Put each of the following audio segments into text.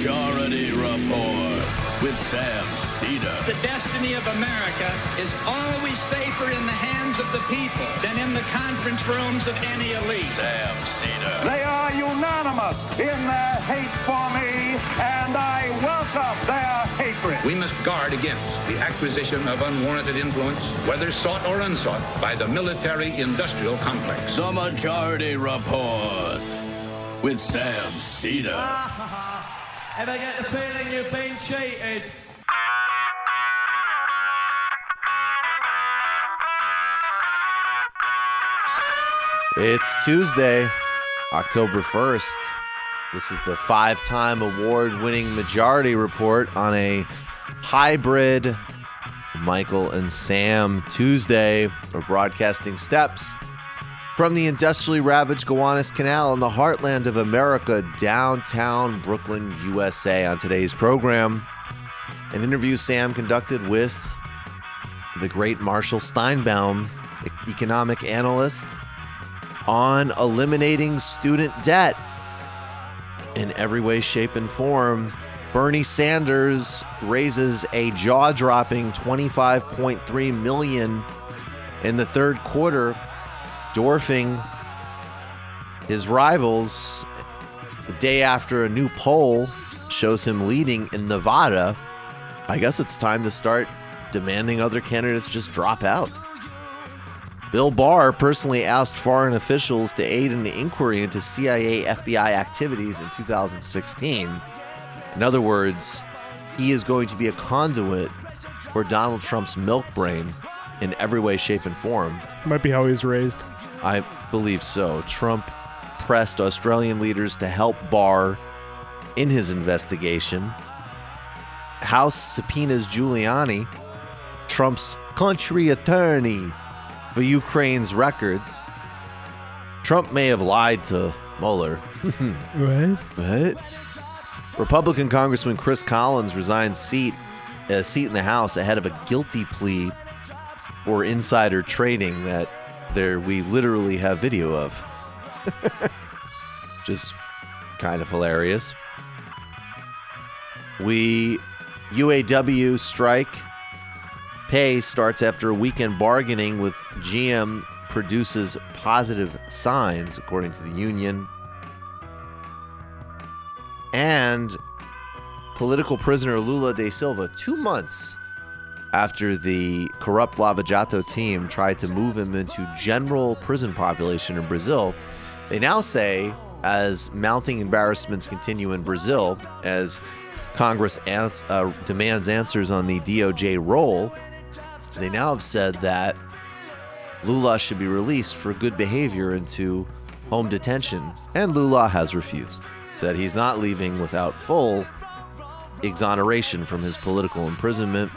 Majority Report with Sam Seder. The destiny of America is always safer in the hands of the people than in the conference rooms of any elite. Sam Seder. They are unanimous in their hate for me, and I welcome their hatred. We must guard against the acquisition of unwarranted influence, whether sought or unsought, by the military-industrial complex. The Majority Report with Sam Seder. Ever get the feeling you've been cheated? It's Tuesday, October 1st. This is the 5-time award-winning Majority Report on a hybrid Michael and Sam Tuesday. We're broadcasting steps from the industrially ravaged Gowanus Canal in the heartland of America, downtown Brooklyn, USA. On today's program, an interview Sam conducted with the great Marshall Steinbaum, economic analyst, on eliminating student debt in every way, shape, and form. Bernie Sanders raises a jaw-dropping $25.3 million in the third quarter, dwarfing his rivals. The day after a new poll shows him leading in Nevada, I guess it's time to start demanding other candidates just drop out. Bill Barr personally asked foreign officials to aid in the inquiry into CIA FBI activities in 2016. In other words, he is going to be a conduit for Donald Trump's milk brain in every way, shape, and form. Might be how he was raised. I believe so. Trump pressed Australian leaders to help Barr in his investigation. House subpoenas Giuliani, Trump's country attorney, for Ukraine's records. Trump may have lied to Mueller. What? Republican Congressman Chris Collins resigned a seat in the House ahead of a guilty plea for insider trading that we literally have video of. Just kind of hilarious. UAW strike pay starts after a weekend bargaining with GM produces positive signs, according to the union. And political prisoner Lula da Silva, 2 months after the corrupt Lava Jato team tried to move him into general prison population in Brazil, they now say, as mounting embarrassments continue in Brazil, as Congress demands answers on the DOJ role, they now have said that Lula should be released for good behavior into home detention, and Lula has refused. Said he's not leaving without full exoneration from his political imprisonment.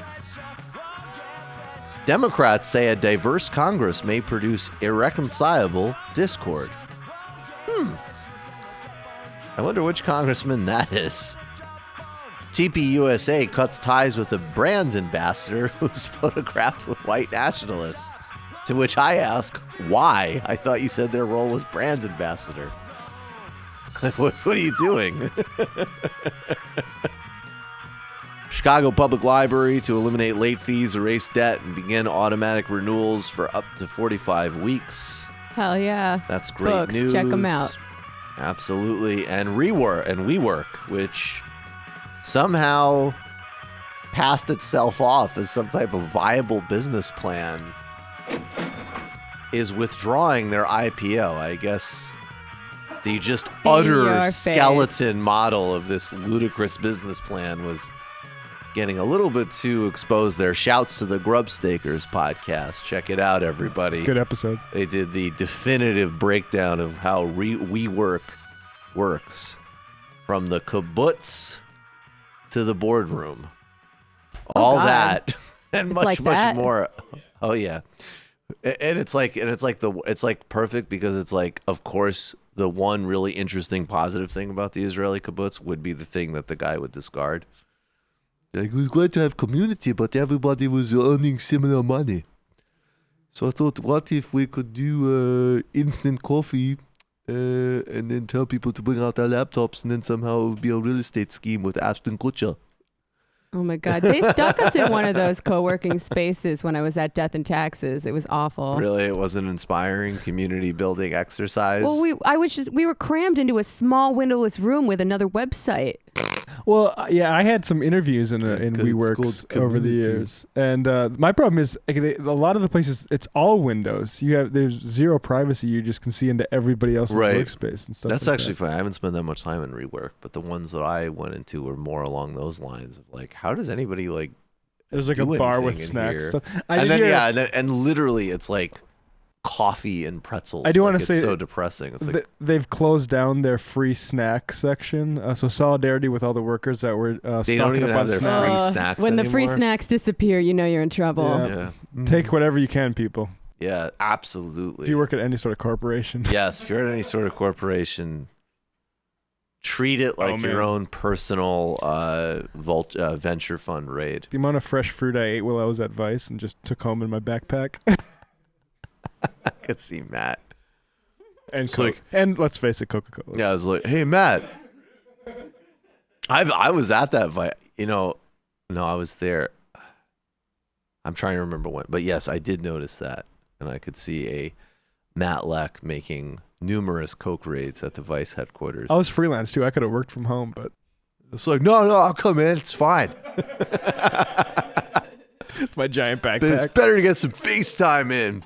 Democrats say a diverse Congress may produce irreconcilable discord. I wonder which congressman that is. TPUSA cuts ties with a brand ambassador who's photographed with white nationalists. To which I ask, why? I thought you said their role was brand ambassador. What are you doing? Chicago Public Library to eliminate late fees, erase debt, and begin automatic renewals for up to 45 weeks. Hell yeah. That's great Books, news. check them out. Absolutely. And WeWork, which somehow passed itself off as some type of viable business plan, is withdrawing their IPO. I guess the just utter skeleton model of this ludicrous business plan was getting a little bit too exposed there. Shouts to the Grubstakers podcast. Check it out, everybody. Good episode. They did the definitive breakdown of how WeWork works, from the kibbutz to the boardroom. All God. that and It's much like that? more. Oh yeah. And it's like perfect because it's like, of course, the one really interesting positive thing about the Israeli kibbutz would be the thing that the guy would discard. Like, it was glad to have community, but everybody was earning similar money. So I thought, what if we could do instant coffee and then tell people to bring out their laptops, and then somehow it would be a real estate scheme with Ashton Kutcher. Oh my God. They stuck us in one of those co-working spaces when I was at Death and Taxes. It was awful. Really? It wasn't inspiring community building exercise? Well, we were crammed into a small windowless room with another website. Well, yeah, I had some interviews in Good WeWorks school over the community. years, and my problem is like, a lot of the places it's all windows. There's zero privacy. You just can see into everybody else's workspace and stuff. That's like actually that. funny. I haven't spent that much time in rework, but the ones that I went into were more along those lines of like, how does anybody like? There's like a do bar anything with in snacks. here? So And literally, it's like coffee and pretzels. I do Like, wanna it's say so depressing. It's like they've closed down their free snack section. So solidarity with all the workers that were they don't stocking even up on have their snacks. free snacks When the free anymore. snacks disappear, you know you're in trouble. Yeah. Yeah. Take whatever you can, people. Yeah, absolutely. If you work at any sort of corporation. Yes, if you're at any sort of corporation, treat it like your man. own personal venture fund raid. The amount of fresh fruit I ate while I was at Vice and just took home in my backpack. I could see Matt. And It's Coke. like- And let's face it, Coca-Cola. Yeah, I was like, "Hey, Matt, I was at that no, I was there. I'm trying to remember when, but yes, I did notice that, and I could see a Matt Leck making numerous Coke raids at the Vice headquarters. I was freelance too. I could have worked from home, but It's like, no, I'll come in. It's fine. it's my giant But it's backpack. better to get some FaceTime in.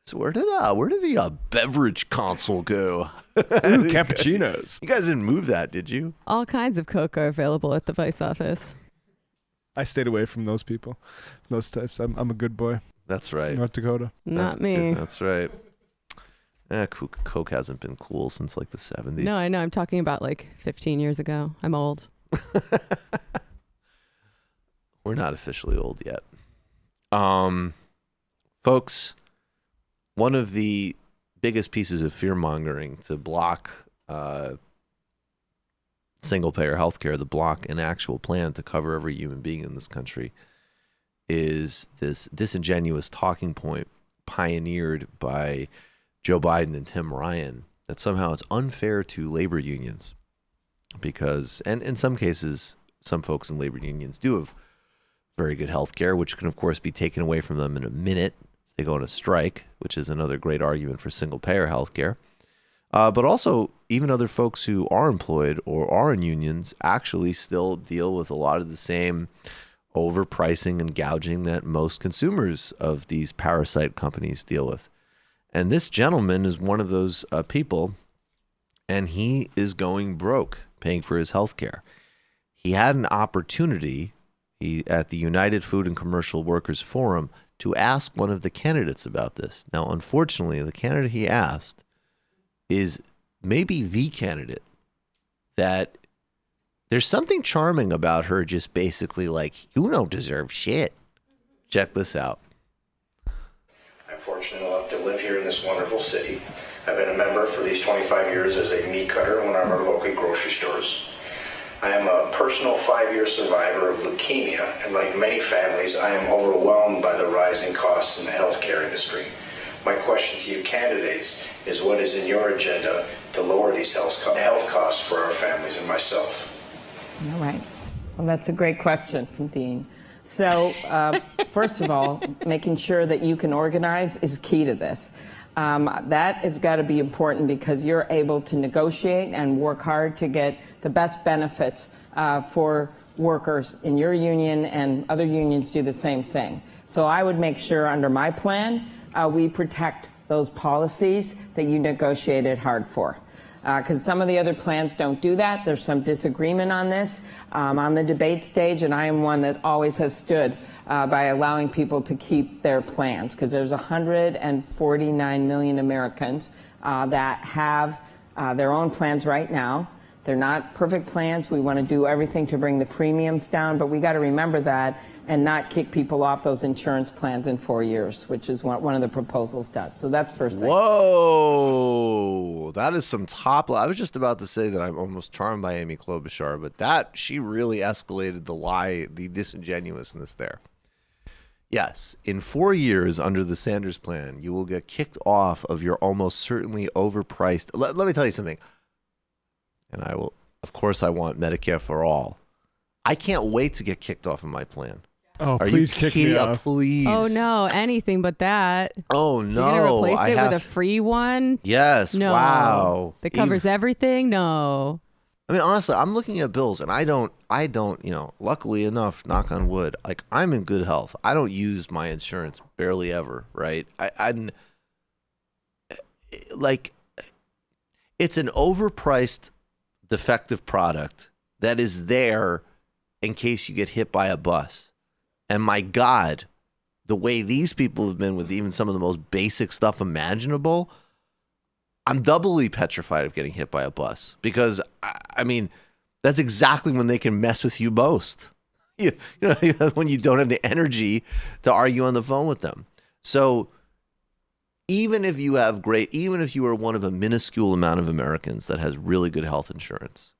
So where did the beverage console go? Ooh, cappuccinos. You guys didn't move that, did you? All kinds of Coke are available at the Vice office. I stayed away from those people, those types. I'm a good boy. That's right. North Dakota. Not me. That's right. Coke hasn't been cool since like the 70s. No, I know. I'm talking about like 15 years ago. I'm old. We're not officially old yet. Folks, one of the biggest pieces of fear-mongering to block single-payer healthcare, to block an actual plan to cover every human being in this country, is this disingenuous talking point pioneered by Joe Biden and Tim Ryan that somehow it's unfair to labor unions because, and in some cases, some folks in labor unions do have very good health care, which can, of course, be taken away from them in a minute if they go on a strike, which is another great argument for single-payer health care. But also, even other folks who are employed or are in unions actually still deal with a lot of the same overpricing and gouging that most consumers of these parasite companies deal with. And this gentleman is one of those people, and he is going broke paying for his health care. He had an opportunity at the United Food and Commercial Workers Forum to ask one of the candidates about this. Now, unfortunately, the candidate he asked is maybe the candidate that there's something charming about her, just basically like, you don't deserve shit. Check this out. I'm fortunate enough to live here in this wonderful city. I've been a member for these 25 years as a meat cutter in one of our local grocery stores. I am a personal 5-year survivor of leukemia, and like many families, I am overwhelmed by the rising costs in the healthcare industry. My question to you candidates is, what is in your agenda to lower these health costs for our families and myself? All right. Well, that's a great question from Dean. So, first of all, making sure that you can organize is key to this. That has got to be important because you're able to negotiate and work hard to get the best benefits for workers in your union, and other unions do the same thing. So I would make sure under my plan, we protect those policies that you negotiated hard for. Because some of the other plans don't do that. There's some disagreement on this on the debate stage, and I am one that always has stood by allowing people to keep their plans, because there's 149 million Americans that have their own plans right now. They're not perfect plans. We want to do everything to bring the premiums down, but we got to remember that and not kick people off those insurance plans in 4 years, which is what one of the proposals does. So that's first thing. Whoa, that is some top. I was just about to say that I'm almost charmed by Amy Klobuchar, but she really escalated the disingenuousness there. Yes, in 4 years under the Sanders plan, you will get kicked off of your almost certainly overpriced. Let me tell you something. And I will, of course, I want Medicare for all. I can't wait to get kicked off of my plan. Oh, Are please you kick kidding? me off. Please. Oh no, anything but that. Oh no. You're gonna replace it with a free one? Yes. No. Wow. That covers everything? No. I mean, honestly, I'm looking at bills and I don't, luckily enough, knock on wood, like I'm in good health. I don't use my insurance barely ever, right? It's an overpriced, defective product that is there in case you get hit by a bus. And my God, the way these people have been with even some of the most basic stuff imaginable, I'm doubly petrified of getting hit by a bus because, I mean, that's exactly when they can mess with you most. You know, when you don't have the energy to argue on the phone with them. So even if you are one of a minuscule amount of Americans that has really good health insurance,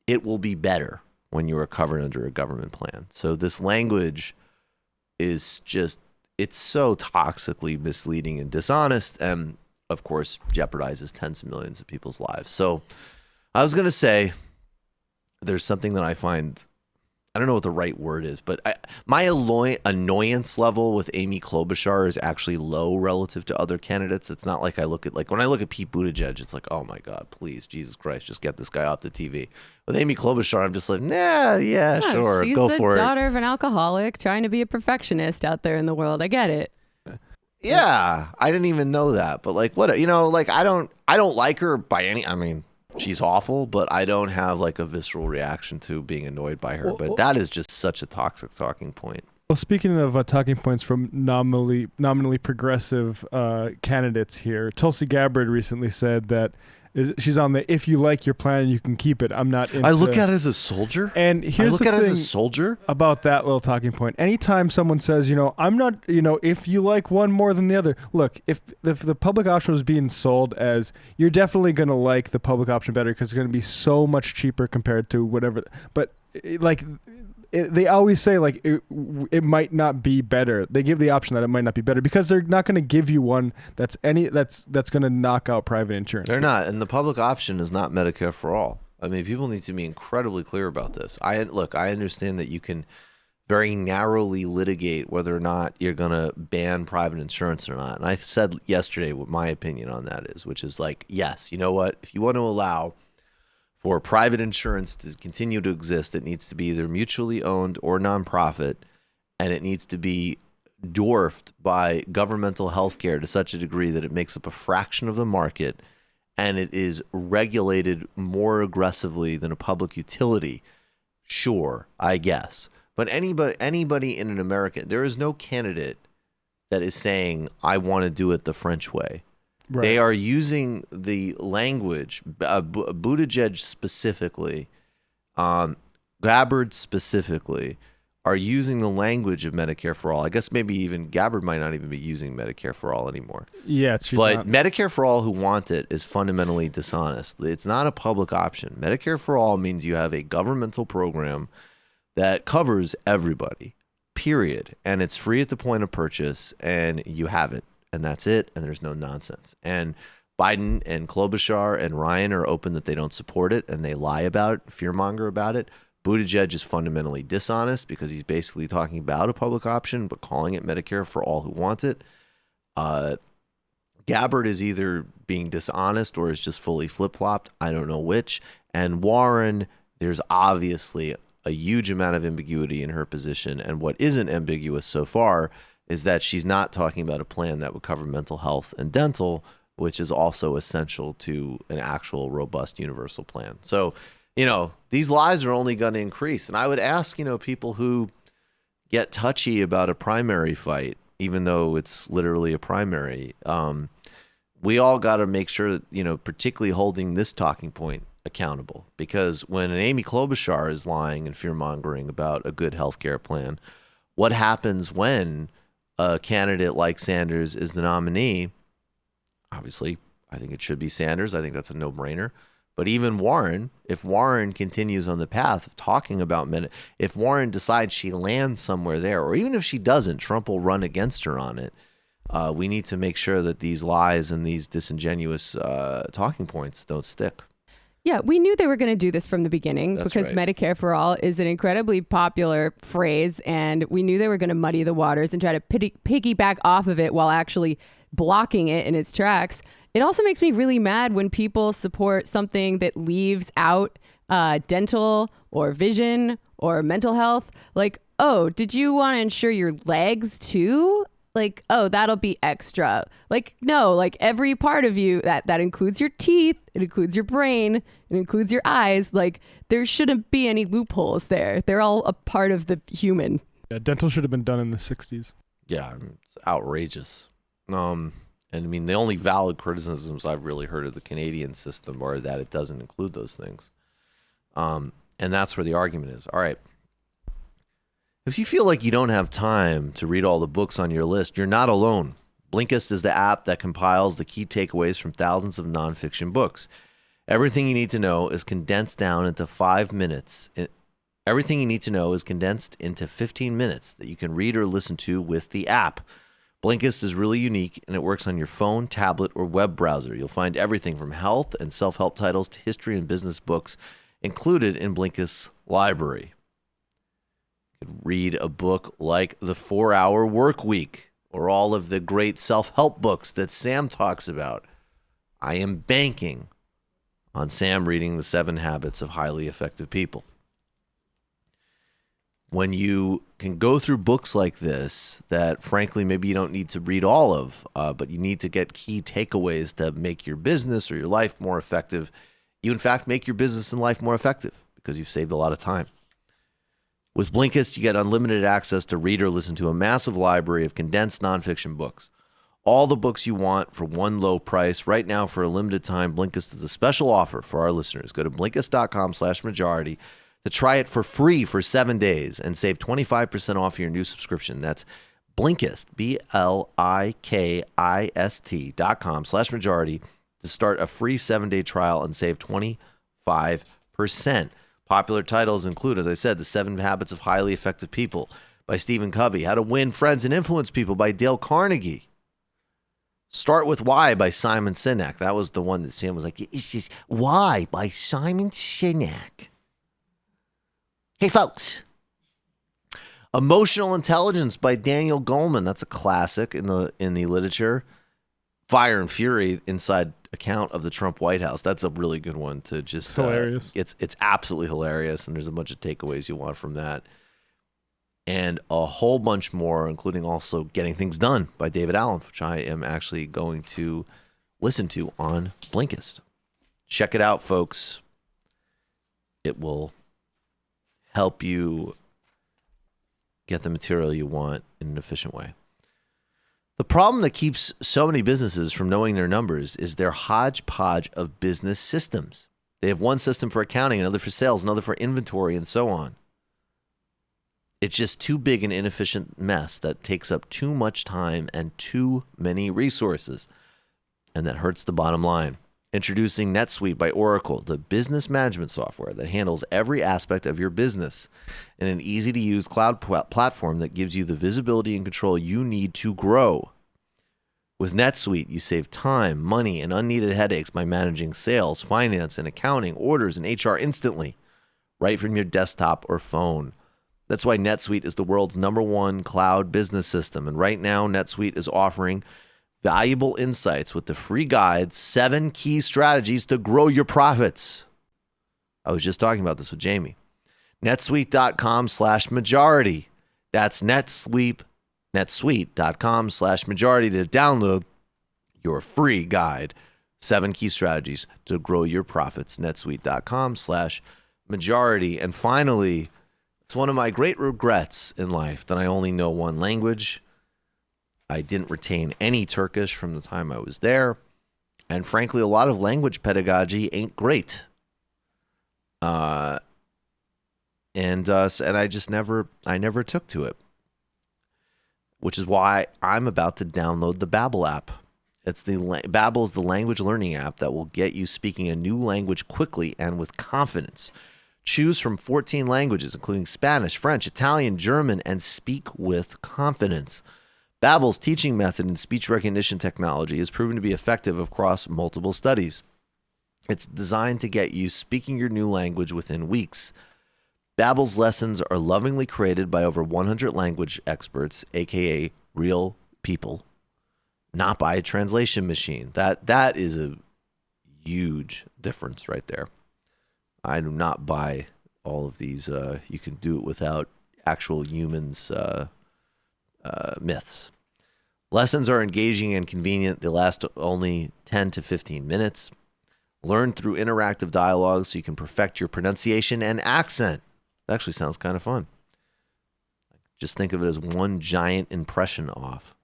it will be better when you are covered under a government plan. So this language is just, it's so toxically misleading and dishonest, and of course jeopardizes tens of millions of people's lives. So I was going to say there's something that I find, I don't know what the right word is, but my annoyance level with Amy Klobuchar is actually low relative to other candidates. It's not like when I look at Pete Buttigieg, it's like, oh my God, please, Jesus Christ, just get this guy off the TV. With Amy Klobuchar, I'm just like, yeah, sure, go for it. She's the daughter of an alcoholic trying to be a perfectionist out there in the world. I get it. Yeah, I didn't even know that. But like, what, I don't like her by any, I mean, she's awful, but I don't have like a visceral reaction to being annoyed by her. But that is just such a toxic talking point. Well, speaking of talking points from nominally progressive candidates here, Tulsi Gabbard recently said that she's on the if you like your plan, you can keep it. I'm not into... I look at it as a soldier. And here's the thing about that little talking point. Anytime someone says, I'm not, if you like one more than the other, look, if the public option was being sold as you're definitely going to like the public option better because it's going to be so much cheaper compared to whatever. But they always say like it might not be better. They give the option that it might not be better because they're not going to give you one that's going to knock out private insurance. They're not, and the public option is not Medicare for all. I mean, people need to be incredibly clear about this. I understand that you can very narrowly litigate whether or not you're going to ban private insurance or not. And I said yesterday what my opinion on that is, which is like, yes, you know what? If you want to allow for private insurance to continue to exist, it needs to be either mutually owned or nonprofit, and it needs to be dwarfed by governmental health care to such a degree that it makes up a fraction of the market, and it is regulated more aggressively than a public utility. Sure, I guess. But anybody in an American, there is no candidate that is saying, I want to do it the French way. Right. They are using the language, Buttigieg specifically, Gabbard specifically, are using the language of Medicare for all. I guess maybe even Gabbard might not even be using Medicare for all anymore. Yeah, but Medicare for all who want it is fundamentally dishonest. It's not a public option. Medicare for all means you have a governmental program that covers everybody, period. And it's free at the point of purchase, and you have it. And that's it, and there's no nonsense. And Biden and Klobuchar and Ryan are open that they don't support it, and they lie about it, fearmonger about it. Buttigieg is fundamentally dishonest because he's basically talking about a public option, but calling it Medicare for all who want it. Gabbard is either being dishonest or is just fully flip-flopped. I don't know which. And Warren, there's obviously a huge amount of ambiguity in her position, and what isn't ambiguous so far is that she's not talking about a plan that would cover mental health and dental, which is also essential to an actual robust universal plan. So, these lies are only going to increase. And I would ask, people who get touchy about a primary fight, even though it's literally a primary, we all got to make sure that, particularly holding this talking point accountable. Because when an Amy Klobuchar is lying and fear-mongering about a good healthcare plan, what happens when a candidate like Sanders is the nominee? Obviously, I think it should be Sanders. I think that's a no-brainer. But even Warren, if Warren continues on the path of talking about if Warren decides she lands somewhere there, or even if she doesn't, Trump will run against her on it. We need to make sure that these lies and these disingenuous talking points don't stick. Yeah, we knew they were going to do this from the beginning because Medicare for All is an incredibly popular phrase, and we knew they were going to muddy the waters and try to piggyback off of it while actually blocking it in its tracks. It also makes me really mad when people support something that leaves out dental or vision or mental health. Like, oh, did you want to insure your legs too? Like, oh, that'll be extra. Like, no, like every part of you, that includes your teeth, it includes your brain, it includes your eyes. Like, there shouldn't be any loopholes there. They're all a part of the human. Yeah, dental should have been done in the 60s. Yeah, it's outrageous. And I mean, the only valid criticisms I've really heard of the Canadian system are that it doesn't include those things. And that's where the argument is. All right. If you feel like you don't have time to read all the books on your list, you're not alone. Blinkist is the app that compiles the key takeaways from thousands of nonfiction books. Everything you need to know is condensed down into 5 minutes. Everything you need to know is condensed into 15 minutes that you can read or listen to with the app. Blinkist is really unique, and it works on your phone, tablet, or web browser. You'll find everything from health and self-help titles to history and business books included in Blinkist's library. You could read a book like The 4-Hour Work Week or all of the great self-help books that Sam talks about. I am banking on Sam reading The 7 Habits of Highly Effective People. When you can go through books like this that, frankly, maybe you don't need to read all of, but you need to get key takeaways to make your business or your life more effective, you, in fact, make your business and life more effective because you've saved a lot of time. With Blinkist, you get unlimited access to read or listen to a massive library of condensed nonfiction books. All the books you want for one low price. Right now, for a limited time, Blinkist is a special offer for our listeners. Go to Blinkist.com/majority to try it for free for 7 days and save 25% off your new subscription. That's Blinkist, BLIKIST.com/majority to start a free 7-day trial and save 25%. Popular titles include, as I said, The 7 Habits of Highly Effective People by Stephen Covey, How to Win Friends and Influence People by Dale Carnegie, Start With Why by Simon Sinek. That was the one that Sam was like, it's just Why by Simon Sinek. Hey, folks. Emotional Intelligence by Daniel Goleman. That's a classic in the literature. Fire and Fury, Inside Account of the Trump White House. That's a really good one to just... It's hilarious. It's absolutely hilarious, and there's a bunch of takeaways you want from that. And a whole bunch more, including also Getting Things Done by David Allen, which I am actually going to listen to on Blinkist. Check it out, folks. It will help you get the material you want in an efficient way. The problem that keeps so many businesses from knowing their numbers is their hodgepodge of business systems. They have one system for accounting, another for sales, another for inventory, and so on. It's just too big an inefficient mess that takes up too much time and too many resources, and that hurts the bottom line. Introducing NetSuite by Oracle, the business management software that handles every aspect of your business in an easy-to-use cloud platform that gives you the visibility and control you need to grow. With NetSuite, you save time, money, and unneeded headaches by managing sales, finance, and accounting, orders, and HR instantly, right from your desktop or phone. That's why NetSuite is the world's #1 cloud business system. And right now, NetSuite is offering valuable insights with the free guide, 7 key strategies to grow your profits. I was just talking about this with Jamie. netsuite.com/majority. That's netsuite.com/majority to download your free guide, 7 key strategies to grow your profits. netsuite.com/majority. And finally, it's one of my great regrets in life that I only know one language. I didn't retain any Turkish from the time I was there. And frankly, a lot of language pedagogy ain't great. And I just never took to it. Which is why I'm about to download the Babbel app Babbel is the language learning app that will get you speaking a new language quickly and with confidence. Choose from 14 languages, including Spanish, French, Italian, German, and speak with confidence. Babbel's teaching method and speech recognition technology has proven to be effective across multiple studies. It's designed to get you speaking your new language within weeks. Babbel's lessons are lovingly created by over 100 language experts, aka real people, not by a translation machine. That is a huge difference right there. I do not buy all of these. You can do it without actual humans myths. Lessons are engaging and convenient. They last only 10 to 15 minutes. Learn through interactive dialogue so you can perfect your pronunciation and accent. That actually sounds kind of fun. Just think of it as one giant impression off.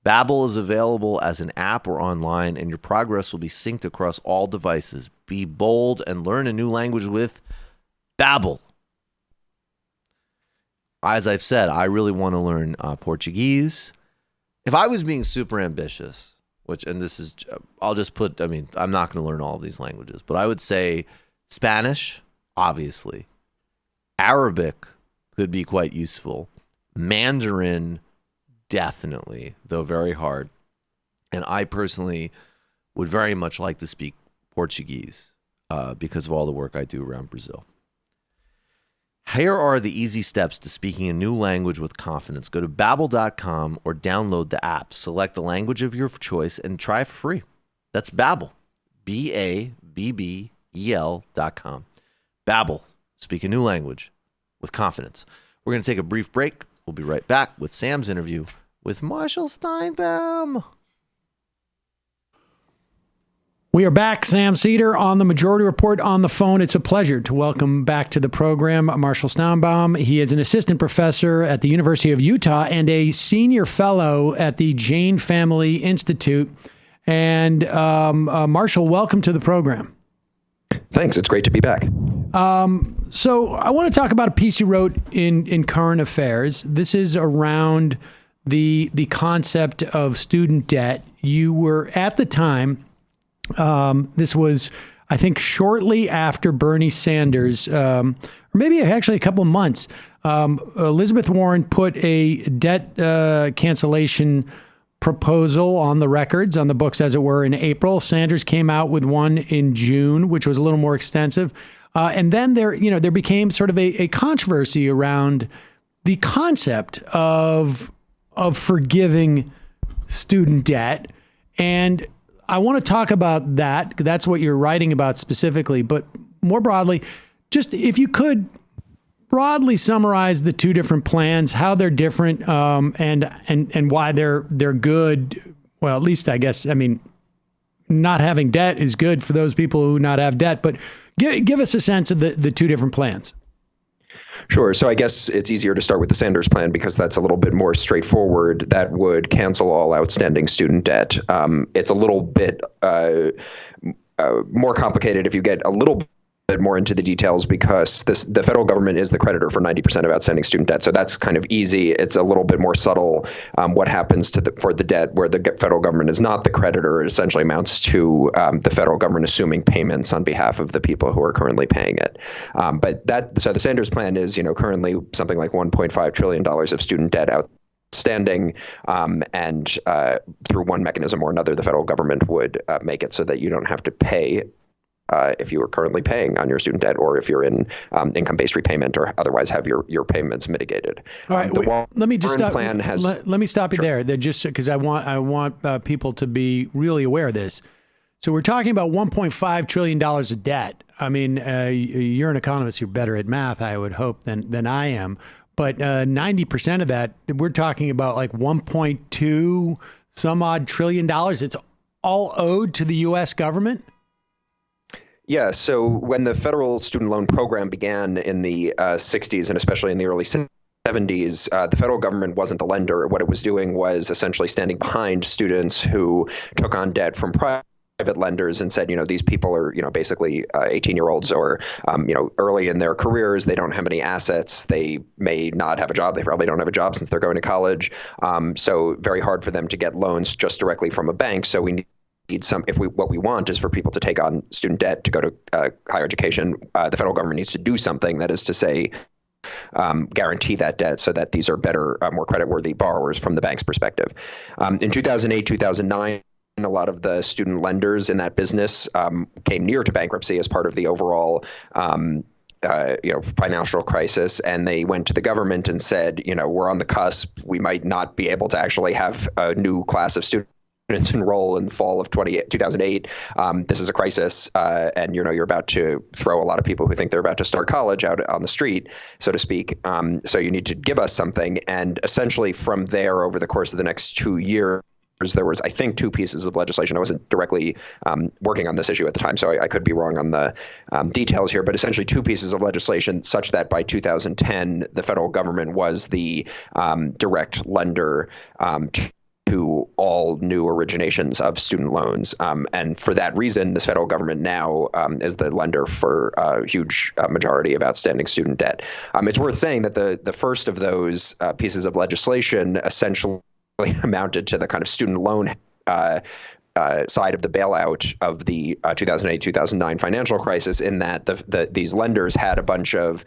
Babbel is available as an app or online, and your progress will be synced across all devices. Be bold and learn a new language with Babbel. As I've said, I really want to learn Portuguese. If I was being super ambitious, I'm not going to learn all of these languages, but I would say Spanish, obviously. Arabic could be quite useful. Mandarin, definitely, though very hard. And I personally would very much like to speak Portuguese because of all the work I do around Brazil. Here are the easy steps to speaking a new language with confidence. Go to Babbel.com or download the app. Select the language of your choice and try it for free. That's Babbel. Babbel.com. Babbel. Speak a new language with confidence. We're going to take a brief break. We'll be right back with Sam's interview with Marshall Steinbaum. We are back. Sam Seder on the Majority Report on the phone. It's a pleasure to welcome back to the program Marshall Steinbaum. He is an assistant professor at the University of Utah and a senior fellow at the Jane Family Institute. And Marshall, welcome to the program. Thanks. It's great to be back. So I want to talk about a piece you wrote in Current Affairs. This is around the concept of student debt. You were at the time, this was, I think, shortly after Bernie Sanders, or maybe actually a couple of months, Elizabeth Warren put a debt cancellation proposal on the records, on the books, as it were, in April. Sanders came out with one in June, which was a little more extensive. And then there became sort of a controversy around the concept of forgiving student debt. And I want to talk about that. That's what you're writing about specifically. But more broadly, just if you could broadly summarize the two different plans, how they're different, and why they're good. Well, at least I guess, not having debt is good for those people who not have debt. But give us a sense of the two different plans. Sure. So I guess it's easier to start with the Sanders plan because that's a little bit more straightforward. That would cancel all outstanding student debt. It's a little bit more complicated if you get a little bit more into the details because the federal government is the creditor for 90% of outstanding student debt. So that's kind of easy. It's a little bit more subtle. What happens for the debt where the federal government is not the creditor essentially amounts to the federal government assuming payments on behalf of the people who are currently paying it. So the Sanders plan is, currently something like $1.5 trillion of student debt outstanding, and through one mechanism or another, the federal government would make it so that you don't have to pay if you are currently paying on your student debt, or if you're in income-based repayment, or otherwise have your payments mitigated. All right, let me just stop. Let me stop you there. Just because I want people to be really aware of this. So we're talking about $1.5 trillion of debt. You're an economist. You're better at math, I would hope, than I am. But 90% of that, we're talking about like 1.2 some odd trillion dollars. It's all owed to the U.S. government. Yeah, so when the federal student loan program began in the 60s and especially in the early 70s, the federal government wasn't the lender. What it was doing was essentially standing behind students who took on debt from private lenders and said, these people are, basically 18-year-olds or, early in their careers. They don't have any assets. They may not have a job. They probably don't have a job since they're going to college. So very hard for them to get loans just directly from a bank. So we need what we want is for people to take on student debt to go to higher education. The federal government needs to do something, that is to say, guarantee that debt so that these are better, more creditworthy borrowers from the bank's perspective. In 2008, 2009, a lot of the student lenders in that business came near to bankruptcy as part of the overall financial crisis. And they went to the government and said, we're on the cusp. We might not be able to actually have a new class of students enroll in the fall of 2008. This is a crisis, and you're about to throw a lot of people who think they're about to start college out on the street, so to speak. So you need to give us something. And essentially from there, over the course of the next 2 years, there was, I think, 2 pieces of legislation. I wasn't directly working on this issue at the time, so I could be wrong on the details here, but essentially 2 pieces of legislation such that by 2010, the federal government was the direct lender to all new originations of student loans. And for that reason, this federal government now is the lender for a huge majority of outstanding student debt. It's worth saying that the first of those pieces of legislation essentially amounted to the kind of student loan side of the bailout of the 2008-2009 financial crisis, in that these lenders had a bunch of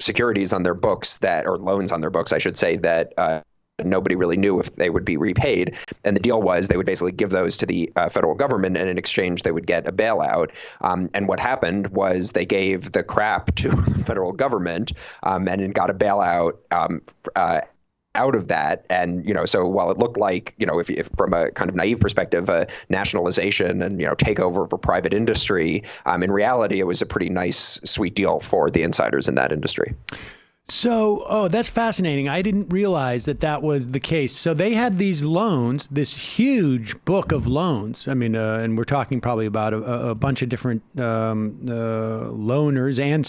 securities on their books or loans on their books, I should say, that nobody really knew if they would be repaid. And the deal was they would basically give those to the federal government, and in exchange, they would get a bailout. And what happened was they gave the crap to the federal government and got a bailout out of that. And, so while it looked like, if from a kind of naive perspective, a nationalization and, takeover for private industry, in reality, it was a pretty nice, sweet deal for the insiders in that industry. So, that's fascinating. I didn't realize that was the case. So they had these loans, this huge book of loans. I mean, and we're talking probably about a bunch of different loaners, and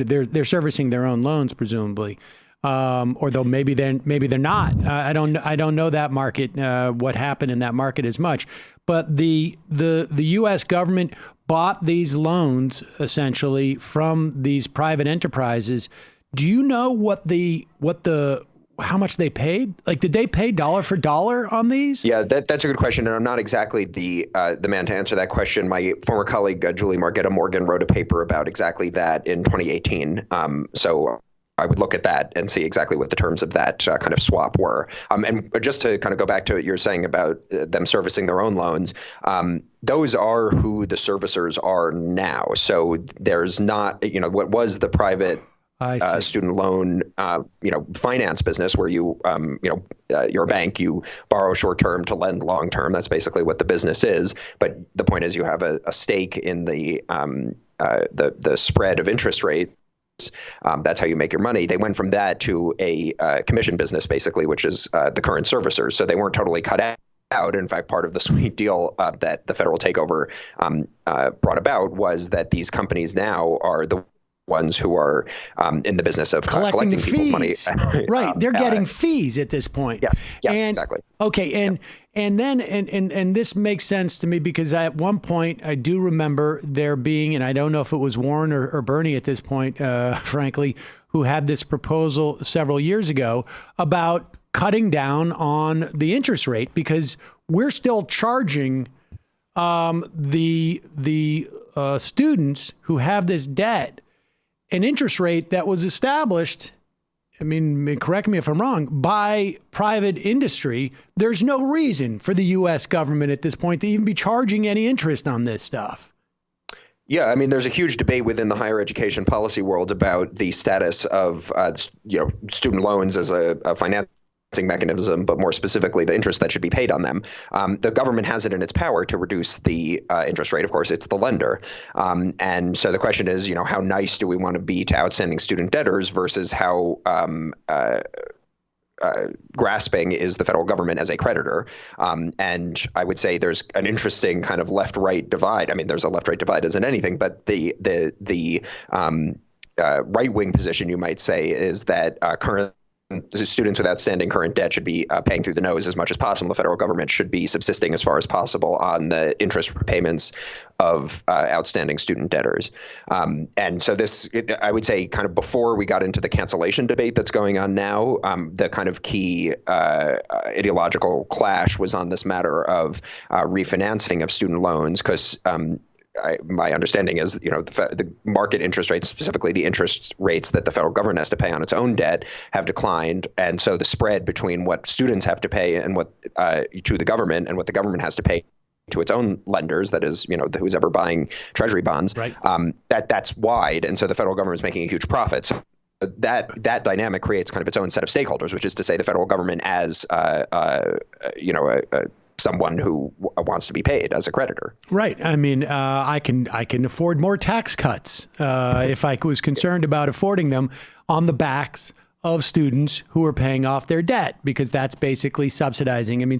they're servicing their own loans, presumably. Or though maybe they're not. I don't know that market, what happened in that market as much. But the U.S. government bought these loans essentially from these private enterprises. Do you know how much they paid? Like, did they pay dollar for dollar on these? Yeah, that's a good question, and I'm not exactly the man to answer that question. My former colleague Julie Margetta Morgan wrote a paper about exactly that in 2018. So I would look at that and see exactly what the terms of that kind of swap were. And just to kind of go back to what you're saying about them servicing their own loans, those are who the servicers are now. So there's not, what was the private student loan, finance business where you, you're a bank, you borrow short term to lend long term. That's basically what the business is. But the point is, you have a stake in the spread of interest rates. That's how you make your money. They went from that to a commission business, basically, which is the current servicers. So they weren't totally cut out. In fact, part of the sweet deal that the federal takeover brought about was that these companies now are the ones who are in the business of collecting people's money. Right. They're getting fees at this point. Yes, exactly. Okay. And then this makes sense to me, because at one point I do remember there being, and I don't know if it was Warren or Bernie at this point, frankly, who had this proposal several years ago about cutting down on the interest rate, because we're still charging the students who have this debt an interest rate that was established, I mean, correct me if I'm wrong, by private industry. There's no reason for the U.S. government at this point to even be charging any interest on this stuff. Yeah, I mean, there's a huge debate within the higher education policy world about the status of student loans as a financing mechanism, but more specifically, the interest that should be paid on them. The government has it in its power to reduce the interest rate. Of course, it's the lender. And so the question is, how nice do we want to be to outstanding student debtors versus how grasping is the federal government as a creditor. And I would say there's an interesting kind of left-right divide. I mean, there's a left-right divide as in anything, but the right-wing position, you might say, is that currently students with outstanding current debt should be paying through the nose as much as possible. The federal government should be subsisting as far as possible on the interest repayments of outstanding student debtors. And so I would say, kind of before we got into the cancellation debate that's going on now, the kind of key ideological clash was on this matter of refinancing of student loans, because my understanding is, the market interest rates, specifically the interest rates that the federal government has to pay on its own debt, have declined, and so the spread between what students have to pay and what to the government and what the government has to pay to its own lenders, that is, who's ever buying treasury bonds, right. That's wide, and so the federal government is making a huge profit. So that dynamic creates kind of its own set of stakeholders, which is to say the federal government as someone who wants to be paid as a creditor. Right. I mean, I can afford more tax cuts if I was concerned about affording them on the backs of students who are paying off their debt, because that's basically subsidizing. I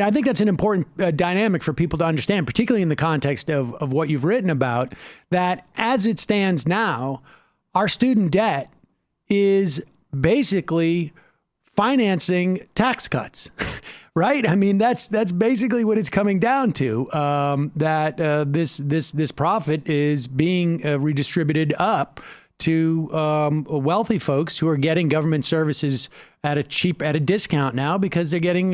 think that's an important dynamic for people to understand, particularly in the context of what you've written about, that as it stands now, our student debt is basically financing tax cuts. Right. I mean, that's basically what it's coming down to, that this profit is being redistributed up to wealthy folks who are getting government services at a discount now because they're getting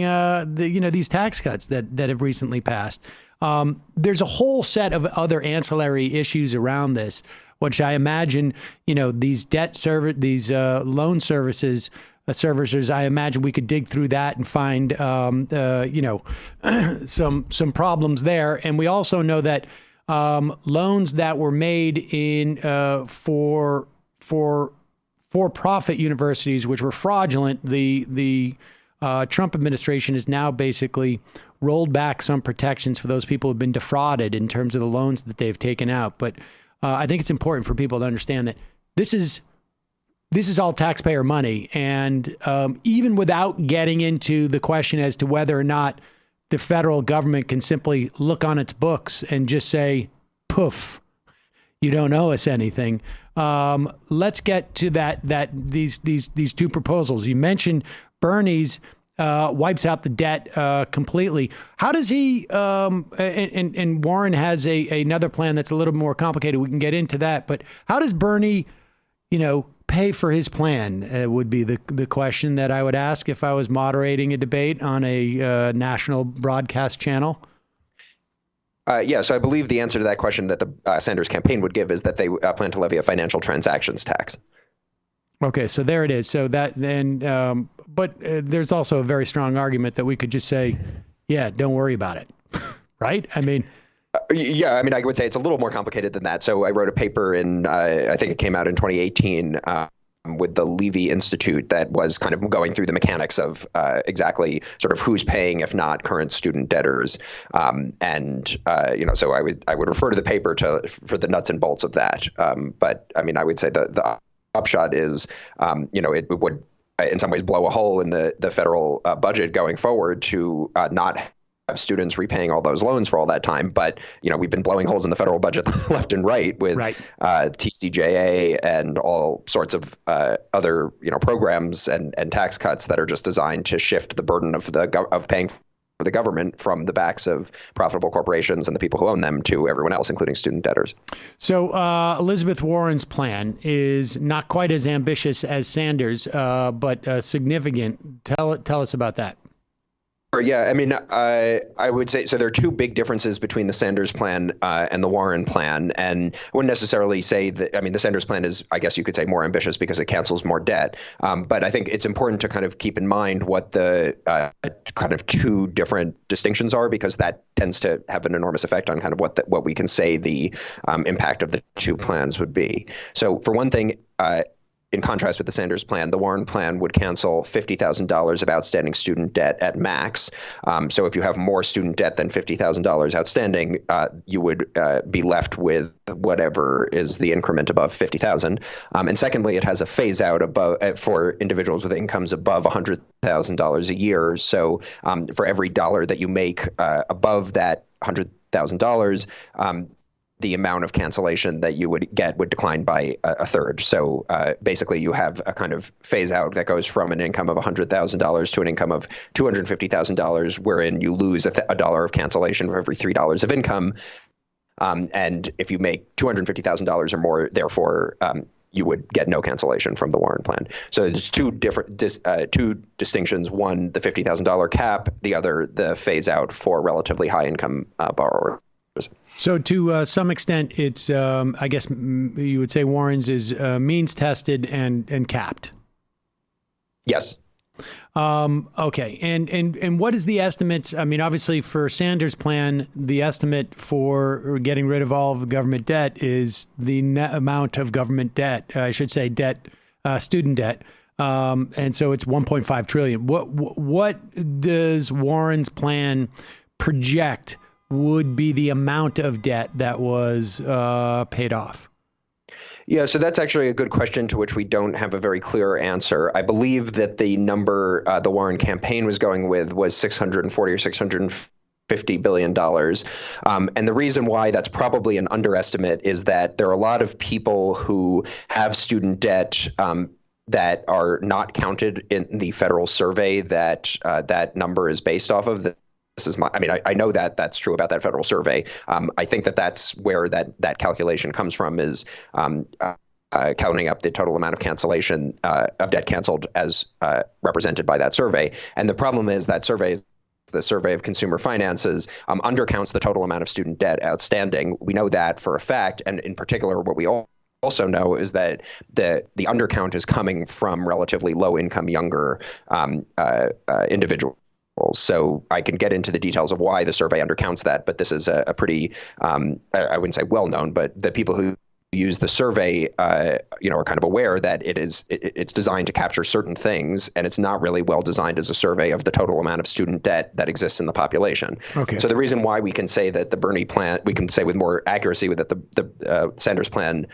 these tax cuts that have recently passed. There's a whole set of other ancillary issues around this, which I imagine, these loan services. Servicers, I imagine we could dig through that and find, some problems there. And we also know that loans that were made in for-profit universities, which were fraudulent, the Trump administration has now basically rolled back some protections for those people who've been defrauded in terms of the loans that they've taken out. But I think it's important for people to understand that this is all taxpayer money. And even without getting into the question as to whether or not the federal government can simply look on its books and just say, poof, you don't owe us anything. Let's get to these two proposals. You mentioned Bernie's wipes out the debt completely. How does he, and Warren has another plan that's a little more complicated. We can get into that. But how does Bernie, pay for his plan would be the question that I would ask if I was moderating a debate on a national broadcast channel. So I believe the answer to that question that the Sanders campaign would give is that they plan to levy a financial transactions tax. Okay, so there it is. So that then, but there's also a very strong argument that we could just say, yeah, don't worry about it, right? I mean, I would say it's a little more complicated than that. So I wrote a paper I think it came out in 2018 with the Levy Institute that was kind of going through the mechanics of exactly sort of who's paying, if not current student debtors. So I would refer to the paper for the nuts and bolts of that. But I would say the upshot is, it would in some ways blow a hole in the federal budget going forward to not have students repaying all those loans for all that time. But, we've been blowing holes in the federal budget left and right with TCJA and all sorts of other, programs and tax cuts that are just designed to shift the burden of paying for the government from the backs of profitable corporations and the people who own them to everyone else, including student debtors. So Elizabeth Warren's plan is not quite as ambitious as Sanders, but significant. Tell us about that. Yeah, I would say, so there are two big differences between the Sanders plan and the Warren plan. And I wouldn't necessarily say that, the Sanders plan is, I guess you could say, more ambitious because it cancels more debt. But I think it's important to kind of keep in mind what the kind of two different distinctions are, because that tends to have an enormous effect on kind of what we can say the impact of the two plans would be. So for one thing, in contrast with the Sanders plan, the Warren plan would cancel $50,000 of outstanding student debt at max. So if you have more student debt than $50,000 outstanding, you would be left with whatever is the increment above $50,000. And secondly, it has a phase out for individuals with incomes above $100,000 a year. So for every dollar that you make above that $100,000, the amount of cancellation that you would get would decline by a third. So basically, you have a kind of phase out that goes from an income of $100,000 to an income of $250,000, wherein you lose a dollar of cancellation for every $3 of income. And if you make $250,000 or more, therefore, you would get no cancellation from the Warren plan. So there's two distinctions. One, the $50,000 cap. The other, the phase out for relatively high income borrowers. So to some extent, it's I guess you would say Warren's is means tested and capped. Yes. Okay. And what is the estimates? I mean, obviously for Sanders' plan, the estimate for getting rid of all of the government debt is the net amount of government debt. I should say debt, student debt. And so it's 1.5 trillion. What does Warren's plan project would be the amount of debt that was paid off? Yeah, so that's actually a good question to which we don't have a very clear answer. I believe that the number the Warren campaign was going with was $640 or $650 billion. And the reason why that's probably an underestimate is that there are a lot of people who have student debt that are not counted in the federal survey that that number is based off of. I know that that's true about that federal survey. I think that that's where that calculation comes from, is counting up the total amount of cancellation of debt canceled as represented by that survey. And the problem is that survey, the survey of consumer finances, undercounts the total amount of student debt outstanding. We know that for a fact. And in particular, what we also know is that the undercount is coming from relatively low income, younger individuals. So I can get into the details of why the survey undercounts that, but this is a pretty, I wouldn't say well-known, but the people who use the survey, are kind of aware that it's designed to capture certain things, and it's not really well designed as a survey of the total amount of student debt that exists in the population. Okay. So the reason why we can say that the Bernie plan, we can say with more accuracy that the Sanders plan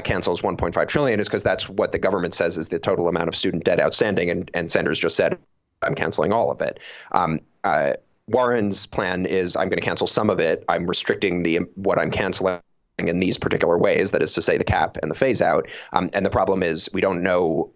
cancels 1.5 trillion is because that's what the government says is the total amount of student debt outstanding, and Sanders just said, I'm canceling all of it. Warren's plan is I'm going to cancel some of it. I'm restricting what I'm canceling in these particular ways, that is to say the cap and the phase out. And the problem is we don't know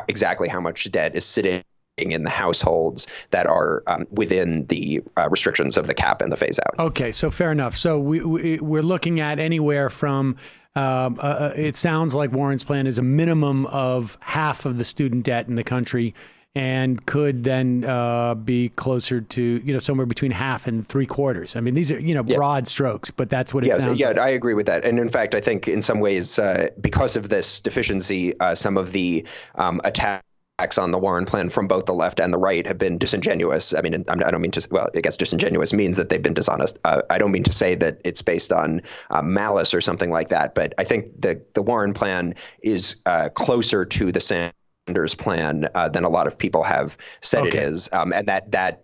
exactly how much debt is sitting in the households that are within the restrictions of the cap and the phase out. Okay, so fair enough. So we're looking at anywhere from it sounds like Warren's plan is a minimum of half of the student debt in the country, and could then be closer to, somewhere between half and 3/4. I mean, these are, broad strokes, but that's what it sounds like. Yeah, I agree with that. And in fact, I think in some ways, because of this deficiency, some of the attacks on the Warren plan from both the left and the right have been disingenuous. I mean, I don't mean to, well, I guess disingenuous means that they've been dishonest. I don't mean to say that it's based on malice or something like that, but I think the Warren plan is closer to the Sanders plan than a lot of people have said it is, and that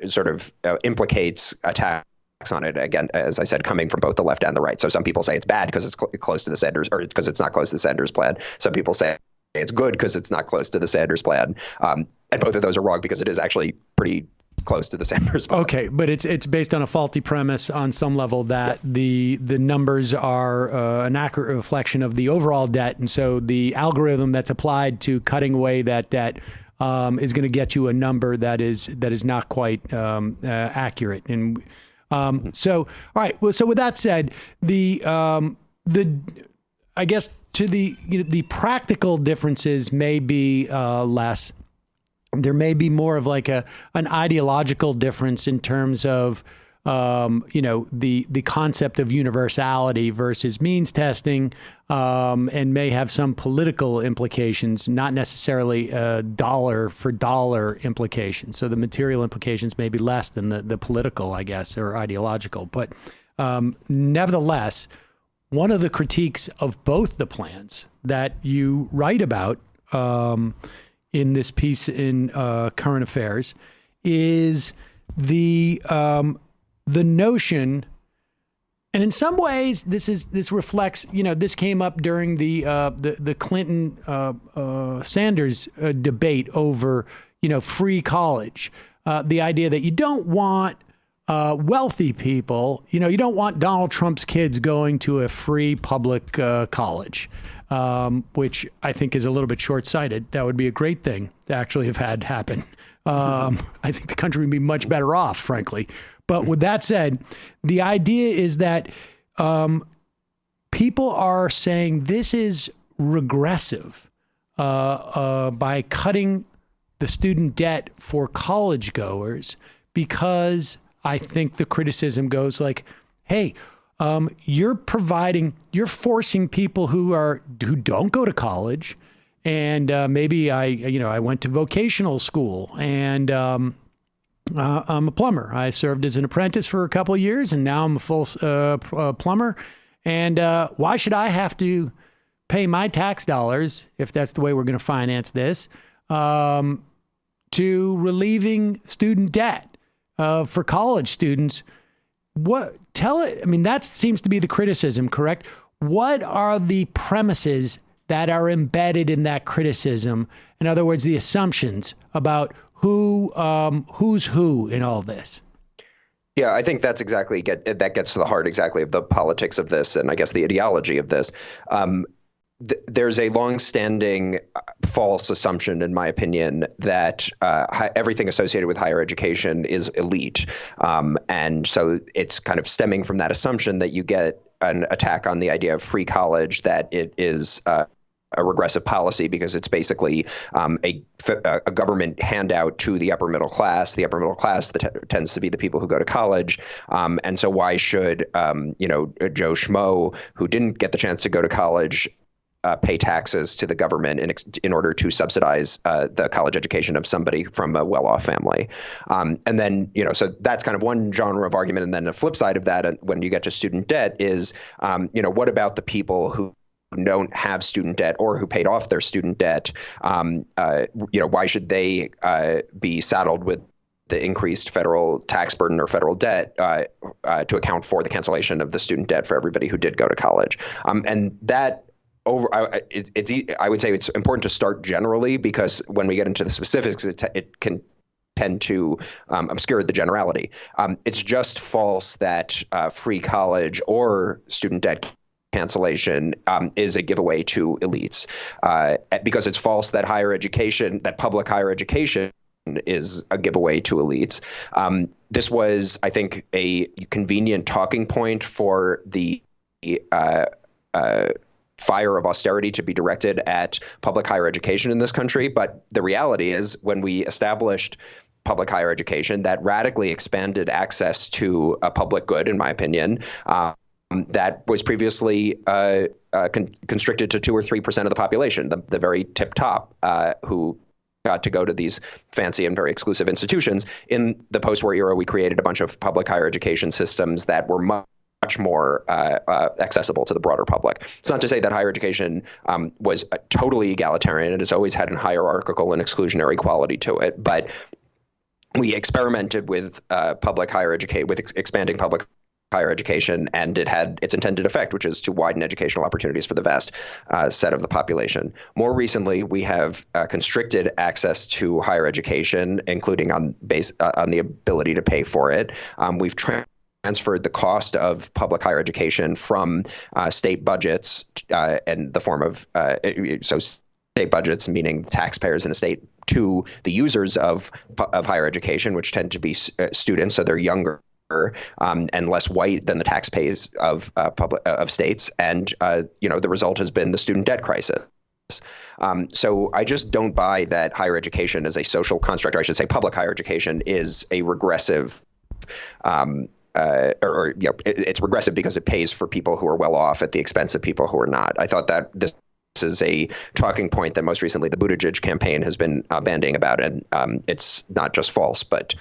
sort of implicates attacks on it, again, as I said, coming from both the left and the right. So some people say it's bad because it's close to the Sanders, or because it's not close to the Sanders plan. Some people say it's good because it's not close to the Sanders plan, and both of those are wrong because it is actually pretty close to the Sanders plan. Okay, but it's based on a faulty premise on some level that the numbers are an accurate reflection of the overall debt, and so the algorithm that's applied to cutting away that debt is going to get you a number that is not quite accurate. And so, all right. Well, so with that said, I guess to the practical differences may be less. There may be more of like an ideological difference in terms of, the concept of universality versus means testing, and may have some political implications, not necessarily dollar for dollar implications. So the material implications may be less than the political, I guess, or ideological. But nevertheless, one of the critiques of both the plans that you write about in this piece in Current Affairs is the notion, and in some ways this reflects, this came up during the Clinton Sanders debate over free college, the idea that you don't want wealthy people, you don't want Donald Trump's kids going to a free public college, which I think is a little bit short-sighted. That would be a great thing to actually have had happen. I think the country would be much better off, frankly. But with that said, the idea is that people are saying this is regressive by cutting the student debt for college goers, because I think the criticism goes like, hey, you're forcing people who don't go to college, and maybe I went to vocational school, and I'm a plumber. I served as an apprentice for a couple of years, and now I'm a full plumber. And why should I have to pay my tax dollars, if that's the way we're going to finance this, to relieving student debt for college students? That seems to be the criticism, correct? What are the premises that are embedded in that criticism? In other words, the assumptions about who's who in all this. Yeah, I think that's exactly that gets to the heart exactly of the politics of this, and I guess the ideology of this. There's a longstanding false assumption, in my opinion, that everything associated with higher education is elite. And so it's kind of stemming from that assumption that you get an attack on the idea of free college, that it is a regressive policy because it's basically a government handout to the upper middle class. The upper middle class tends to be the people who go to college. And so why should, Joe Schmo, who didn't get the chance to go to college, pay taxes to the government in order to subsidize the college education of somebody from a well-off family. And then, so that's kind of one genre of argument. And then the flip side of that, when you get to student debt, is, what about the people who don't have student debt or who paid off their student debt? Why should they be saddled with the increased federal tax burden or federal debt to account for the cancellation of the student debt for everybody who did go to college? And that I would say it's important to start generally, because when we get into the specifics, it can tend to obscure the generality. It's just false that free college or student debt cancellation is a giveaway to elites, because it's false that public higher education is a giveaway to elites. This was, I think, a convenient talking point for the fire of austerity to be directed at public higher education in this country. But the reality is, when we established public higher education, that radically expanded access to a public good, in my opinion, that was previously constricted to 2 or 3% of the population, the very tip top, who got to go to these fancy and very exclusive institutions. In the post-war era, we created a bunch of public higher education systems that were much more accessible to the broader public. It's not to say that higher education was totally egalitarian. It has always had a hierarchical and exclusionary quality to it. But we experimented with expanding public higher education, and it had its intended effect, which is to widen educational opportunities for the vast set of the population. More recently, we have constricted access to higher education, including on the ability to pay for it. We've transferred the cost of public higher education from state budgets and the form of state budgets, meaning taxpayers in a state, to the users of higher education, which tend to be students, so they're younger and less white than the taxpayers of states, and the result has been the student debt crisis. So I just don't buy that higher education as a social construct, or I should say, public higher education is a regressive. It's regressive because it pays for people who are well off at the expense of people who are not. I thought that this is a talking point that most recently the Buttigieg campaign has been bandying about, and it's not just false, but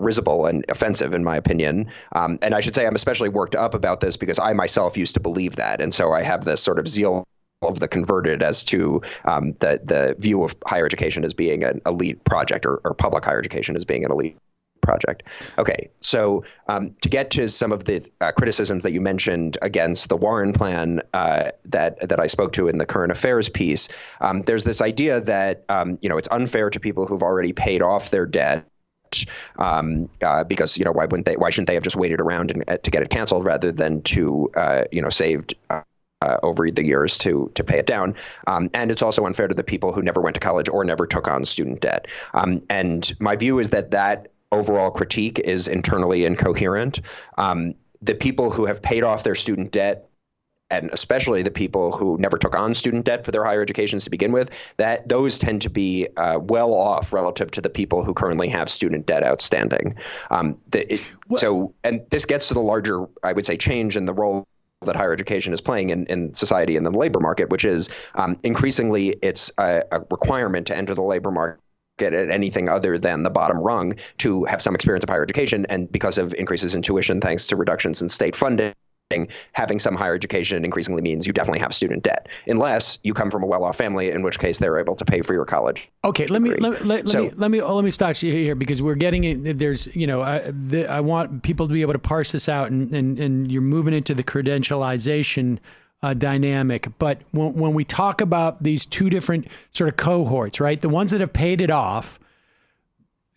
risible and offensive, in my opinion. And I should say I'm especially worked up about this because I myself used to believe that, and so I have this sort of zeal of the converted as to the view of higher education as being an elite project, or public higher education as being an elite project. Okay, so to get to some of the criticisms that you mentioned against the Warren plan that I spoke to in the current affairs piece, there's this idea that it's unfair to people who've already paid off their debt because why shouldn't they have just waited around to get it canceled rather than to saved over the years to pay it down. And it's also unfair to the people who never went to college or never took on student debt. And my view is that overall critique is internally incoherent. The people who have paid off their student debt, and especially the people who never took on student debt for their higher educations to begin with, that those tend to be well off relative to the people who currently have student debt outstanding. And this gets to the larger, I would say, change in the role that higher education is playing in society and in the labor market, which is increasingly it's a requirement to enter the labor market at anything other than the bottom rung to have some experience of higher education. And because of increases in tuition, thanks to reductions in state funding, having some higher education increasingly means you definitely have student debt, unless you come from a well-off family, in which case they're able to pay for your college. Okay, let me stop you here, because we're getting it. There's, I want people to be able to parse this out, and you're moving into the credentialization dynamic. But when we talk about these two different sort of cohorts, right? The ones that have paid it off,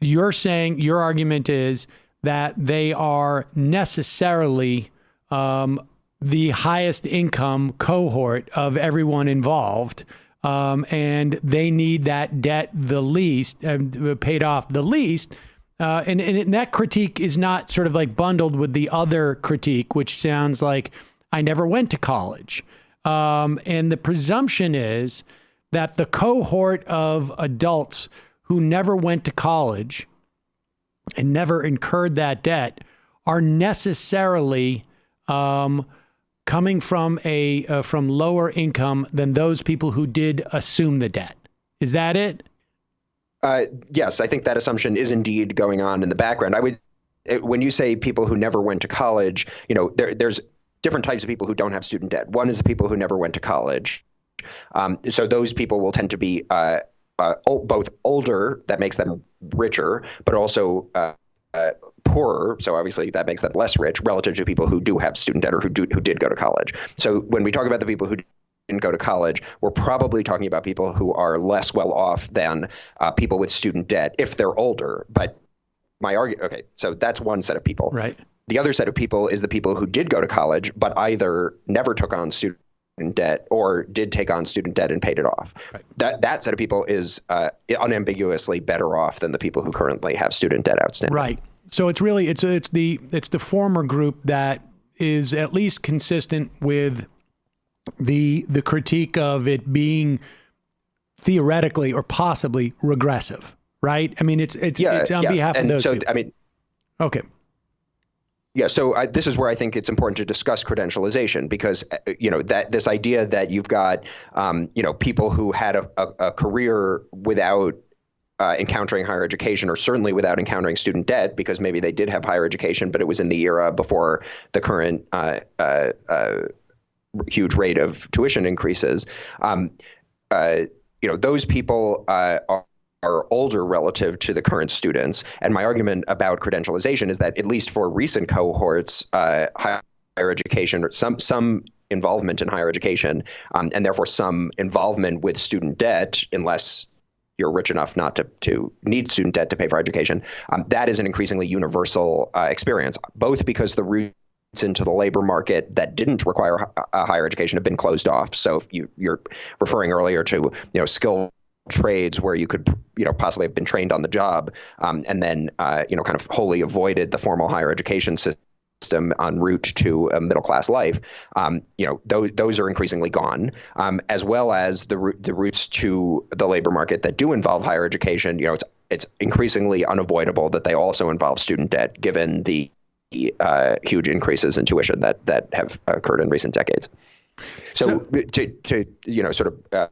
you're saying your argument is that they are necessarily the highest income cohort of everyone involved, and they need that debt the least, paid off the least. And that critique is not sort of like bundled with the other critique, which sounds like I never went to college. And the presumption is that the cohort of adults who never went to college and never incurred that debt are necessarily coming from from lower income than those people who did assume the debt. Is that it? Yes, I think that assumption is indeed going on in the background. When you say people who never went to college, there's different types of people who don't have student debt. One is the people who never went to college. So those people will tend to be both older, that makes them richer, but also poorer, so obviously that makes them less rich relative to people who do have student debt or who did go to college. So when we talk about the people who didn't go to college, we're probably talking about people who are less well off than people with student debt if they're older. But so that's one set of people. Right. The other set of people is the people who did go to college, but either never took on student debt or did take on student debt and paid it off. Right. That set of people is unambiguously better off than the people who currently have student debt outstanding. Right. So it's really it's the former group that is at least consistent with the critique of it being theoretically or possibly regressive, right? I mean, it's on behalf of those people. Okay. Yeah, so this is where I think it's important to discuss credentialization, because that this idea that you've got people who had a career without encountering higher education, or certainly without encountering student debt, because maybe they did have higher education, but it was in the era before the current huge rate of tuition increases. Those people are older relative to the current students. And my argument about credentialization is that, at least for recent cohorts, higher education, or some involvement in higher education, and therefore some involvement with student debt, unless you're rich enough not to need student debt to pay for education, that is an increasingly universal experience, both because the routes into the labor market that didn't require a higher education have been closed off. So if you're referring earlier to skilled trades where you could possibly have been trained on the job, and then kind of wholly avoided the formal higher education system en route to a middle class life, those are increasingly gone, as well as the routes to the labor market that do involve higher education. It's increasingly unavoidable that they also involve student debt, given the huge increases in tuition that have occurred in recent decades. So to sort of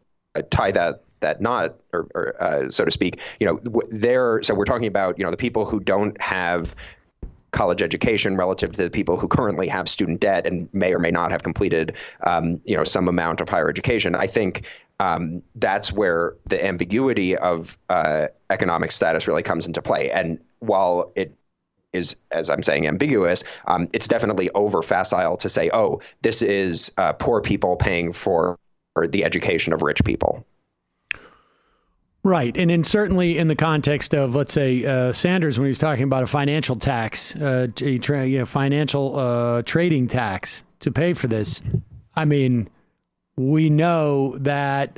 tie that knot, or so to speak, so we're talking about the people who don't have college education relative to the people who currently have student debt and may or may not have completed some amount of higher education. I think that's where the ambiguity of economic status really comes into play. And while it is, as I'm saying, ambiguous, it's definitely over facile to say, oh, this is poor people paying for the education of rich people. Right. And certainly in the context of, let's say, Sanders, when he was talking about a financial tax, financial trading tax to pay for this, I mean, we know that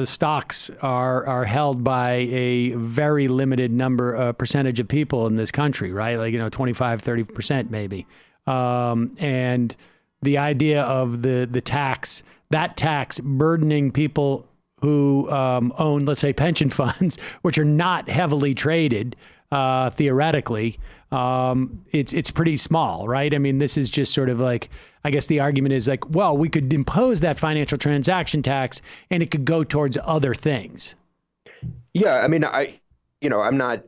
stocks are held by a very limited percentage of people in this country, right? Like, 25, 30% maybe. And the idea of the tax, that tax burdening people who own, let's say, pension funds, which are not heavily traded, theoretically, it's pretty small, right? I mean, this is just sort of like, I guess the argument is like, well, we could impose that financial transaction tax and it could go towards other things. Yeah, I mean, I'm not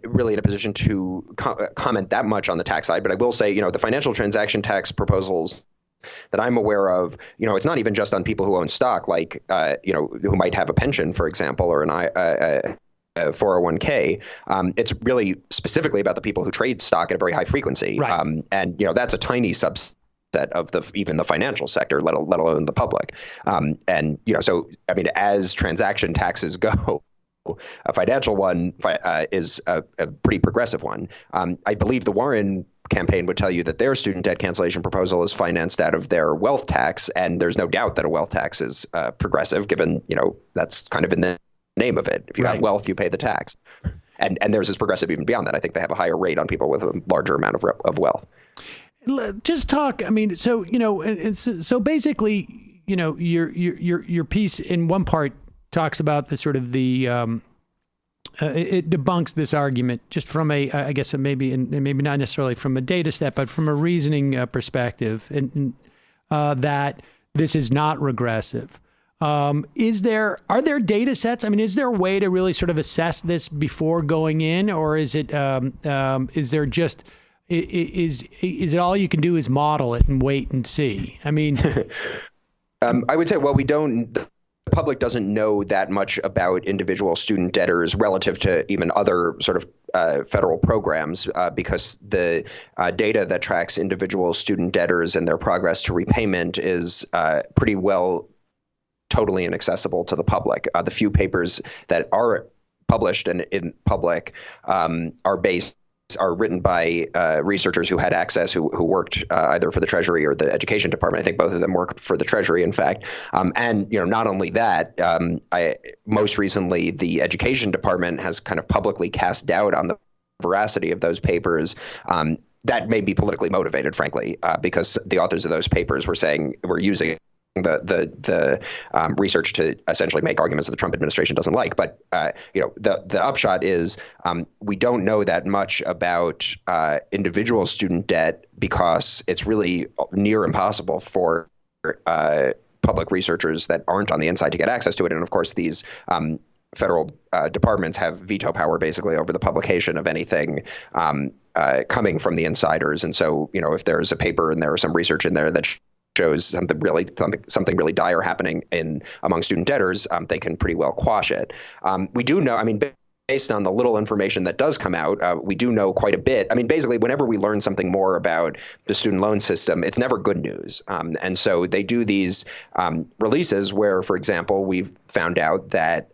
really in a position to comment that much on the tax side, but I will say, the financial transaction tax proposals that I'm aware of, it's not even just on people who own stock, like, who might have a pension, for example, or an 401k. It's really specifically about the people who trade stock at a very high frequency. Right. And that's a tiny subset of even the financial sector, let alone the public. So, I mean, as transaction taxes go, a financial one is a pretty progressive one. I believe the Warren campaign would tell you that their student debt cancellation proposal is financed out of their wealth tax, and there's no doubt that a wealth tax is progressive, given that's kind of in the name of it. If you have wealth, you pay the tax, and theirs is progressive even beyond that. I think they have a higher rate on people with a larger amount of wealth. Just talk. I mean, so so basically, your piece in one part talks about the sort of the. It debunks this argument just from I guess maybe not necessarily from a data set, but from a reasoning perspective, and that this is not regressive. Are there data sets? I mean, is there a way to really sort of assess this before going in, or is it is there just is it all you can do is model it and wait and see? I mean, I would say, well, we don't. The public doesn't know that much about individual student debtors relative to even other sort of federal programs because the data that tracks individual student debtors and their progress to repayment is pretty well totally inaccessible to the public. The few papers that are published and in public are written by researchers who had access, who worked either for the Treasury or the Education Department. I think both of them worked for the Treasury, in fact. And not only that, most recently the Education Department has kind of publicly cast doubt on the veracity of those papers. That may be politically motivated, frankly, because the authors of those papers were using the research to essentially make arguments that the Trump administration doesn't like. But the upshot is we don't know that much about individual student debt because it's really near impossible for public researchers that aren't on the inside to get access to it. And of course, these federal departments have veto power basically over the publication of anything coming from the insiders. And so, if there's a paper and there is some research in there that shows something really dire happening among student debtors, they can pretty well quash it. We do know, I mean, based on the little information that does come out, we do know quite a bit. I mean, basically, whenever we learn something more about the student loan system, it's never good news. And so they do these releases where, for example, we've found out that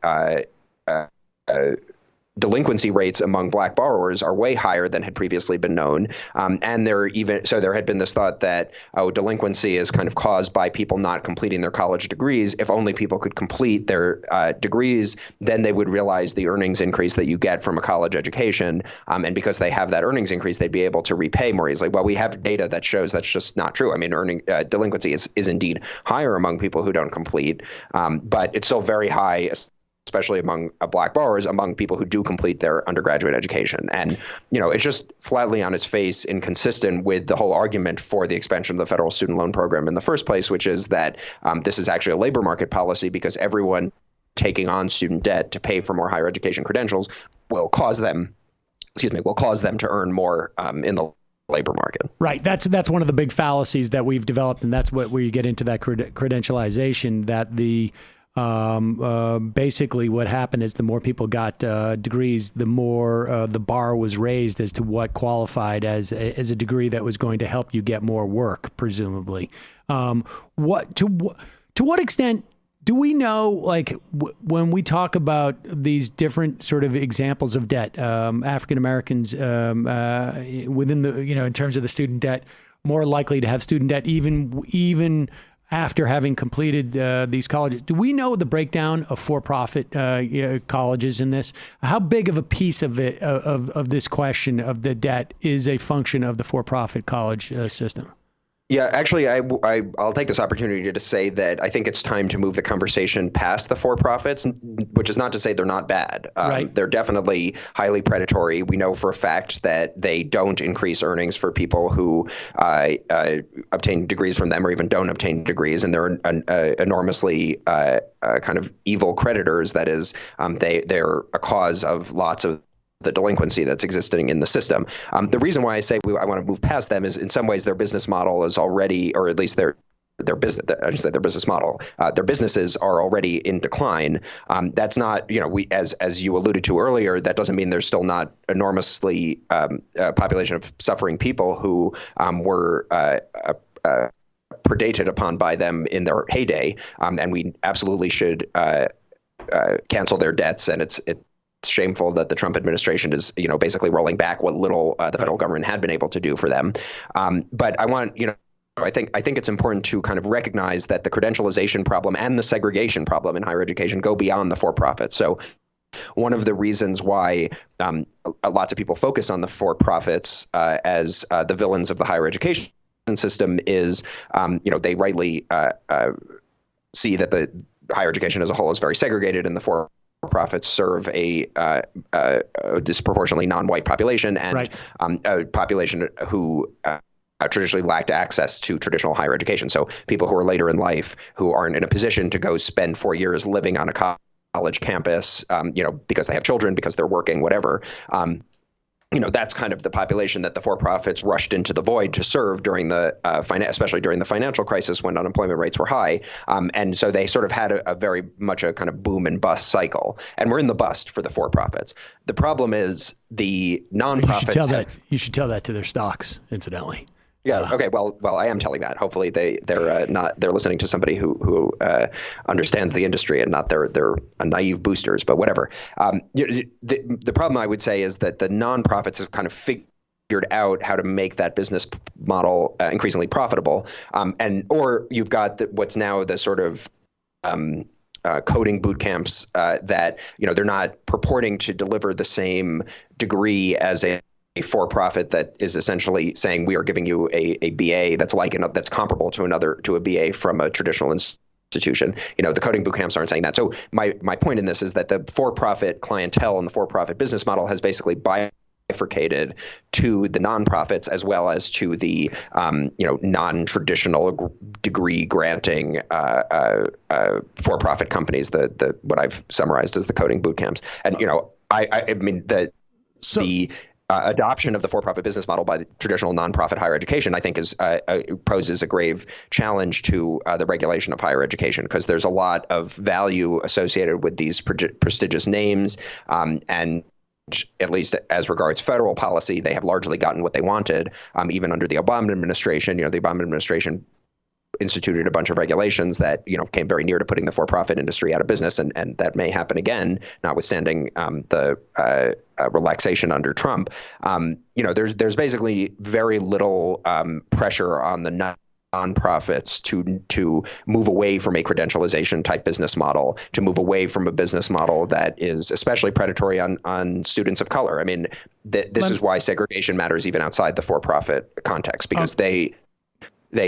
delinquency rates among Black borrowers are way higher than had previously been known. And there had been this thought that, delinquency is kind of caused by people not completing their college degrees. If only people could complete their degrees, then they would realize the earnings increase that you get from a college education. And because they have that earnings increase, they'd be able to repay more easily. Well, we have data that shows that's just not true. I mean, delinquency is indeed higher among people who don't complete, but it's still very high, especially among Black borrowers, among people who do complete their undergraduate education. And, it's just flatly on its face inconsistent with the whole argument for the expansion of the federal student loan program in the first place, which is that this is actually a labor market policy because everyone taking on student debt to pay for more higher education credentials will cause them to earn more in the labor market. Right. That's one of the big fallacies that we've developed, and that's where you get into that credentialization, that the basically what happened is the more people got degrees, the more the bar was raised as to what qualified as a degree that was going to help you get more work, presumably. To what extent Do we know, like, when we talk about these different sort of examples of debt, African Americans within the, in terms of the student debt, more likely to have student debt even after having completed these colleges? Do we know the breakdown of for-profit colleges in this? How big of a piece of it, of this question of the debt, is a function of the for-profit college system? Yeah, actually, I'll take this opportunity to say that I think it's time to move the conversation past the for-profits, which is not to say they're not bad. Right. They're definitely highly predatory. We know for a fact that they don't increase earnings for people who obtain degrees from them or even don't obtain degrees, and they're enormously kind of evil creditors. That is, they're a cause of lots of the delinquency that's existing in the system. The reason why I say I want to move past them is in some ways their business model is already, or at least their business, I should say their business model, their businesses are already in decline. That's not, as you alluded to earlier, that doesn't mean there's still not enormously a population of suffering people who were predated upon by them in their heyday, and we absolutely should cancel their debts. And it's shameful that the Trump administration is, basically rolling back what little the federal government had been able to do for them. But I want, I think it's important to kind of recognize that the credentialization problem and the segregation problem in higher education go beyond the for-profit. So one of the reasons why lots of people focus on the for-profits as the villains of the higher education system is, they rightly see that the higher education as a whole is very segregated, and the for-profits serve a disproportionately non-white population and right. A population who traditionally lacked access to traditional higher education. So people who are later in life who aren't in a position to go spend 4 years living on a college campus, because they have children, because they're working, whatever. That's kind of the population that the for-profits rushed into the void to serve during the, especially during the financial crisis when unemployment rates were high. And so they sort of had a very much a kind of boom and bust cycle. And we're in the bust for the for-profits. The problem is the nonprofits. You should tell that to their stocks, incidentally. Yeah. Okay. Well, I am telling that. Hopefully, they're listening to somebody who understands the industry and not they're naive boosters. But whatever. The problem I would say is that the nonprofits have kind of figured out how to make that business model increasingly profitable. Or you've got what's now the sort of coding boot camps that they're not purporting to deliver the same degree as a for-profit that is essentially saying we are giving you a BA that's that's comparable to a BA from a traditional institution. The coding boot camps aren't saying that. So my point in this is that the for-profit clientele and the for-profit business model has basically bifurcated to the nonprofits as well as to the non-traditional degree granting for-profit companies. The what I've summarized as the coding boot camps. And I mean the adoption of the for-profit business model by the traditional nonprofit higher education, I think, poses a grave challenge to the regulation of higher education, because there's a lot of value associated with these prestigious names, and at least as regards federal policy, they have largely gotten what they wanted. Even under the Obama administration, the Obama administration instituted a bunch of regulations that came very near to putting the for-profit industry out of business, and that may happen again, notwithstanding the relaxation under Trump. There's basically very little pressure on the nonprofits to move away from a credentialization type business model, to move away from a business model that is especially predatory on students of color. I mean, this is why segregation matters even outside the for-profit context, because they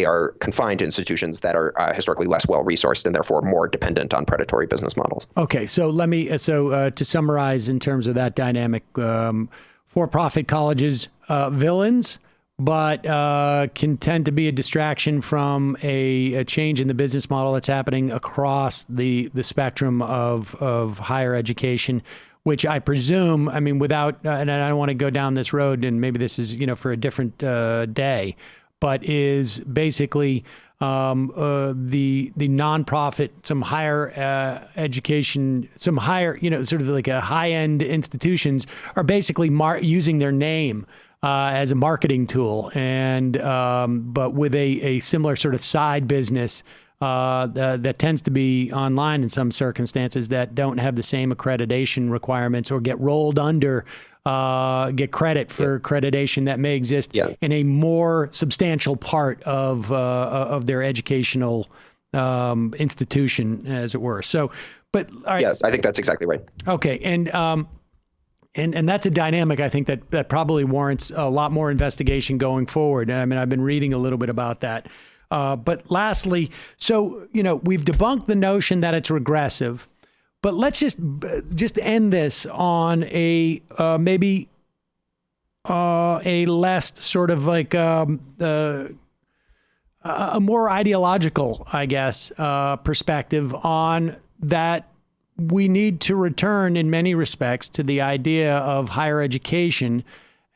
are confined to institutions that are historically less well-resourced and therefore more dependent on predatory business models. Okay, so to summarize in terms of that dynamic, for-profit colleges, villains, but can tend to be a distraction from a change in the business model that's happening across the spectrum of higher education, which I presume, I mean, without, and I don't want to go down this road, and maybe this is, for a different day, but is basically the nonprofit, some higher education, some higher, sort of like a high-end institutions are basically using their name as a marketing tool, and but with a similar sort of side business that tends to be online in some circumstances that don't have the same accreditation requirements or get rolled under, get credit for accreditation that may exist in a more substantial part of their educational institution, as it were. So, but all right. Yes, I think that's exactly right. Okay, and that's a dynamic I think that probably warrants a lot more investigation going forward. I mean, I've been reading a little bit about that. But lastly, so, we've debunked the notion that it's regressive, but let's just end this on a maybe a less sort of like a more ideological, I guess, perspective on that. We need to return in many respects to the idea of higher education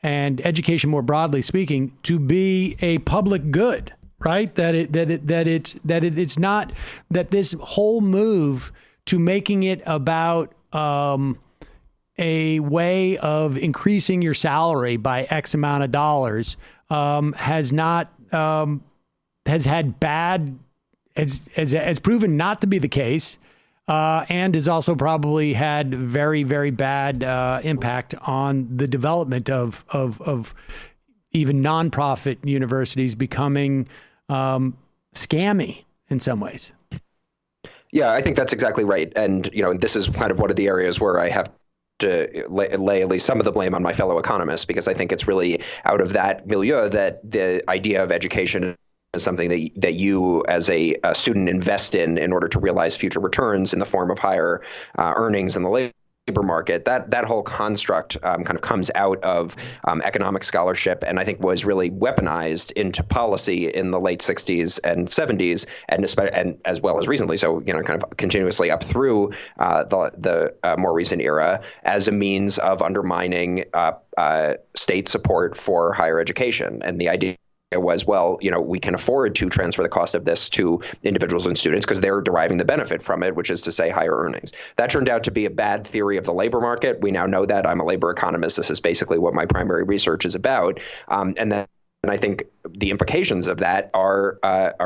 and education more broadly speaking to be a public good. Right? It's not that this whole move to making it about a way of increasing your salary by X amount of dollars has proven not to be the case, and has also probably had very, very bad impact on the development of even nonprofit universities becoming scammy in some ways. Yeah, I think that's exactly right. And, this is kind of one of the areas where I have to lay at least some of the blame on my fellow economists, because I think it's really out of that milieu that the idea of education is something that you as a student invest in order to realize future returns in the form of higher earnings in the labor market. That whole construct kind of comes out of economic scholarship, and I think was really weaponized into policy in the late 60s and 70s, and as well as recently. So kind of continuously up through the more recent era as a means of undermining state support for higher education. And the idea was, well, we can afford to transfer the cost of this to individuals and students because they're deriving the benefit from it, which is to say higher earnings. That turned out to be a bad theory of the labor market. We now know that. I'm a labor economist. This is basically what my primary research is about. And I think the implications of that are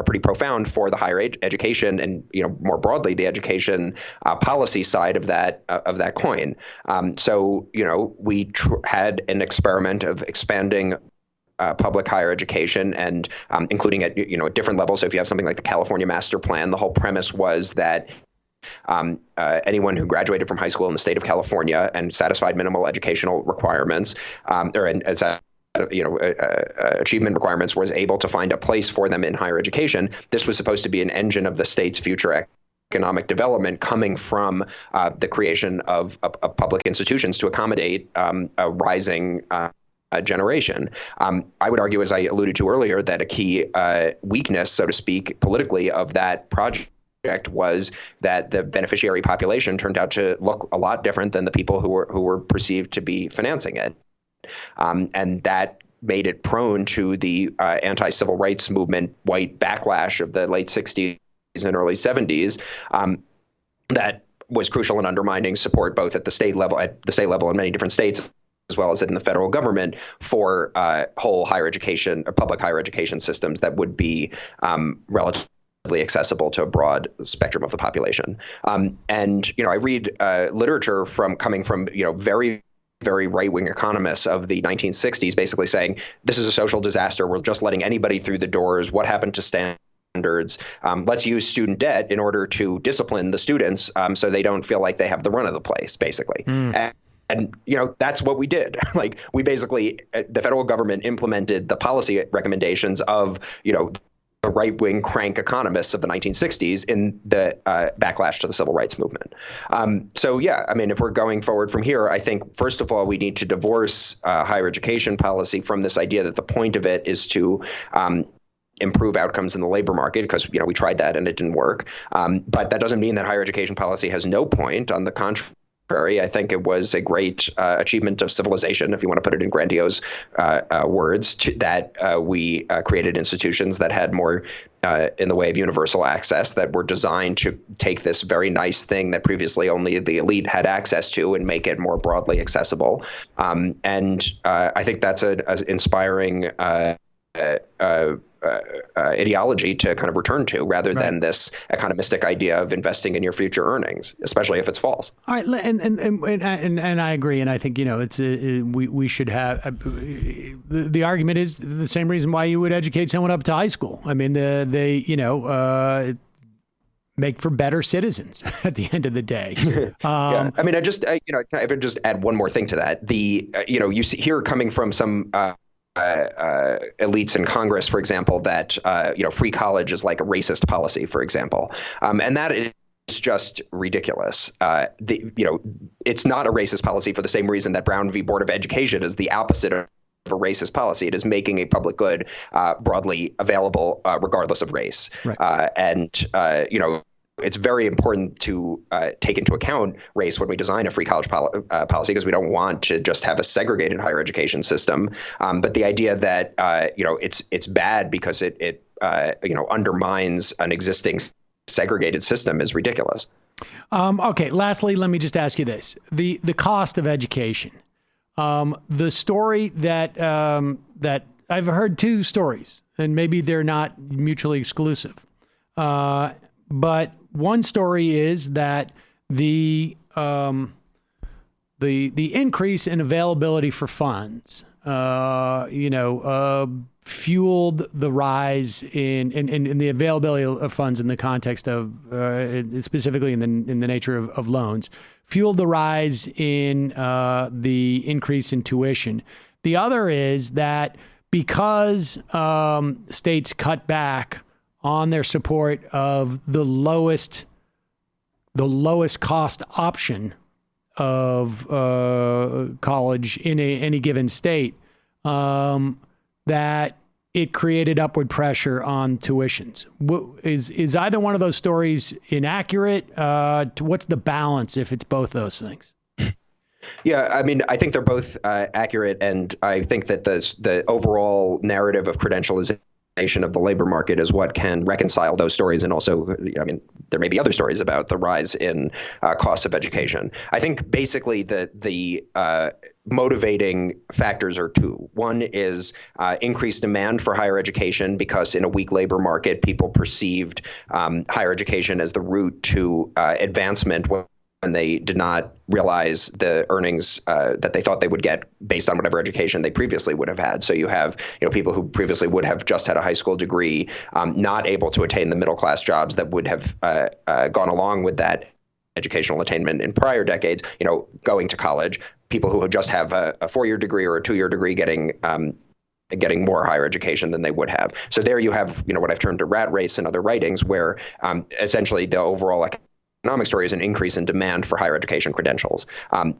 pretty profound for the higher education and more broadly the education policy side of that coin. So we had an experiment of expanding public higher education and including at different levels. So if you have something like the California Master Plan, the whole premise was that anyone who graduated from high school in the state of California and satisfied minimal educational requirements achievement requirements was able to find a place for them in higher education. This was supposed to be an engine of the state's future economic development coming from the creation of public institutions to accommodate a rising generation. I would argue, as I alluded to earlier, that a key weakness, so to speak, politically of that project was that the beneficiary population turned out to look a lot different than the people who were perceived to be financing it. And that made it prone to the anti-civil rights movement white backlash of the late 60s and early 70s. That was crucial in undermining support both at the state level in many different states, as well as in the federal government, for whole higher education or public higher education systems that would be relatively accessible to a broad spectrum of the population. And I read literature coming from very, very right-wing economists of the 1960s, basically saying this is a social disaster. We're just letting anybody through the doors. What happened to standards? Let's use student debt in order to discipline the students so they don't feel like they have the run of the place, basically. And, that's what we did. Like, we basically, the federal government implemented the policy recommendations of, the right-wing crank economists of the 1960s in the backlash to the civil rights movement. So, yeah, I mean, if we're going forward from here, I think, first of all, we need to divorce higher education policy from this idea that the point of it is to improve outcomes in the labor market, because, we tried that and it didn't work. But that doesn't mean that higher education policy has no point. On the contrary, I think it was a great achievement of civilization, if you want to put it in grandiose words, that we created institutions that had more in the way of universal access, that were designed to take this very nice thing that previously only the elite had access to and make it more broadly accessible. And I think that's an inspiring ideology to kind of return to, rather than this economistic idea of investing in your future earnings, especially if it's false. All right, and I agree, and I think it's we should have the argument is the same reason why you would educate someone up to high school. I mean, they make for better citizens at the end of the day. Yeah. I mean, I would just add one more thing to that. You see here coming from some elites in Congress, for example, that free college is like a racist policy, for example, and that is just ridiculous. It's not a racist policy for the same reason that Brown v. Board of Education is the opposite of a racist policy. It is making a public good broadly available, regardless of race. Right. It's very important to take into account race when we design a free college policy, because we don't want to just have a segregated higher education system. But the idea that it's bad because it undermines an existing segregated system is ridiculous. Okay. Lastly, let me just ask you this: the cost of education. The story that I've heard two stories, and maybe they're not mutually exclusive. But one story is that the increase in availability for funds, fueled the rise in the availability of funds in the context of specifically in the nature of loans, fueled the rise in the increase in tuition. The other is that because states cut back on their support of the lowest cost option of college in any given state, that it created upward pressure on tuitions. Is either one of those stories inaccurate? What's the balance if it's both those things? Yeah, I mean, I think they're both accurate, and I think that the overall narrative of credentialization of the labor market is what can reconcile those stories. And also, I mean, there may be other stories about the rise in costs of education. I think basically the motivating factors are two. One is increased demand for higher education, because in a weak labor market, people perceived higher education as the route to advancement when they did not realize the earnings that they thought they would get based on whatever education they previously would have had. So you have people who previously would have just had a high school degree, not able to attain the middle class jobs that would have gone along with that educational attainment in prior decades, going to college. People who just have a 4-year degree or a 2-year degree getting more higher education than they would have. So there you have, what I've termed a rat race in other writings, where essentially the overall economic story is an increase in demand for higher education credentials. On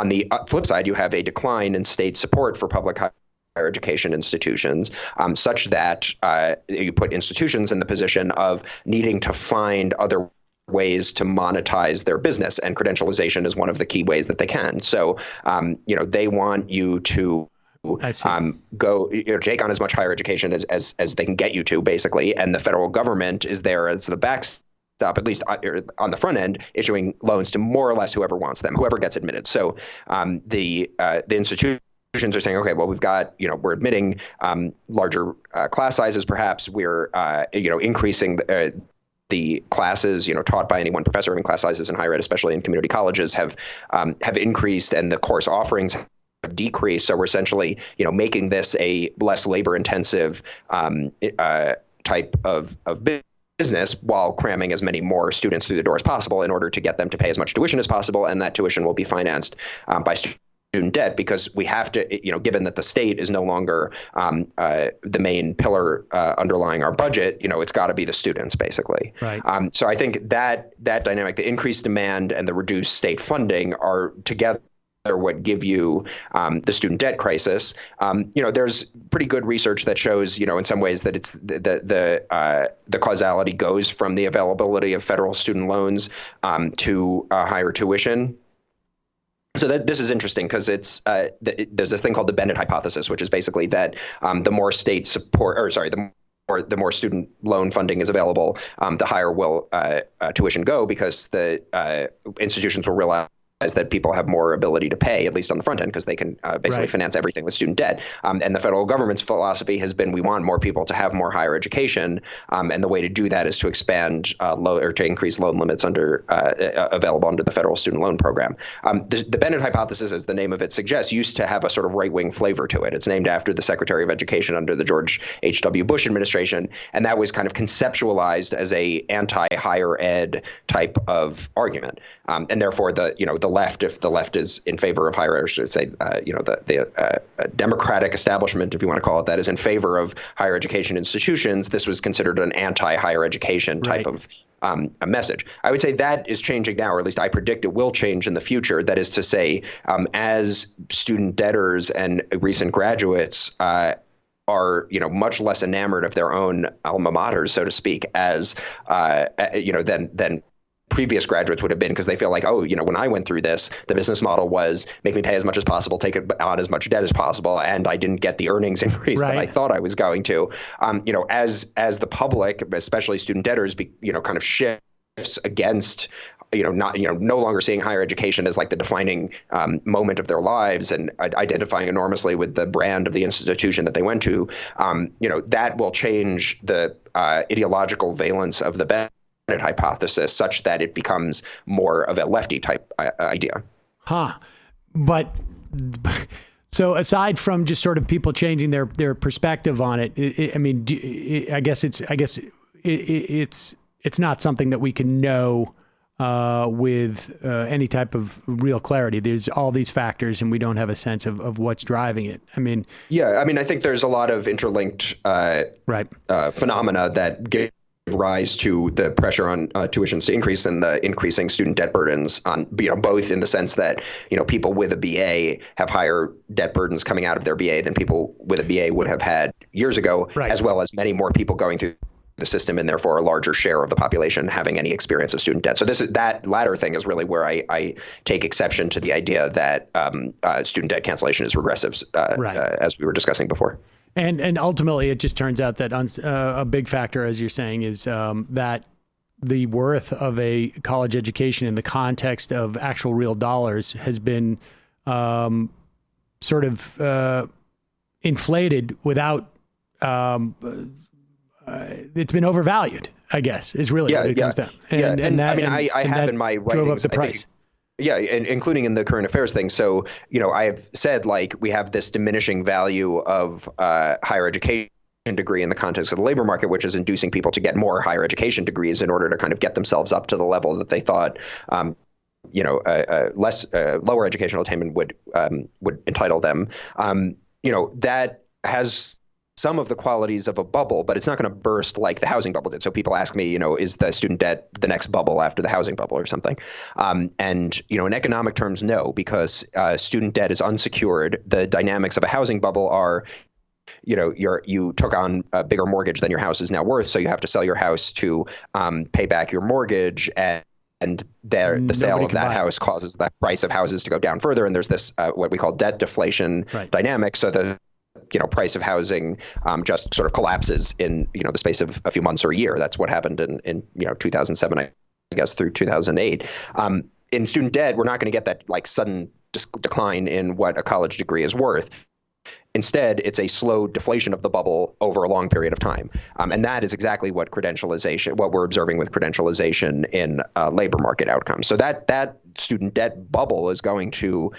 the flip side, you have a decline in state support for public higher education institutions, such that you put institutions in the position of needing to find other ways to monetize their business, and credentialization is one of the key ways that they can. So, they want you to go take on as much higher education as they can get you to, basically, and the federal government is there as the backstop, at least on the front end, issuing loans to more or less whoever wants them, whoever gets admitted. So the institutions are saying, okay, well, we've got, we're admitting larger class sizes, perhaps. We're, increasing the classes, taught by any one professor. I mean, class sizes in higher ed, especially in community colleges, have increased, and the course offerings have decreased. So we're essentially, making this a less labor-intensive type of business, while cramming as many more students through the door as possible in order to get them to pay as much tuition as possible. And that tuition will be financed by student debt, because we have to, given that the state is no longer the main pillar underlying our budget, it's got to be the students, basically. Right. So I think that dynamic, the increased demand and the reduced state funding, are together what give you the student debt crisis. There's pretty good research that shows, in some ways, that it's the causality goes from the availability of federal student loans to higher tuition. So this is interesting, because it's there's this thing called the Bennett hypothesis, which is basically that the more state support, the more student loan funding is available, the higher will tuition go, because the institutions will realize that people have more ability to pay, at least on the front end, because they can basically finance everything with student debt. And the federal government's philosophy has been, we want more people to have more higher education. And the way to do that is to expand or to increase loan limits available under the federal student loan program. The Bennett hypothesis, as the name of it suggests, used to have a sort of right-wing flavor to it. It's named after the Secretary of Education under the George H.W. Bush administration. And that was kind of conceptualized as a anti-higher ed type of argument. And therefore, the left, if the left is in favor of higher, I should say, the democratic establishment, if you want to call it that, is in favor of higher education institutions, this was considered an anti-higher education type of a message. I would say that is changing now, or at least I predict it will change in the future. That is to say, as student debtors and recent graduates are much less enamored of their own alma maters, so to speak, as than previous graduates would have been, because they feel like, when I went through this, the business model was make me pay as much as possible, take on as much debt as possible, and I didn't get the earnings increase that I thought I was going to. As the public, especially student debtors, kind of shifts against no longer seeing higher education as like the defining moment of their lives and identifying enormously with the brand of the institution that they went to, that will change the ideological valence of the Bennett hypothesis such that it becomes more of a lefty type idea. But so aside from just sort of people changing their perspective on it, I guess it's not something that we can know with any type of real clarity. There's all these factors and we don't have a sense of what's driving it. I think there's a lot of interlinked phenomena that give rise to the pressure on tuitions to increase and the increasing student debt burdens on, both in the sense that, people with a BA have higher debt burdens coming out of their BA than people with a BA would have had years ago, as well as many more people going through the system and therefore a larger share of the population having any experience of student debt. So that latter thing is really where I take exception to the idea that student debt cancellation is regressive, as we were discussing before. And ultimately, it just turns out that a big factor, as you're saying, is that the worth of a college education in the context of actual real dollars has been sort of inflated without it's been overvalued, I guess, is really what it comes down. I have in my writings, drove up the price. Including in the current affairs thing. So, I have said, we have this diminishing value of higher education degree in the context of the labor market, which is inducing people to get more higher education degrees in order to kind of get themselves up to the level that they thought, lower educational attainment would entitle them. That has some of the qualities of a bubble, but it's not going to burst like the housing bubble did. So people ask me, is the student debt the next bubble after the housing bubble or something? And in economic terms, no, because student debt is unsecured. The dynamics of a housing bubble are, you took on a bigger mortgage than your house is now worth, so you have to sell your house to pay back your mortgage, and the sale of that house causes the price of houses to go down further. And there's this what we call debt deflation dynamic. So the price of housing just sort of collapses in the space of a few months or a year. That's what happened in 2007, I guess, through 2008. In student debt, we're not going to get that sudden decline in what a college degree is worth. Instead, it's a slow deflation of the bubble over a long period of time. And that is exactly what we're observing with credentialization in labor market outcomes. So that student debt bubble is going to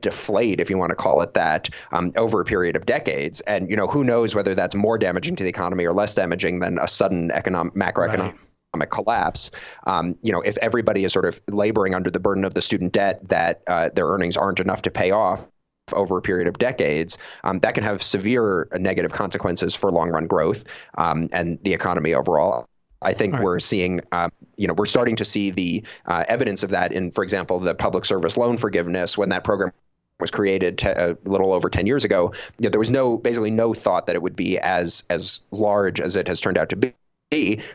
deflate, if you want to call it that, over a period of decades. And, who knows whether that's more damaging to the economy or less damaging than a sudden macroeconomic collapse. If everybody is sort of laboring under the burden of the student debt that their earnings aren't enough to pay off over a period of decades, that can have severe negative consequences for long-run growth and the economy overall. I think we're seeing, we're starting to see the evidence of that in, for example, the public service loan forgiveness. When that program was created a little over 10 years ago, there was basically no thought that it would be as large as it has turned out to be.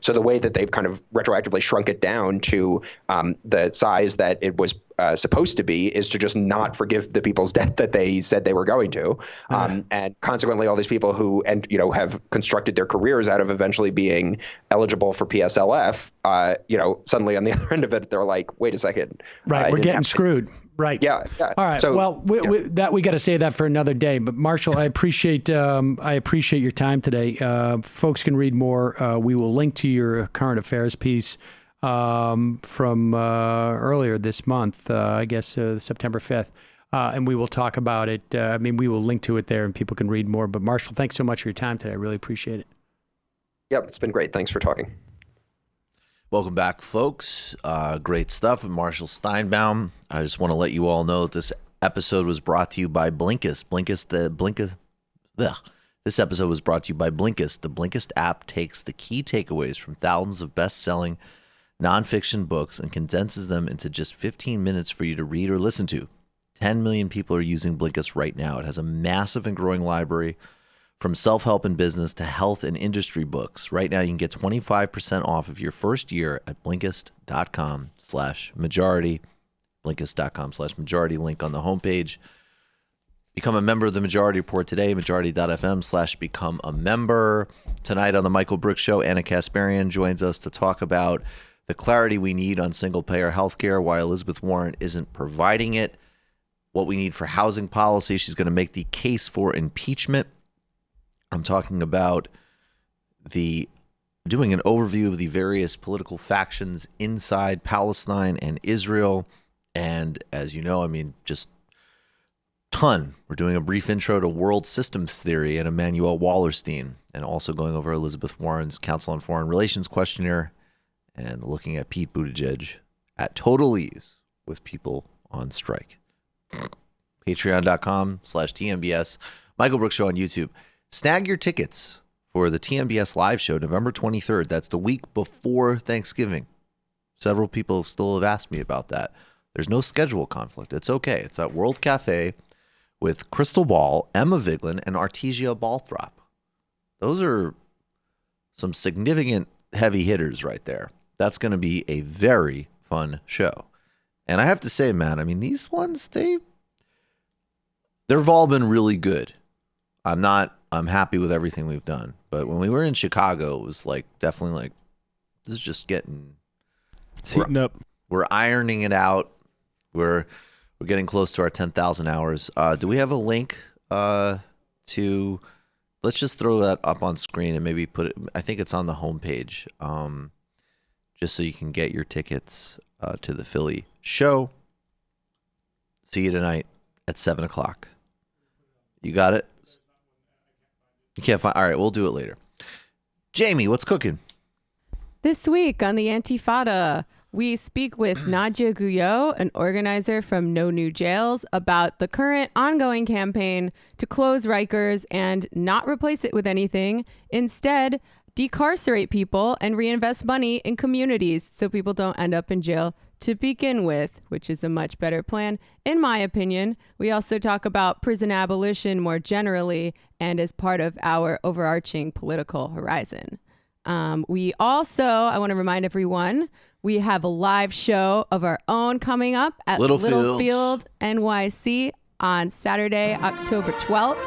So the way that they've kind of retroactively shrunk it down to the size that it was supposed to be is to just not forgive the people's debt that they said they were going to. And consequently, all these people who have constructed their careers out of eventually being eligible for PSLF, suddenly on the other end of it, they're like, wait a second. We're getting screwed. Right. Yeah. All right. So, well, we got to say that for another day. But Marshall, I appreciate your time today. Folks can read more. We will link to your current affairs piece from earlier this month, I guess September 5th. And we will talk about it. We will link to it there and people can read more. But Marshall, thanks so much for your time today. I really appreciate it. Yep, it's been great. Thanks for talking. Welcome back, folks. Great stuff with Marshall Steinbaum. I just want to let you all know that this episode was brought to you by Blinkist. This episode was brought to you by Blinkist. The Blinkist app takes the key takeaways from thousands of best-selling nonfiction books and condenses them into just 15 minutes for you to read or listen to. 10 million people are using Blinkist right now. It has a massive and growing library from self-help and business to health and industry books. Right now, you can get 25% off of your first year at Blinkist.com/majority. Blinkist.com/majority, link on the homepage. Become a member of the Majority Report today, majority.fm/become a member. Tonight on the Michael Brooks Show, Anna Kasparian joins us to talk about the clarity we need on single-payer healthcare, why Elizabeth Warren isn't providing it, what we need for housing policy. She's going to make the case for impeachment. I'm talking about doing an overview of the various political factions inside Palestine and Israel. And as you know, just ton. We're doing a brief intro to world systems theory and Emmanuel Wallerstein, and also going over Elizabeth Warren's Council on Foreign Relations questionnaire and looking at Pete Buttigieg at total ease with people on strike. Patreon.com/TMBS. Michael Brooks Show on YouTube. Snag your tickets for the TMBS live show November 23rd. That's the week before Thanksgiving. Several people still have asked me about that. There's no schedule conflict. It's okay. It's at World Cafe with Crystal Ball, Emma Vigeland, and Artesia Balthrop. Those are some significant heavy hitters right there. That's going to be a very fun show. And I have to say, man, these ones, they've all been really good. I'm happy with everything we've done. But when we were in Chicago, it was definitely this is just getting heating up. We're ironing it out. We're getting close to our 10,000 hours. Do we have a link to? Let's just throw that up on screen and maybe put it. I think it's on the homepage, just so you can get your tickets to the Philly show. See you tonight at 7:00. You got it? You can't find. All right, we'll do it later. Jamie, what's cooking? This week on the Antifada, we speak with Nadia Guyot, an organizer from No New Jails, about the current ongoing campaign to close Rikers and not replace it with anything. Instead, decarcerate people and reinvest money in communities so people don't end up in jail to begin with, which is a much better plan, in my opinion. We also talk about prison abolition more generally and as part of our overarching political horizon. We also, I want to remind everyone, we have a live show of our own coming up at Littlefield NYC on Saturday, October 12th.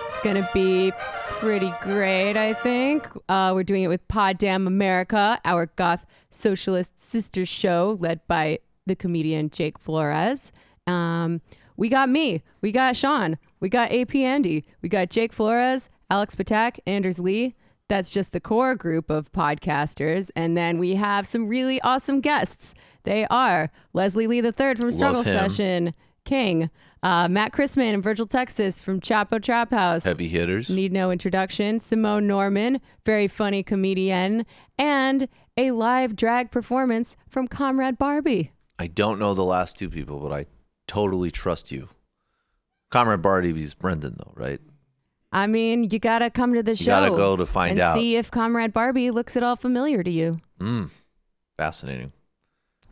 It's going to be pretty great, I think. We're doing it with Pod Damn America, our Goth Socialist sister show led by the comedian Jake Flores. We got me, we got Sean, we got AP Andy, we got Jake Flores, Alex Patak, Anders Lee. That's just the core group of podcasters. And then we have some really awesome guests. They are Leslie Lee III from Struggle Session, King, Matt Chrisman and Virgil Texas from Chapo Trap House. Heavy hitters. Need no introduction. Simone Norman, very funny comedian, and a live drag performance from Comrade Barbie. I don't know the last two people, but I totally trust you. Comrade Barbie's Brendan, though, right? You got to come to the show. You got to go to find out. And see if Comrade Barbie looks at all familiar to you. Fascinating.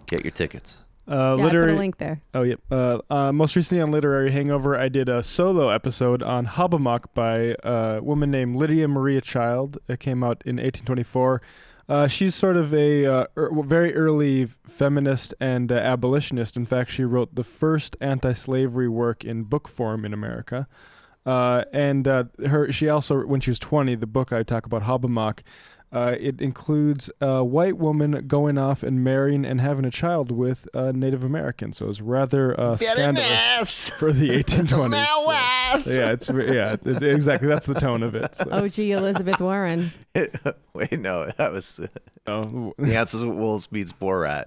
Get your tickets. I put a link there. Oh, yep. Most recently on Literary Hangover, I did a solo episode on Hobbamock by a woman named Lydia Maria Child. It came out in 1824. She's sort of a very early feminist and abolitionist. In fact, she wrote the first anti-slavery work in book form in America. She also, when she was 20, the book I talk about, Hobbamock, it includes a white woman going off and marrying and having a child with a Native American. So it's rather scandalous for the 1820s. It's exactly. That's the tone of it. So. OG Elizabeth Warren. Wait, no, that was the answer Wolves meets Borat.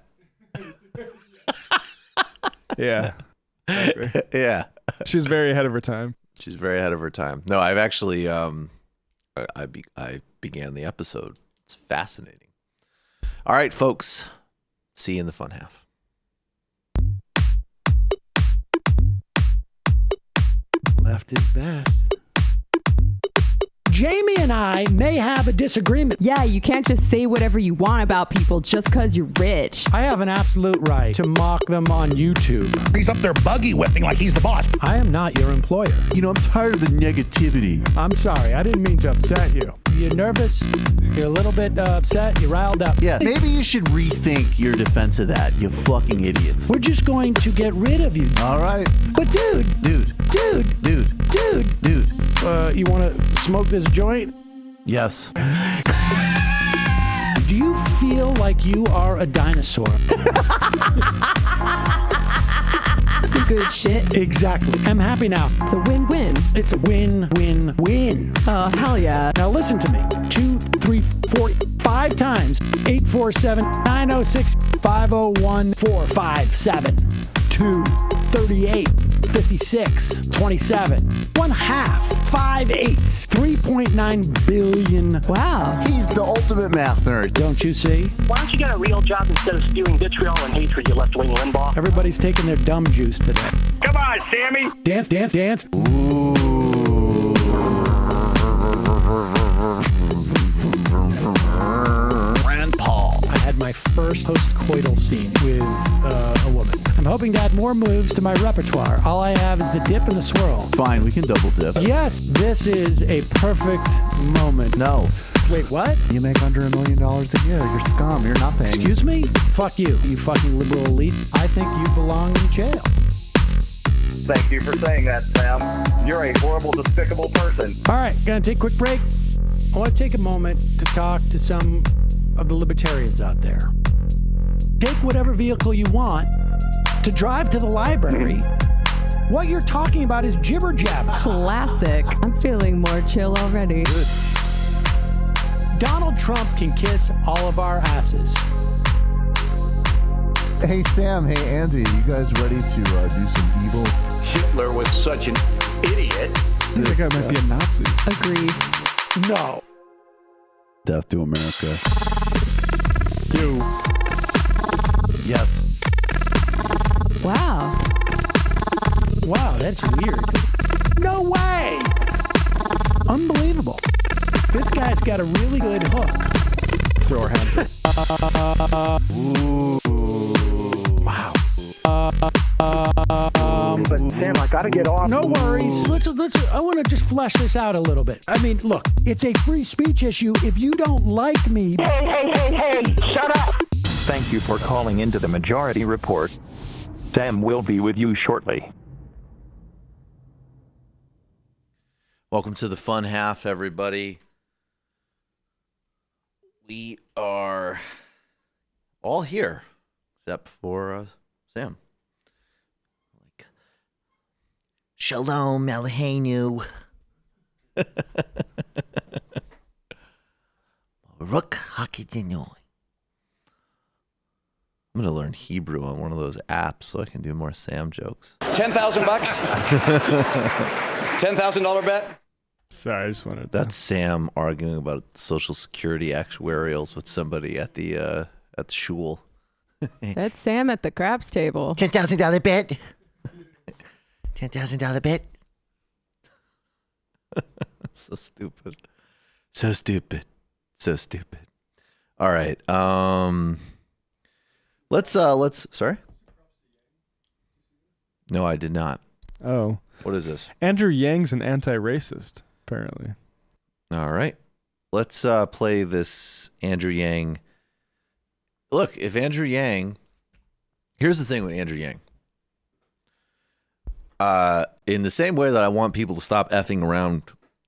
Yeah. Exactly. Yeah. She's very ahead of her time. She's very ahead of her time. No, I've actually I began the episode. It's fascinating. All right, folks. See you in the fun half. Left is best. Jamie and I may have a disagreement. Yeah, you can't just say whatever you want about people just because you're rich. I have an absolute right to mock them on YouTube. He's up there buggy whipping like he's the boss. I am not your employer. You know, I'm tired of the negativity. I'm sorry, I didn't mean to upset you. You're nervous, you're a little bit upset, you're riled up. Yeah, maybe you should rethink your defense of that, you fucking idiots. We're just going to get rid of you. All right. But dude, you want to smoke this joint? Yes. Do you feel like you are a dinosaur? That's a good shit. Exactly. I'm happy now. It's a win-win. It's a win-win-win. Oh, hell yeah. Now listen to me. 2, 3, 4, 5 times. 847-906-501-457. 2, 38, 56, 27. 1 half. 5 eighths. 3.9 billion. Wow. He's the ultimate math nerd. Don't you see? Why don't you get a real job instead of spewing vitriol and hatred, you left-wing Limbaugh? Everybody's taking their dumb juice today. Come on, Sammy! Dance, dance, dance. Rand Paul. I had my first post-coital scene with a woman. I'm hoping to add more moves to my repertoire. All I have is the dip and the swirl. Fine, we can double dip. Yes, this is a perfect moment. No. Wait, what? You make under $1 million a year. You're scum. You're nothing. Excuse me? Fuck you, you fucking liberal elite. I think you belong in jail. Thank you for saying that, Sam. You're a horrible, despicable person. All right, gonna take a quick break. I want to take a moment to talk to some of the libertarians out there. Take whatever vehicle you want to drive to the library. What you're talking about is jibber jabber. Classic. I'm feeling more chill already. Good. Donald Trump can kiss all of our asses. Hey Sam, hey Andy, you guys ready to do some evil? Hitler was such an idiot. That guy might be a Nazi. Agreed. No. Death to America. Do. Yes. Wow. Wow, that's weird. No way! Unbelievable. This guy's got a really good hook. Throw our hands up. Ooh. Wow. But Sam, I gotta get off. No worries. Let's. I want to just flesh this out a little bit. I mean, look, it's a free speech issue. If you don't like me, Hey! Shut up! Thank you for calling into the Majority Report. Sam will be with you shortly. Welcome to the fun half, everybody. We are all here, except for Sam. Shalom, Eloheinu. Rook Hakidinoi. I'm going to learn Hebrew on one of those apps so I can do more Sam jokes. $10,000? $10,000 bet? Sorry, I just wanted to... That's Sam arguing about Social Security actuarials with somebody at the shul. That's Sam at the craps table. $10,000 bet. $10,000 bet. So stupid. So stupid. So stupid. All right. Let's sorry? No, I did not. Oh. What is this? Andrew Yang's an anti-racist, apparently. All right. Let's play this Andrew Yang. Look, if Andrew Yang... Here's the thing with Andrew Yang. In the same way that I want people to stop effing around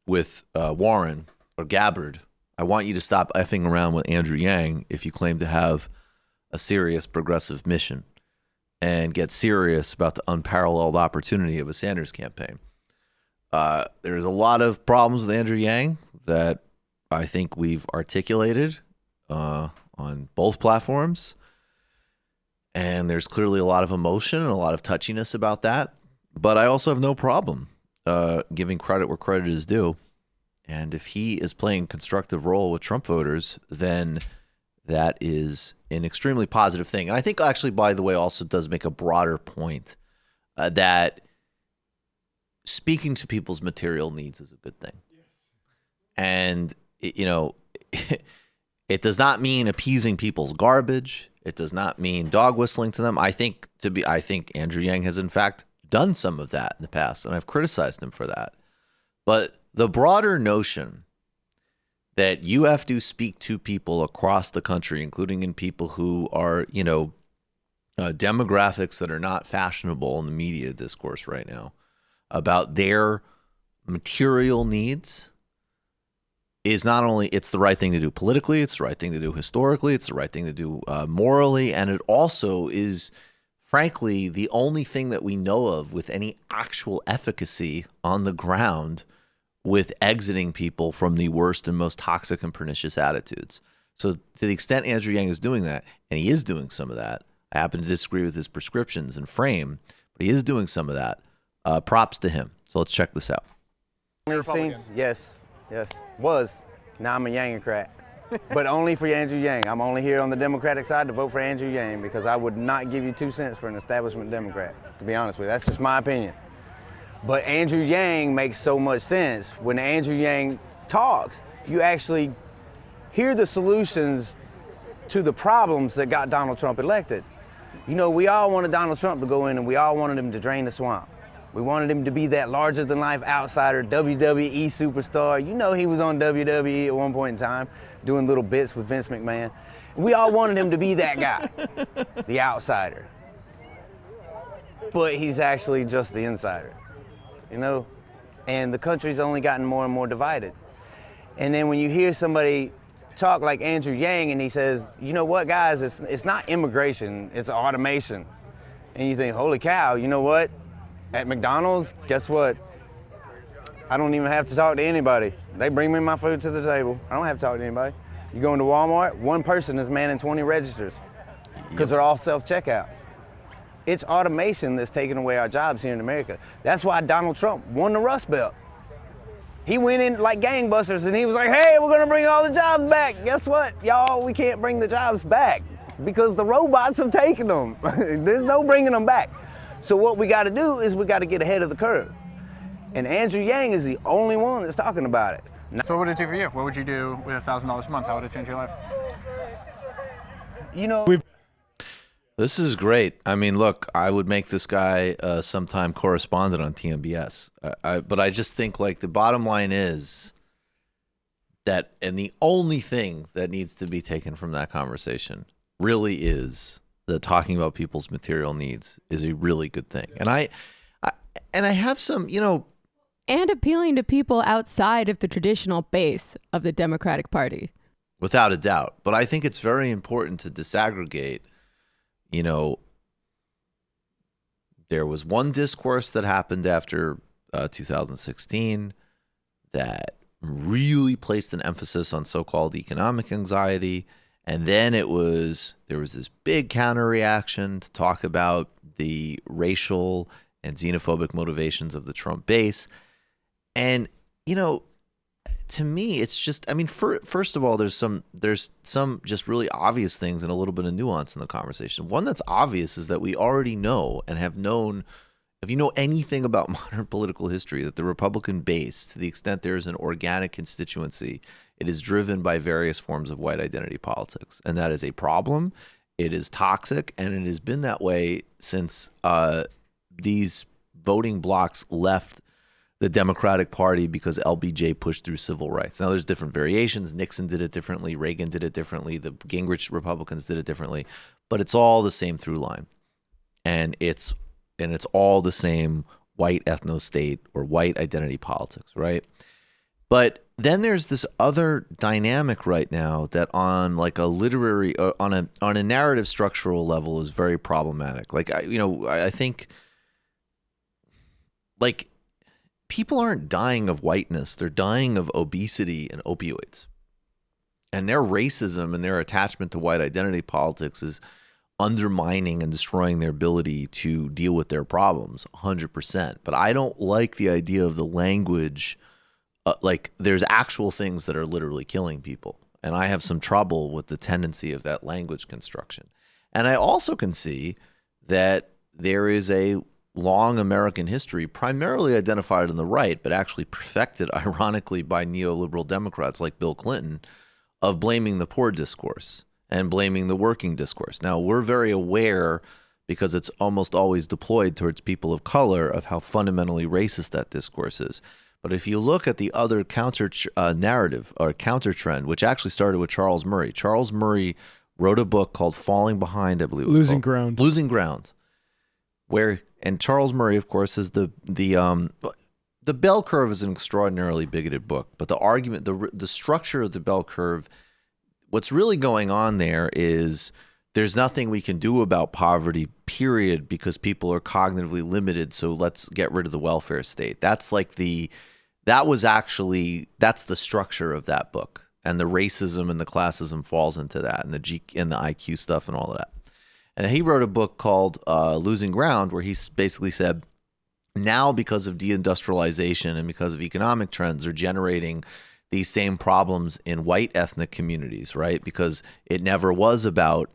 with Warren or Gabbard, I want you to stop effing around with Andrew Yang if you claim to have a serious progressive mission and get serious about the unparalleled opportunity of a Sanders campaign. There's a lot of problems with Andrew Yang that I think we've articulated on both platforms. And there's clearly a lot of emotion and a lot of touchiness about that. But I also have no problem giving credit where credit is due. And if he is playing a constructive role with Trump voters, then that is an extremely positive thing. And I think actually, by the way, also does make a broader point that speaking to people's material needs is a good thing. And, it does not mean appeasing people's garbage. It does not mean dog whistling to them. I think Andrew Yang has in fact done some of that in the past, and I've criticized him for that. But the broader notion that you have to speak to people across the country, including in people who are, demographics that are not fashionable in the media discourse right now, about their material needs, is not only it's the right thing to do politically, it's the right thing to do historically, it's the right thing to do morally, and it also is, frankly, the only thing that we know of with any actual efficacy on the ground with exiting people from the worst and most toxic and pernicious attitudes. So to the extent Andrew Yang is doing that, and he is doing some of that, I happen to disagree with his prescriptions and frame, but he is doing some of that. Props to him. So let's check this out. Yes. Was. Now I'm a Yangocrat. But only for Andrew Yang. I'm only here on the Democratic side to vote for Andrew Yang because I would not give you 2 cents for an establishment Democrat, to be honest with you. That's just my opinion. But Andrew Yang makes so much sense. When Andrew Yang talks, you actually hear the solutions to the problems that got Donald Trump elected. We all wanted Donald Trump to go in and we all wanted him to drain the swamp. We wanted him to be that larger-than-life outsider, WWE superstar. He was on WWE at one point in time, doing little bits with Vince McMahon. We all wanted him to be that guy, the outsider. But he's actually just the insider, And the country's only gotten more and more divided. And then when you hear somebody talk like Andrew Yang and he says, you know what, guys, it's not immigration, it's automation. And you think, holy cow, you know what? At McDonald's, guess what? I don't even have to talk to anybody. They bring me my food to the table. I don't have to talk to anybody. You go into Walmart, one person is manning 20 registers because they're all self-checkout. It's automation that's taking away our jobs here in America. That's why Donald Trump won the Rust Belt. He went in like gangbusters and he was like, hey, we're gonna bring all the jobs back. Guess what, y'all? We can't bring the jobs back because the robots have taken them. There's no bringing them back. So what we gotta do is we gotta get ahead of the curve. And Andrew Yang is the only one that's talking about it. So what would it do for you? What would you do with $1,000 a month? How would it change your life? This is great. I mean, look, I would make this guy sometime correspondent on TMBS. But I just think the bottom line is that, and the only thing that needs to be taken from that conversation really is that talking about people's material needs is a really good thing. And I have some, and appealing to people outside of the traditional base of the Democratic Party. Without a doubt. But I think it's very important to disaggregate, there was one discourse that happened after 2016 that really placed an emphasis on so-called economic anxiety. And then there was this big counter reaction to talk about the racial and xenophobic motivations of the Trump base. And, to me, it's just, first of all, there's some just really obvious things and a little bit of nuance in the conversation. One that's obvious is that we already know and have known, if you know anything about modern political history, that the Republican base, to the extent there is an organic constituency, it is driven by various forms of white identity politics. And that is a problem. It is toxic. And it has been that way since these voting blocks left the Democratic Party because LBJ pushed through civil rights. Now, there's different variations. Nixon did it differently. Reagan did it differently. The Gingrich Republicans did it differently. But it's all the same through line. And it's all the same white ethno-state or white identity politics, right? But then there's this other dynamic right now that on like a literary, on a narrative structural level is very problematic. Like, I think like people aren't dying of whiteness. They're dying of obesity and opioids. And their racism and their attachment to white identity politics is undermining and destroying their ability to deal with their problems 100%. But I don't like the idea of the language. Like there's actual things that are literally killing people. And I have some trouble with the tendency of that language construction. And I also can see that there is a long American history, primarily identified on the right, but actually perfected, ironically, by neoliberal Democrats like Bill Clinton, of blaming the poor discourse and blaming the working discourse. Now, we're very aware, because it's almost always deployed towards people of color, of how fundamentally racist that discourse is. But if you look at the other counter narrative or counter trend, which actually started with Charles Murray. Charles Murray wrote a book called Falling Behind, I believe it was Losing Ground. Losing Ground. And Charles Murray, of course, is the bell curve is an extraordinarily bigoted book, but the argument, the structure of the bell curve, what's really going on there is there's nothing we can do about poverty, period, because people are cognitively limited. So let's get rid of the welfare state. That's the structure of that book, and the racism and the classism falls into that, and the IQ stuff and all of that. And he wrote a book called Losing Ground, where he basically said, now because of deindustrialization and because of economic trends are generating these same problems in white ethnic communities, right? Because it never was about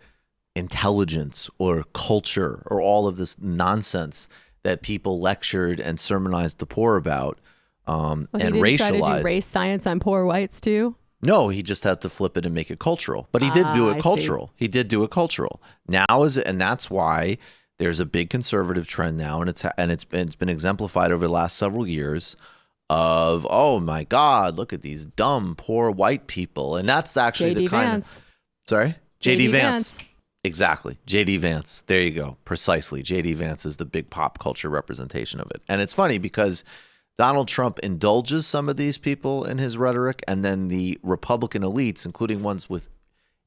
intelligence or culture or all of this nonsense that people lectured and sermonized the poor about and racialized. Try to do race science on poor whites too? No, he just had to flip it and make it cultural. But he did do it cultural. He did do it cultural. And that's why there's a big conservative trend now, and it's been exemplified over the last several years of, oh my God, look at these dumb poor white people, and that's actually J.D. the kind Vance. of sorry, J.D. Vance. Exactly, J.D. Vance. There you go, precisely. J.D. Vance is the big pop culture representation of it, and it's funny because Donald Trump indulges some of these people in his rhetoric, and then the Republican elites, including ones with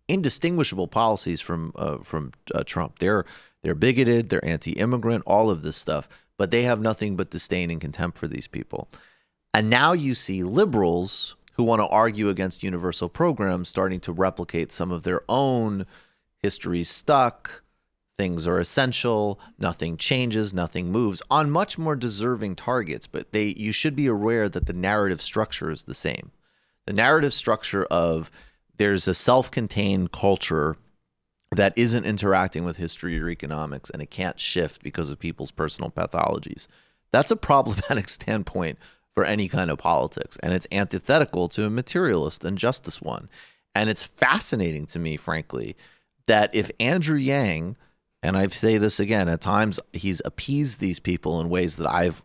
indistinguishable policies from Trump, they're bigoted, they're anti-immigrant, all of this stuff, but they have nothing but disdain and contempt for these people. And now you see liberals who want to argue against universal programs starting to replicate some of their own history stuck, things are essential, nothing changes, nothing moves, on much more deserving targets. But you should be aware that the narrative structure is the same. The narrative structure of there's a self-contained culture that isn't interacting with history or economics, and it can't shift because of people's personal pathologies. That's a problematic standpoint for any kind of politics, and it's antithetical to a materialist and justice one. And it's fascinating to me, frankly, that if Andrew Yang, and I say this again, at times he's appeased these people in ways that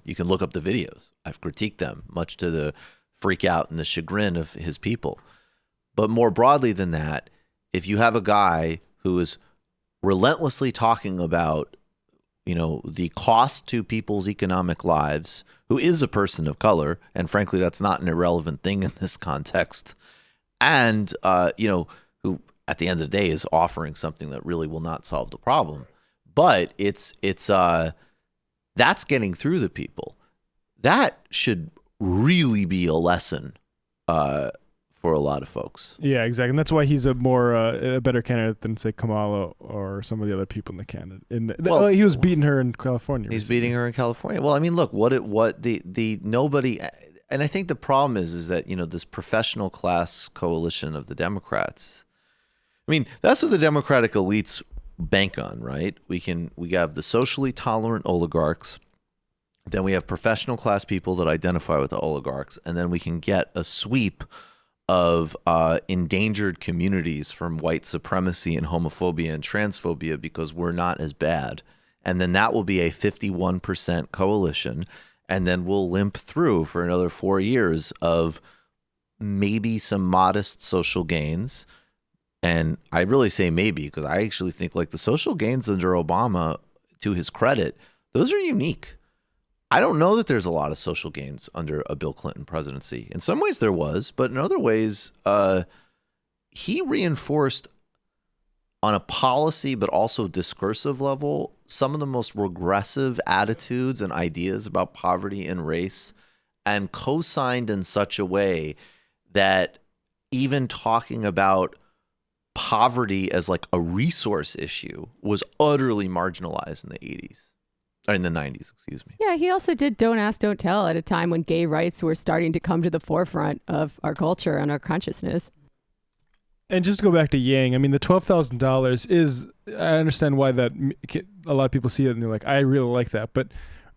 you can look up the videos. I've critiqued them, much to the freak out and the chagrin of his people. But more broadly than that, if you have a guy who is relentlessly talking about, the cost to people's economic lives, who is a person of color, and frankly, that's not an irrelevant thing in this context, and, who at the end of the day is offering something that really will not solve the problem. But that's getting through the people. That should really be a lesson for a lot of folks. Yeah, exactly. And that's why he's a better candidate than, say, Kamala or some of the other people in the candidate. He was beating her in California. He's beating her in California. Well, I mean, look, nobody, and I think the problem is that, this professional class coalition of the Democrats, I mean, that's what the Democratic elites bank on, right? We have the socially tolerant oligarchs, then we have professional class people that identify with the oligarchs, and then we can get a sweep of endangered communities from white supremacy and homophobia and transphobia because we're not as bad. And then that will be a 51% coalition, and then we'll limp through for another 4 years of maybe some modest social gains. And I really say maybe because I actually think like the social gains under Obama, to his credit, those are unique. I don't know that there's a lot of social gains under a Bill Clinton presidency. In some ways there was, but in other ways, he reinforced on a policy but also discursive level some of the most regressive attitudes and ideas about poverty and race, and co-signed in such a way that even talking about poverty as like a resource issue was utterly marginalized in the 80s. Or in the 90s, excuse me. Yeah, he also did Don't Ask, Don't Tell at a time when gay rights were starting to come to the forefront of our culture and our consciousness. And just to go back to Yang, I mean, the $12,000 is, I understand why that a lot of people see it and they're like, I really like that. But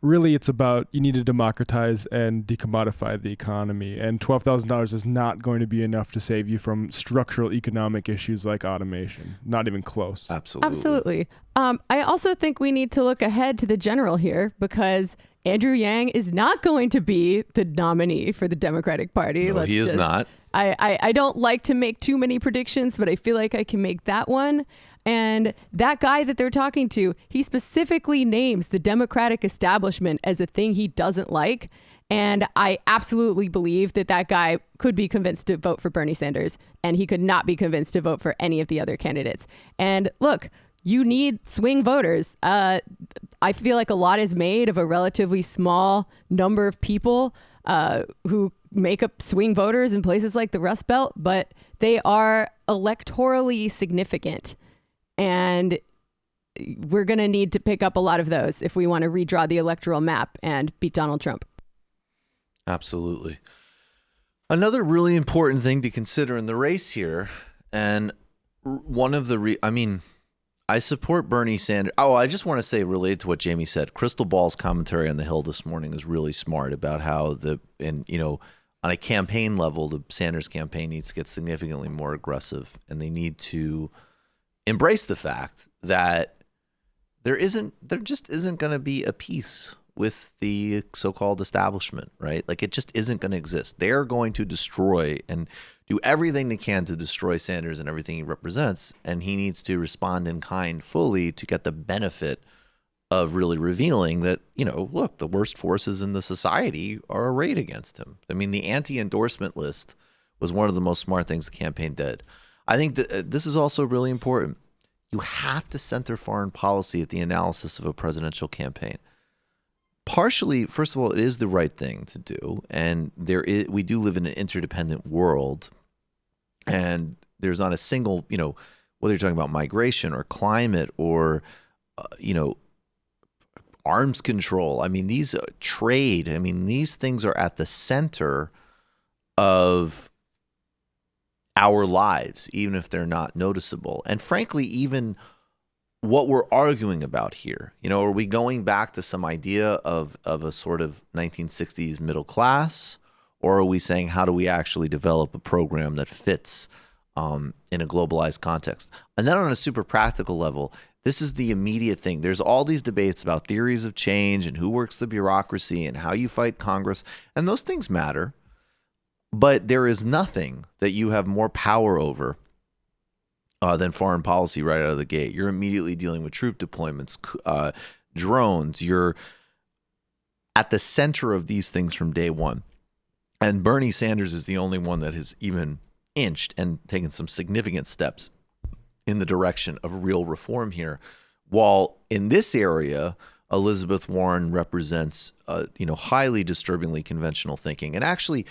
really, it's about you need to democratize and decommodify the economy. And $12,000 is not going to be enough to save you from structural economic issues like automation. Not even close. Absolutely. I also think we need to look ahead to the general here, because Andrew Yang is not going to be the nominee for the Democratic Party. No, he is not. I don't like to make too many predictions, but I feel like I can make that one. And that guy that they're talking to, he specifically names the Democratic establishment as a thing he doesn't like. And I absolutely believe that that guy could be convinced to vote for Bernie Sanders, and he could not be convinced to vote for any of the other candidates. And look, you need swing voters. I feel like a lot is made of a relatively small number of people who make up swing voters in places like the Rust Belt, but they are electorally significant. And we're going to need to pick up a lot of those if we want to redraw the electoral map and beat Donald Trump. Absolutely. Another really important thing to consider in the race here, and one of the, I support Bernie Sanders. Oh, I just want to say, related to what Jamie said, Crystal Ball's commentary on the Hill this morning is really smart about how on a campaign level, the Sanders campaign needs to get significantly more aggressive, and they need to embrace the fact that there just isn't going to be a peace with the so-called establishment, right? Like, it just isn't going to exist. They're going to destroy and do everything they can to destroy Sanders and everything he represents, and he needs to respond in kind fully to get the benefit of really revealing that, look, the worst forces in the society are arrayed against him. I mean, the anti-endorsement list was one of the most smart things the campaign did. I think that this is also really important. You have to center foreign policy at the analysis of a presidential campaign. Partially, first of all, it is the right thing to do, and we do live in an interdependent world, and there's not a single, whether you're talking about migration or climate or, arms control. I mean, these trade. I mean, these things are at the center of our lives, even if they're not noticeable. And frankly, even what we're arguing about here, are we going back to some idea of a sort of 1960s middle class, or are we saying, how do we actually develop a program that fits in a globalized context? And then on a super practical level, this is the immediate thing. There's all these debates about theories of change and who works the bureaucracy and how you fight Congress, and those things matter. But there is nothing that you have more power over than foreign policy right out of the gate. You're immediately dealing with troop deployments, drones. You're at the center of these things from day one. And Bernie Sanders is the only one that has even inched and taken some significant steps in the direction of real reform here. While in this area, Elizabeth Warren represents, highly disturbingly conventional thinking. And actually,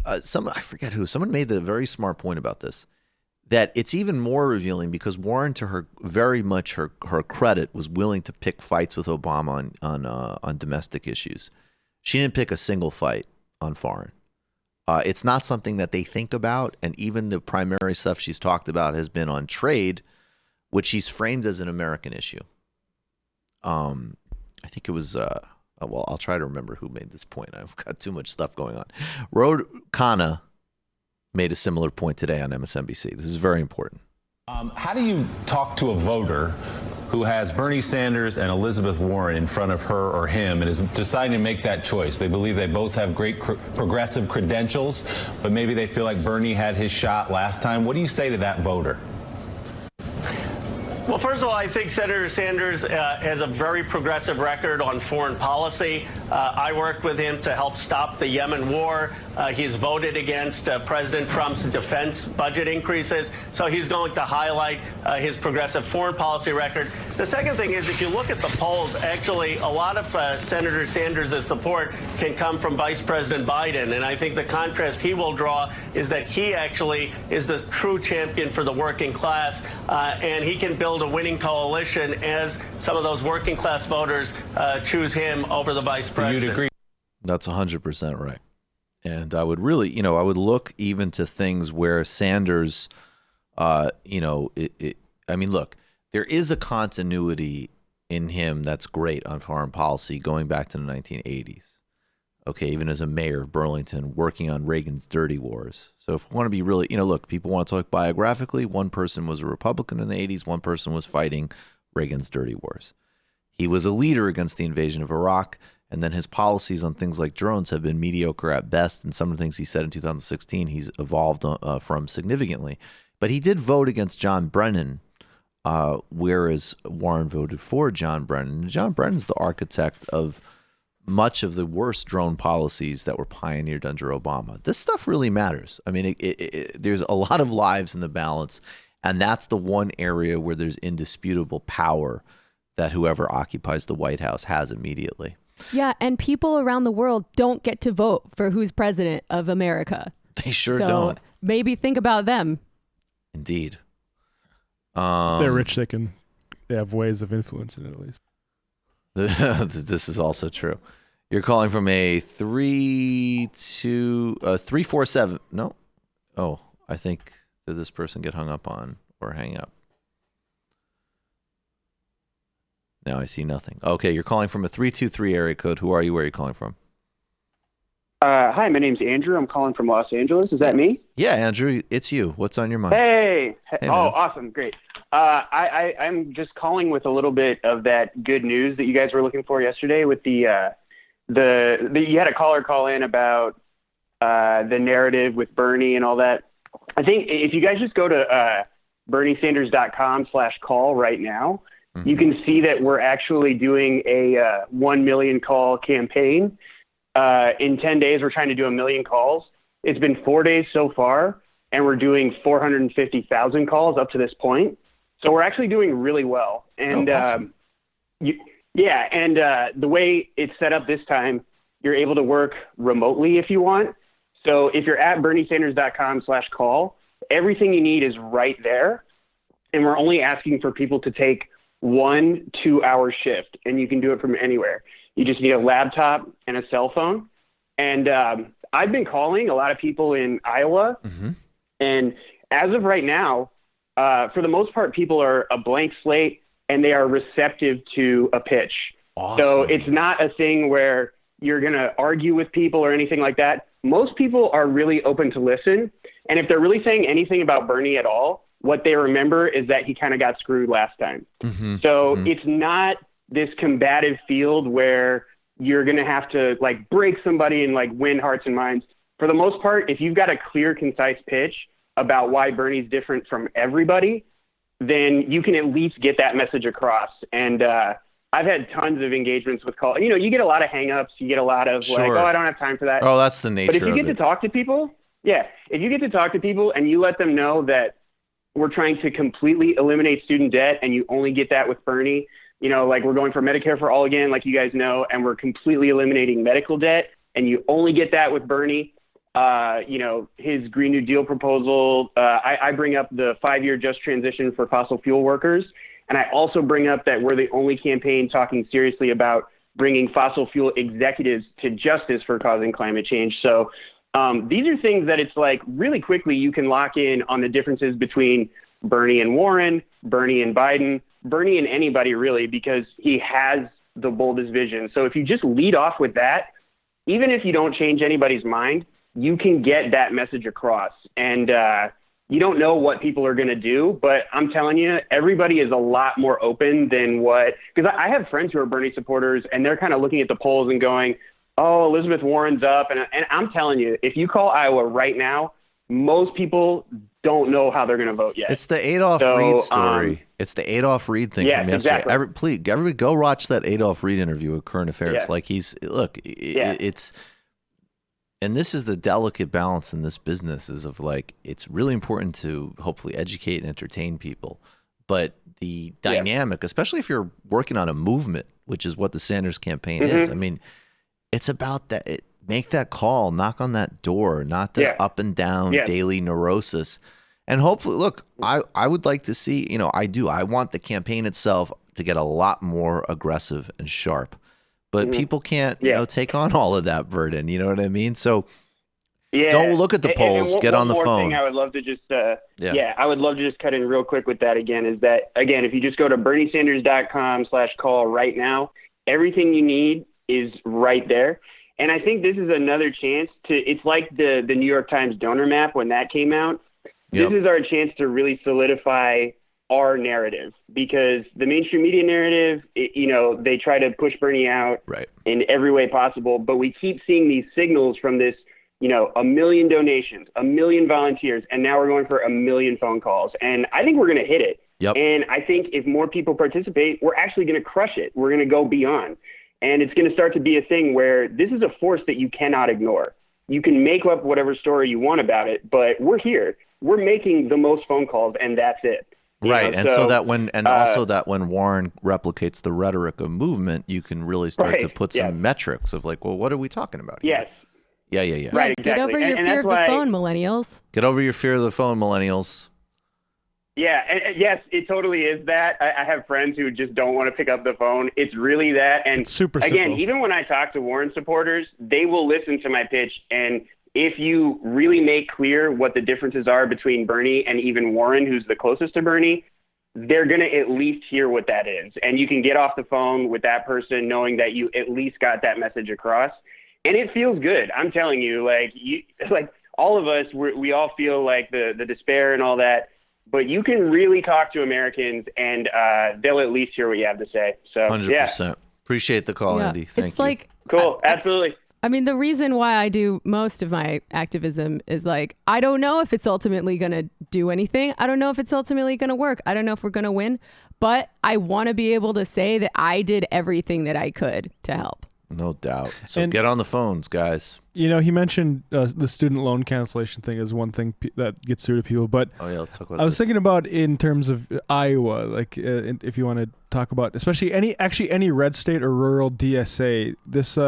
I forget who, someone made the very smart point about this, that it's even more revealing because Warren, to her credit, was willing to pick fights with Obama on domestic issues. She didn't pick a single fight on foreign. It's not something that they think about, and even the primary stuff she's talked about has been on trade, which she's framed as an American issue. I think it was I'll try to remember who made this point. I've got too much stuff going on. Rod Khanna made a similar point today on MSNBC. This is very important. How do you talk to a voter who has Bernie Sanders and Elizabeth Warren in front of her or him and is deciding to make that choice? They believe they both have great progressive credentials, but maybe they feel like Bernie had his shot last time. What do you say to that voter? Well, first of all, I think Senator Sanders has a very progressive record on foreign policy. I worked with him to help stop the Yemen war. He's voted against President Trump's defense budget increases. So he's going to highlight his progressive foreign policy record. The second thing is, if you look at the polls, actually, a lot of Senator Sanders' support can come from Vice President Biden. And I think the contrast he will draw is that he actually is the true champion for the working class, and he can build a winning coalition as some of those working class voters choose him over the vice president. You'd agree? That's 100% right. And I would really, I would look even to things where Sanders, I mean, look, there is a continuity in him that's great on foreign policy going back to the 1980s. Okay, even as a mayor of Burlington, working on Reagan's dirty wars. So if we want to be really, look, people want to talk biographically. One person was a Republican in the 80s. One person was fighting Reagan's dirty wars. He was a leader against the invasion of Iraq. And then his policies on things like drones have been mediocre at best. And some of the things he said in 2016, he's evolved from significantly. But he did vote against John Brennan, whereas Warren voted for John Brennan. And John Brennan's the architect of much of the worst drone policies that were pioneered under Obama. This stuff really matters. I mean, there's a lot of lives in the balance, and that's the one area where there's indisputable power that whoever occupies the White House has immediately. Yeah, and people around the world don't get to vote for who's president of America. They sure don't. Maybe think about them. Indeed. If they're rich, they have ways of influencing it at least. This is also true. You're calling from a 347. No. Oh, I think did this person get hung up on or hang up? Now I see nothing. Okay, you're calling from a 323 area code. Who are you? Where are you calling from? Hi, my name's Andrew. I'm calling from Los Angeles. Is that me? Yeah, Andrew, it's you. What's on your mind? Hey. Hey, oh, man. awesome. Great. I'm just calling with a little bit of that good news that you guys were looking for yesterday with you had a caller call in about the narrative with Bernie and all that. I think if you guys just go to berniesanders.com/call right now, you can see that we're actually doing a 1 million call campaign. In 10 days, we're trying to do 1 million calls. It's been 4 days so far, and we're doing 450,000 calls up to this point. So we're actually doing really well. And awesome. the way it's set up this time, you're able to work remotely if you want. So if you're at berniesanders.com/call, everything you need is right there. And we're only asking for people to take 1 2-hour shift, and you can do it from anywhere. You just need a laptop and a cell phone. And I've been calling a lot of people in Iowa. And as of right now, for the most part, people are a blank slate and they are receptive to a pitch. Awesome. So it's not a thing where you're going to argue with people or anything like that. Most people are really open to listen. And if they're really saying anything about Bernie at all, what they remember is that he kind of got screwed last time. So it's not this combative field where you're going to have to like break somebody and like win hearts and minds. For the most part, if you've got a clear, concise pitch about why Bernie's different from everybody, then you can at least get that message across. And I've had tons of engagements with call. You get a lot of hangups. You get a lot of like, oh, I don't have time for that. Oh, that's the nature of it. But if you get to talk to people, if you get to talk to people and you let them know that we're trying to completely eliminate student debt and you only get that with Bernie, like we're going for Medicare for all again, like you guys know, and we're completely eliminating medical debt and you only get that with Bernie. His Green New Deal proposal, I bring up the 5-year just transition for fossil fuel workers. And I also bring up that we're the only campaign talking seriously about bringing fossil fuel executives to justice for causing climate change. So these are things that it's like really quickly you can lock in on the differences between Bernie and Warren, Bernie and Biden, Bernie and anybody really, because he has the boldest vision. So if you just lead off with that, even if you don't change anybody's mind, you can get that message across. And you don't know what people are going to do, but I'm telling you, everybody is a lot more open than because I have friends who are Bernie supporters and they're kind of looking at the polls and going, oh, Elizabeth Warren's up. And I'm telling you, if you call Iowa right now, most people don't know how they're going to vote yet. It's the Adolf Reed story. It's the Adolf Reed thing from yesterday. Exactly. Please, everybody go watch that Adolf Reed interview with Current Affairs. Like it's, and this is the delicate balance in this business is of like, it's really important to hopefully educate and entertain people. But the dynamic, especially if you're working on a movement, which is what the Sanders campaign is. I mean, it's about that. Make that call, knock on that door, not the up and down daily neurosis. And hopefully, look, I would like to see, I want the campaign itself to get a lot more aggressive and sharp. But people can't, take on all of that burden. You know what I mean? So don't look at the polls. Get on the phone. One more thing I would love to just, I would love to just cut in real quick with that again is that, again, if you just go to berniesanders.com/call right now, everything you need is right there. And I think this is another chance it's like the New York Times donor map when that came out. This is our chance to really solidify our narrative because the mainstream media narrative, they try to push Bernie out in every way possible. But we keep seeing these signals from this, 1 million donations, 1 million volunteers, and now we're going for 1 million phone calls. And I think we're going to hit it. And I think if more people participate, we're actually going to crush it. We're going to go beyond. And it's going to start to be a thing where this is a force that you cannot ignore. You can make up whatever story you want about it, but we're here. We're making the most phone calls, and that's it. Right. And so that also that when Warren replicates the rhetoric of movement, you can really start to put some metrics of like, well, what are we talking about here? Yeah. Right, exactly. Get over your fear of the phone, millennials. Get over your fear of the phone, millennials. Yeah, and yes, it totally is that. I have friends who just don't want to pick up the phone. It's really that. And it's super again, simple. Even when I talk to Warren supporters, they will listen to my pitch. And if you really make clear what the differences are between Bernie and even Warren, who's the closest to Bernie, they're going to at least hear what that is. And you can get off the phone with that person knowing that you at least got that message across. And it feels good. I'm telling you, like all of us, we all feel like the despair and all that. But you can really talk to Americans, and they'll at least hear what you have to say. So, 100%. Appreciate the call, Andy. Thank you. Cool. Absolutely. I mean, the reason why I do most of my activism is like, I don't know if it's ultimately going to do anything. I don't know if it's ultimately going to work. I don't know if we're going to win. But I want to be able to say that I did everything that I could to help. No doubt. So get on the phones, guys. He mentioned the student loan cancellation thing as one thing that gets through to people. But let's talk about I was thinking about in terms of Iowa, like if you want to talk about, especially any red state or rural DSA. This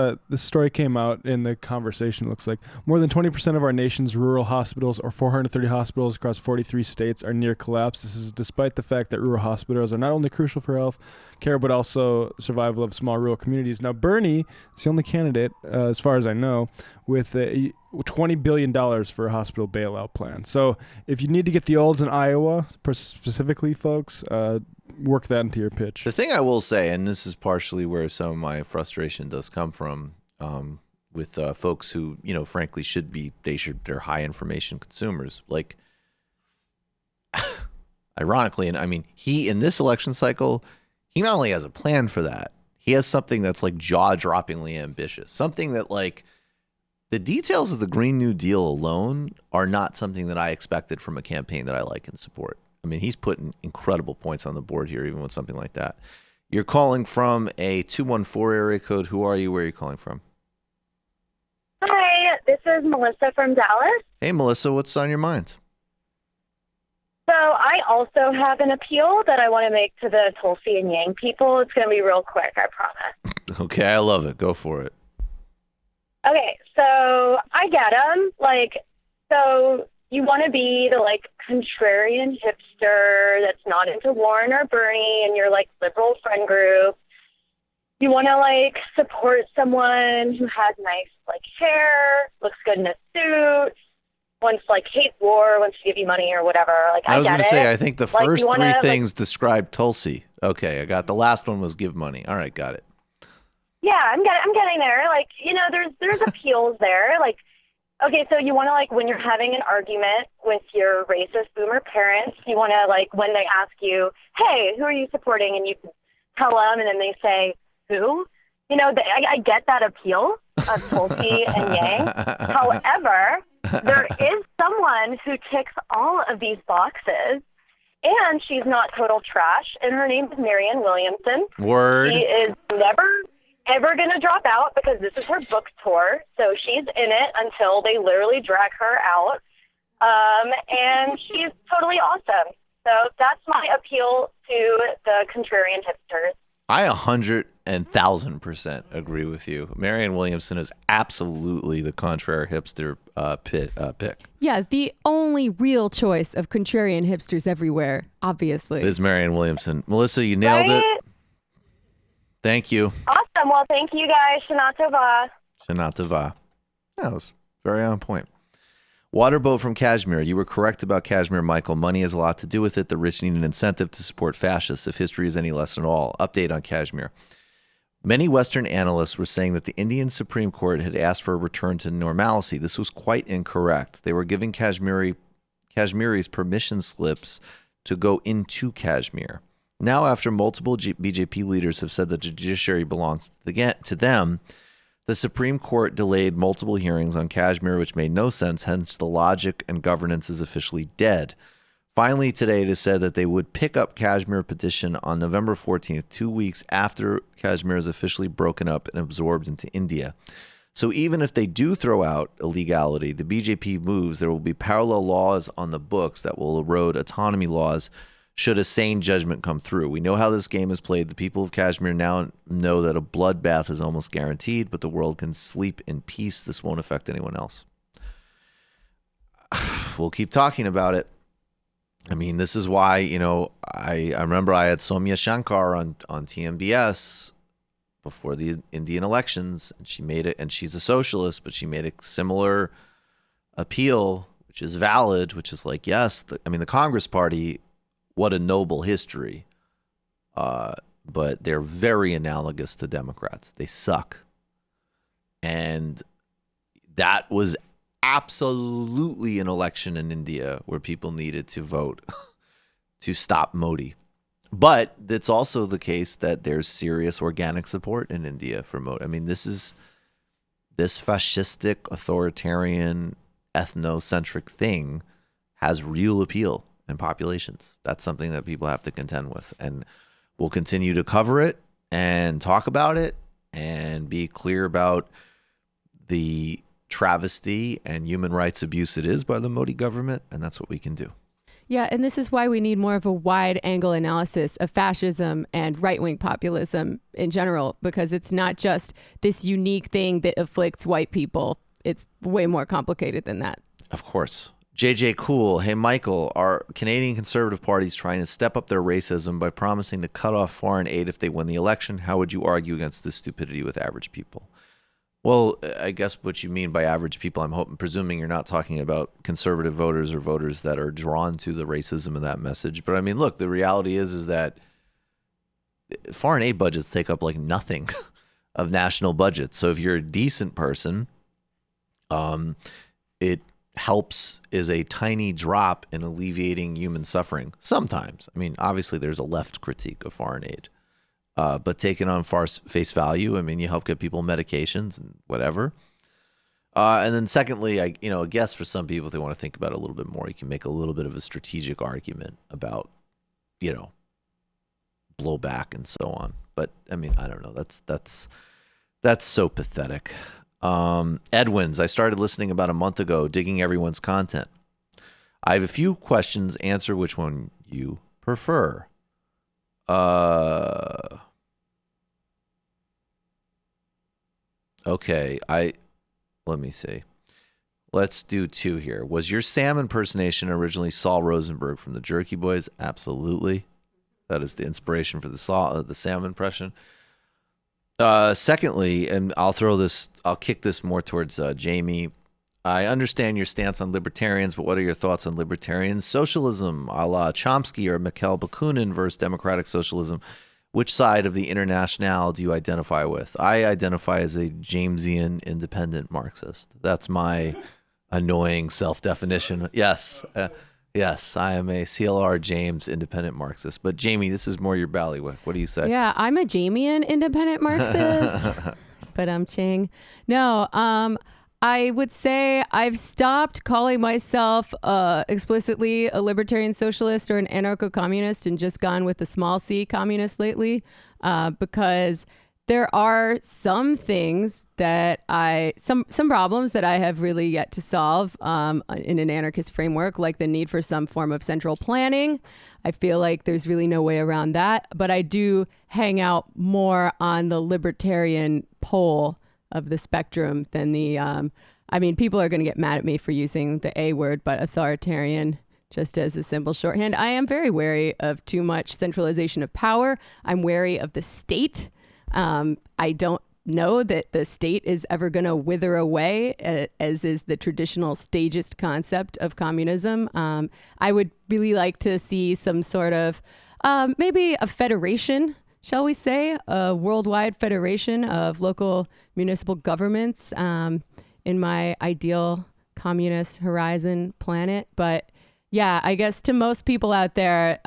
story came out in the conversation. It looks like more than 20% of our nation's rural hospitals, or 430 hospitals across 43 states, are near collapse. This is despite the fact that rural hospitals are not only crucial for health care, but also survival of small rural communities. Now, Bernie is the only candidate, as far as I know, with $20 billion for a hospital bailout plan. So if you need to get the olds in Iowa, specifically, folks, work that into your pitch. The thing I will say, and this is partially where some of my frustration does come from, with folks who, frankly they're high information consumers. Like, ironically, and I mean, in this election cycle, he not only has a plan for that, he has something that's like jaw-droppingly ambitious. Something that like the details of the Green New Deal alone are not something that I expected from a campaign that I like and support. I mean, he's putting incredible points on the board here, even with something like that. You're calling from a 214 area code. Who are you? Where are you calling from? Hi, this is Melissa from Dallas. Hey, Melissa, what's on your mind? So I also have an appeal that I want to make to the Tulsi and Yang people. It's going to be real quick, I promise. Okay, I love it. Go for it. Okay, so I get them. So you want to be the, contrarian hipster that's not into Warren or Bernie and your, liberal friend group. You want to, support someone who has nice, hair, looks good in a suit, wants hates war, wants to give you money or whatever. I was going to say, I think the first three things describe Tulsi. Okay, I got the last one was give money. All right, got it. Yeah, I'm getting there. There's appeals there. Okay, so you want to when you're having an argument with your racist boomer parents, you want to when they ask you, hey, who are you supporting, and you tell them, and then they say who. I get that appeal of Tulsi and Yang. However, there is someone who ticks all of these boxes, and she's not total trash, and her name is Marianne Williamson. Word. She is never, ever going to drop out because this is her book tour, so she's in it until they literally drag her out, and she's totally awesome. So that's my appeal to the contrarian hipsters. I 100,000% agree with you. Marianne Williamson is absolutely the contrary hipster pick. Yeah, the only real choice of contrarian hipsters everywhere, obviously. Is Marianne Williamson. Melissa, you nailed it. Thank you. Awesome. Well, thank you guys. Shana Tova. Shana Tova. That was very on point. Waterboat from Kashmir. You were correct about Kashmir, Michael. Money has a lot to do with it. The rich need an incentive to support fascists, if history is any lesson at all. Update on Kashmir. Many Western analysts were saying that the Indian Supreme Court had asked for a return to normalcy. This was quite incorrect. They were giving Kashmiris permission slips to go into Kashmir. Now, after multiple BJP leaders have said that the judiciary belongs to them, the Supreme Court delayed multiple hearings on Kashmir, which made no sense. Hence, the logic and governance is officially dead. Finally, today it is said that they would pick up Kashmir petition on November 14th, 2 weeks after Kashmir is officially broken up and absorbed into India. So even if they do throw out illegality, the BJP moves, there will be parallel laws on the books that will erode autonomy laws should a sane judgment come through. We know how this game is played. The people of Kashmir now know that a bloodbath is almost guaranteed, but the world can sleep in peace. This won't affect anyone else. We'll keep talking about it. I mean, this is why, I remember I had Soumya Shankar on TMBS before the Indian elections, and she made it, and she's a socialist, but she made a similar appeal, which is valid, which is like, yes, the Congress Party, what a noble history. But they're very analogous to Democrats. They suck. And that was absolutely an election in India where people needed to vote to stop Modi. But it's also the case that there's serious organic support in India for Modi. This fascistic, authoritarian, ethnocentric thing has real appeal in populations. That's something that people have to contend with. And we'll continue to cover it and talk about it and be clear about the travesty and human rights abuse it is by the Modi government. And that's what we can do. Yeah, and this is why we need more of a wide angle analysis of fascism and right-wing populism in general, because it's not just this unique thing that afflicts white people. It's way more complicated than that. Of course. JJ Cool, hey Michael, are Canadian Conservative parties trying to step up their racism by promising to cut off foreign aid if they win the election? How would you argue against this stupidity with average people? Well, I guess what you mean by average people, I'm presuming you're not talking about conservative voters or voters that are drawn to the racism of that message. But look, the reality is that foreign aid budgets take up like nothing of national budgets. So if you're a decent person, it helps is a tiny drop in alleviating human suffering. Sometimes. Obviously there's a left critique of foreign aid. But taken on face value, you help get people medications and whatever. And then secondly, I guess for some people, if they want to think about it a little bit more, you can make a little bit of a strategic argument about, blowback and so on. But I don't know. That's so pathetic. Edwins, I started listening about a month ago, digging everyone's content. I have a few questions. Answer which one you prefer. Okay, let me see. Let's do two here. Was your Sam impersonation originally Saul Rosenberg from the Jerky Boys? Absolutely. That is the inspiration for the Sam impression. Secondly, and I'll kick this more towards Jamie. I understand your stance on libertarians, but what are your thoughts on libertarian socialism, a la Chomsky or Mikhail Bakunin versus democratic socialism? Which side of the internationale do you identify with? I identify as a Jamesian independent Marxist. That's my annoying self-definition. Yes, I am a CLR James independent Marxist. But Jamie, this is more your ballywick. What do you say? Yeah, I'm a Jamian independent Marxist. But I'm Ching. No, I would say I've stopped calling myself explicitly a libertarian socialist or an anarcho-communist and just gone with the small c communist lately, because there are some things that some problems that I have really yet to solve in an anarchist framework, like the need for some form of central planning. I feel like there's really no way around that, but I do hang out more on the libertarian pole of the spectrum than the, people are going to get mad at me for using the A word, but authoritarian, just as a simple shorthand. I am very wary of too much centralization of power. I'm wary of the state. I don't know that the state is ever going to wither away, as is the traditional stagist concept of communism. I would really like to see some sort of maybe a federation, shall we say, a worldwide federation of local municipal governments in my ideal communist horizon planet. But yeah, I guess to most people out there,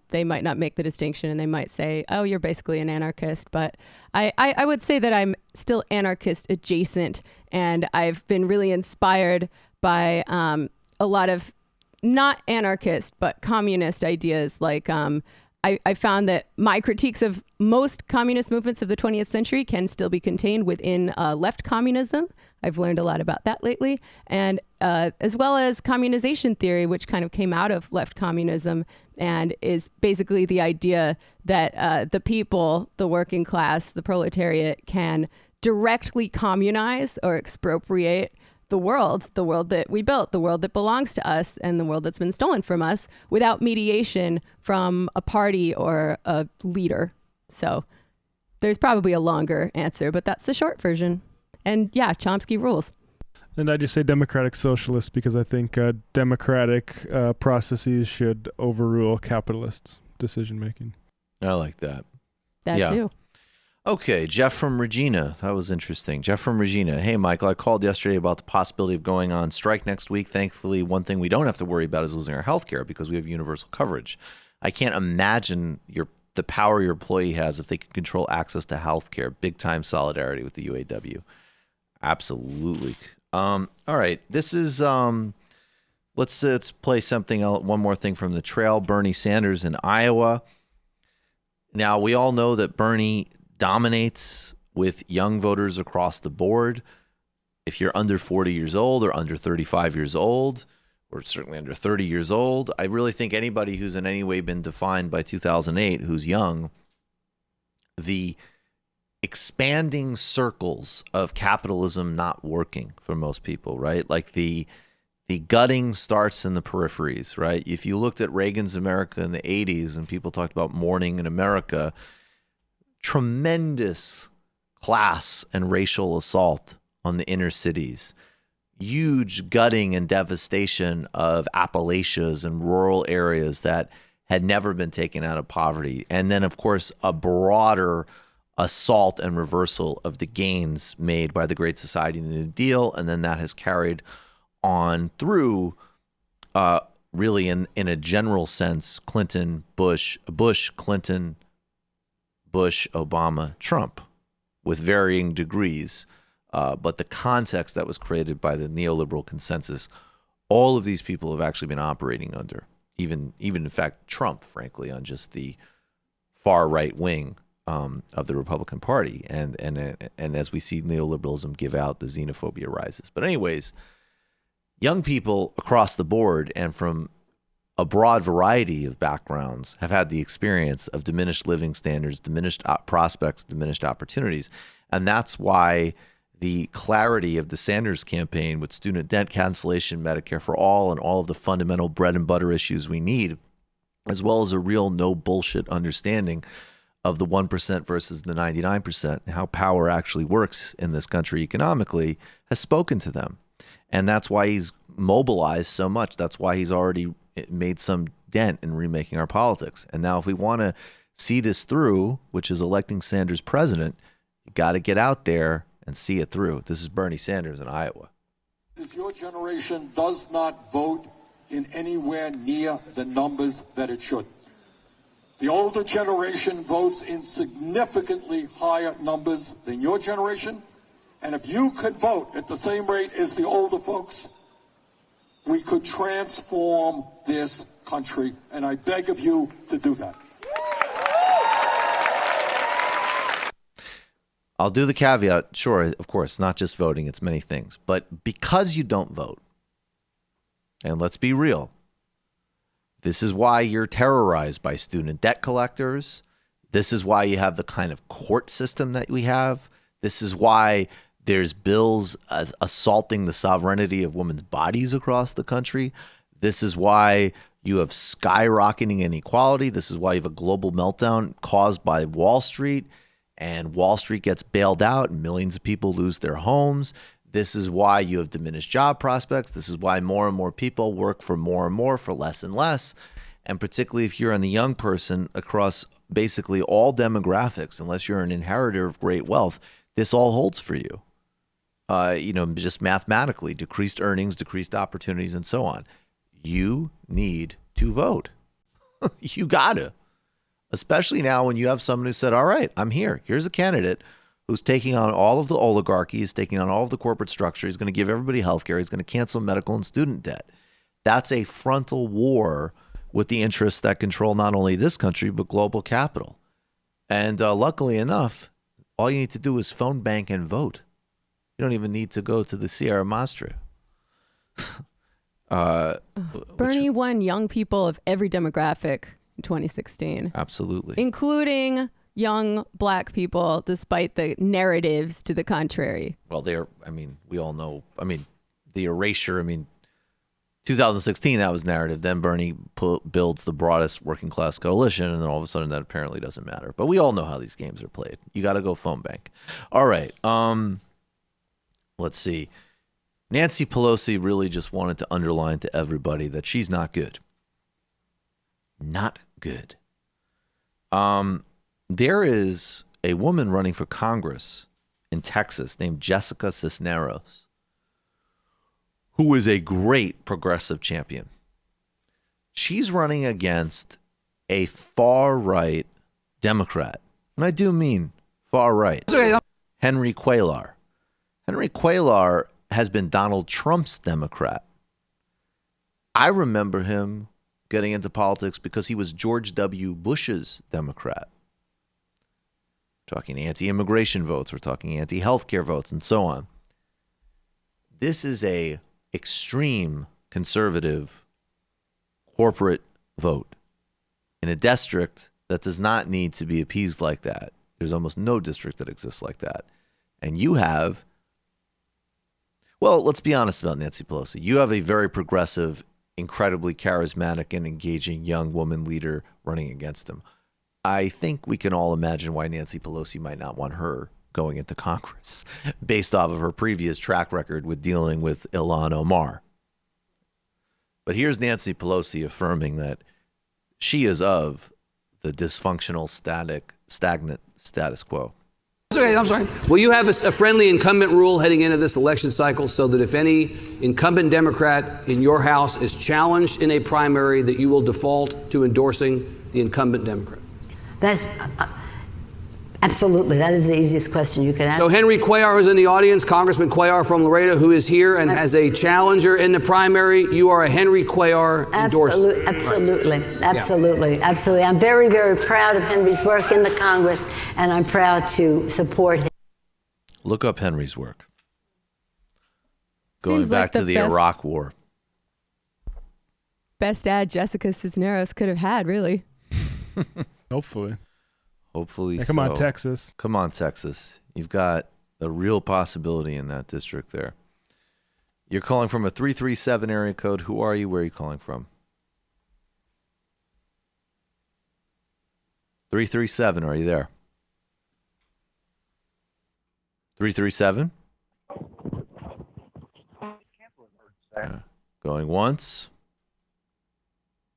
they might not make the distinction and they might say, oh, you're basically an anarchist. But I would say that I'm still anarchist adjacent. And I've been really inspired by a lot of not anarchist, but communist ideas. Like I found that my critiques of most communist movements of the 20th century can still be contained within left communism. I've learned a lot about that lately. And as well as communization theory, which kind of came out of left communism and is basically the idea that the people, the working class, the proletariat can directly communize or expropriate the world that we built, the world that belongs to us, and the world that's been stolen from us without mediation from a party or a leader. So there's probably a longer answer, but that's the short version. And yeah, Chomsky rules. And I just say democratic socialist because I think democratic processes should overrule capitalist decision making. I like that. That too. Okay, Jeff from Regina. That was interesting. Jeff from Regina. Hey, Michael, I called yesterday about the possibility of going on strike next week. Thankfully, one thing we don't have to worry about is losing our health care because we have universal coverage. I can't imagine the power your employee has if they can control access to health care. Big time solidarity with the UAW. Absolutely. All right. This is let's play something else. One more thing from the trail. Bernie Sanders in Iowa. Now, we all know that Bernie dominates with young voters across the board. If you're under 40 years old or under 35 years old, or certainly under 30 years old, I really think anybody who's in any way been defined by 2008, who's young, the expanding circles of capitalism not working for most people, right? Like the gutting starts in the peripheries, right? If you looked at Reagan's America in the 80s and people talked about mourning in America, tremendous class and racial assault on the inner cities, huge gutting and devastation of Appalachias and rural areas that had never been taken out of poverty. And then, of course, a broader assault and reversal of the gains made by the Great Society and the New Deal. And then that has carried on through, really in a general sense, Clinton, Bush, Clinton, Bush, Obama, Trump, with varying degrees. But the context that was created by the neoliberal consensus, all of these people have actually been operating under, even in fact, Trump, frankly, on just the far right wing of the Republican Party. And as we see neoliberalism give out, the xenophobia rises. But anyways, young people across the board and from a broad variety of backgrounds have had the experience of diminished living standards, diminished prospects, diminished opportunities. And that's why the clarity of the Sanders campaign with student debt cancellation, Medicare for all, and all of the fundamental bread and butter issues we need, as well as a real no bullshit understanding of the 1% versus the 99% and how power actually works in this country economically, has spoken to them. And that's why he's mobilized so much. That's why he's already made some dent in remaking our politics. And now if we want to see this through, which is electing Sanders president, you got to get out there and see it through. This is Bernie Sanders in Iowa. Your generation does not vote in anywhere near the numbers that it should. The older generation votes in significantly higher numbers than your generation, And if you could vote at the same rate as the older folks, we could transform this country. And I beg of you to do that. I'll do the caveat. Sure, of course, not just voting, it's many things. But because you don't vote, and let's be real, this is why you're terrorized by student debt collectors. This is why you have the kind of court system that we have. This is why there's bills assaulting the sovereignty of women's bodies across the country. This is why you have skyrocketing inequality. This is why you have a global meltdown caused by Wall Street, and Wall Street gets bailed out and millions of people lose their homes. This is why you have diminished job prospects. This is why more and more people work for more and more for less and less. And particularly if you're on the young person across basically all demographics, unless you're an inheritor of great wealth, this all holds for you. Just mathematically, decreased earnings, decreased opportunities, and so on. You need to vote. You gotta. Especially now when you have someone who said, all right, I'm here. Here's a candidate who's taking on all of the oligarchy, he's taking on all of the corporate structure. He's going to give everybody health care. He's going to cancel medical and student debt. That's a frontal war with the interests that control not only this country, but global capital. And luckily enough, all you need to do is phone bank and vote. You don't even need to go to the Sierra Madre. Bernie won young people of every demographic in 2016. Absolutely. Including young black people, despite the narratives to the contrary. Well, we all know, the erasure, 2016, that was narrative. Then Bernie builds the broadest working class coalition, and then all of a sudden that apparently doesn't matter. But we all know how these games are played. You got to go phone bank. All right. Let's see. Nancy Pelosi really just wanted to underline to everybody that she's not good. Not good. There is a woman running for Congress in Texas named Jessica Cisneros, who is a great progressive champion. She's running against a far-right Democrat. And I do mean far-right. Henry Cuellar. Henry Cuellar has been Donald Trump's Democrat. I remember him getting into politics because he was George W. Bush's Democrat. We're talking anti-immigration votes. We're talking anti-healthcare votes and so on. This is a extreme conservative corporate vote in a district that does not need to be appeased like that. There's almost no district that exists like that. And you have, well, let's be honest about Nancy Pelosi. You have a very progressive, incredibly charismatic and engaging young woman leader running against him. I think we can all imagine why Nancy Pelosi might not want her going into Congress based off of her previous track record with dealing with Ilhan Omar. But here's Nancy Pelosi affirming that she is of the dysfunctional, stagnant status quo. I'm sorry. Will you have a friendly incumbent rule heading into this election cycle so that if any incumbent Democrat in your House is challenged in a primary, that you will default to endorsing the incumbent Democrat? That's absolutely. That is the easiest question you could ask. So Henry Cuellar, who's in the audience, Congressman Cuellar from Laredo, who is here and has a challenger in the primary, you are a Henry Cuellar endorser. Absolutely. Absolutely. I'm very, very proud of Henry's work in the Congress, and I'm proud to support him. Look up Henry's work. Going back to the Iraq War. Best ad Jessica Cisneros could have had, really. Hopefully so. Come on, Texas. Come on, Texas. You've got a real possibility in that district there. You're calling from a 337 area code. Who are you? Where are you calling from? 337, are you there? 337? Going once.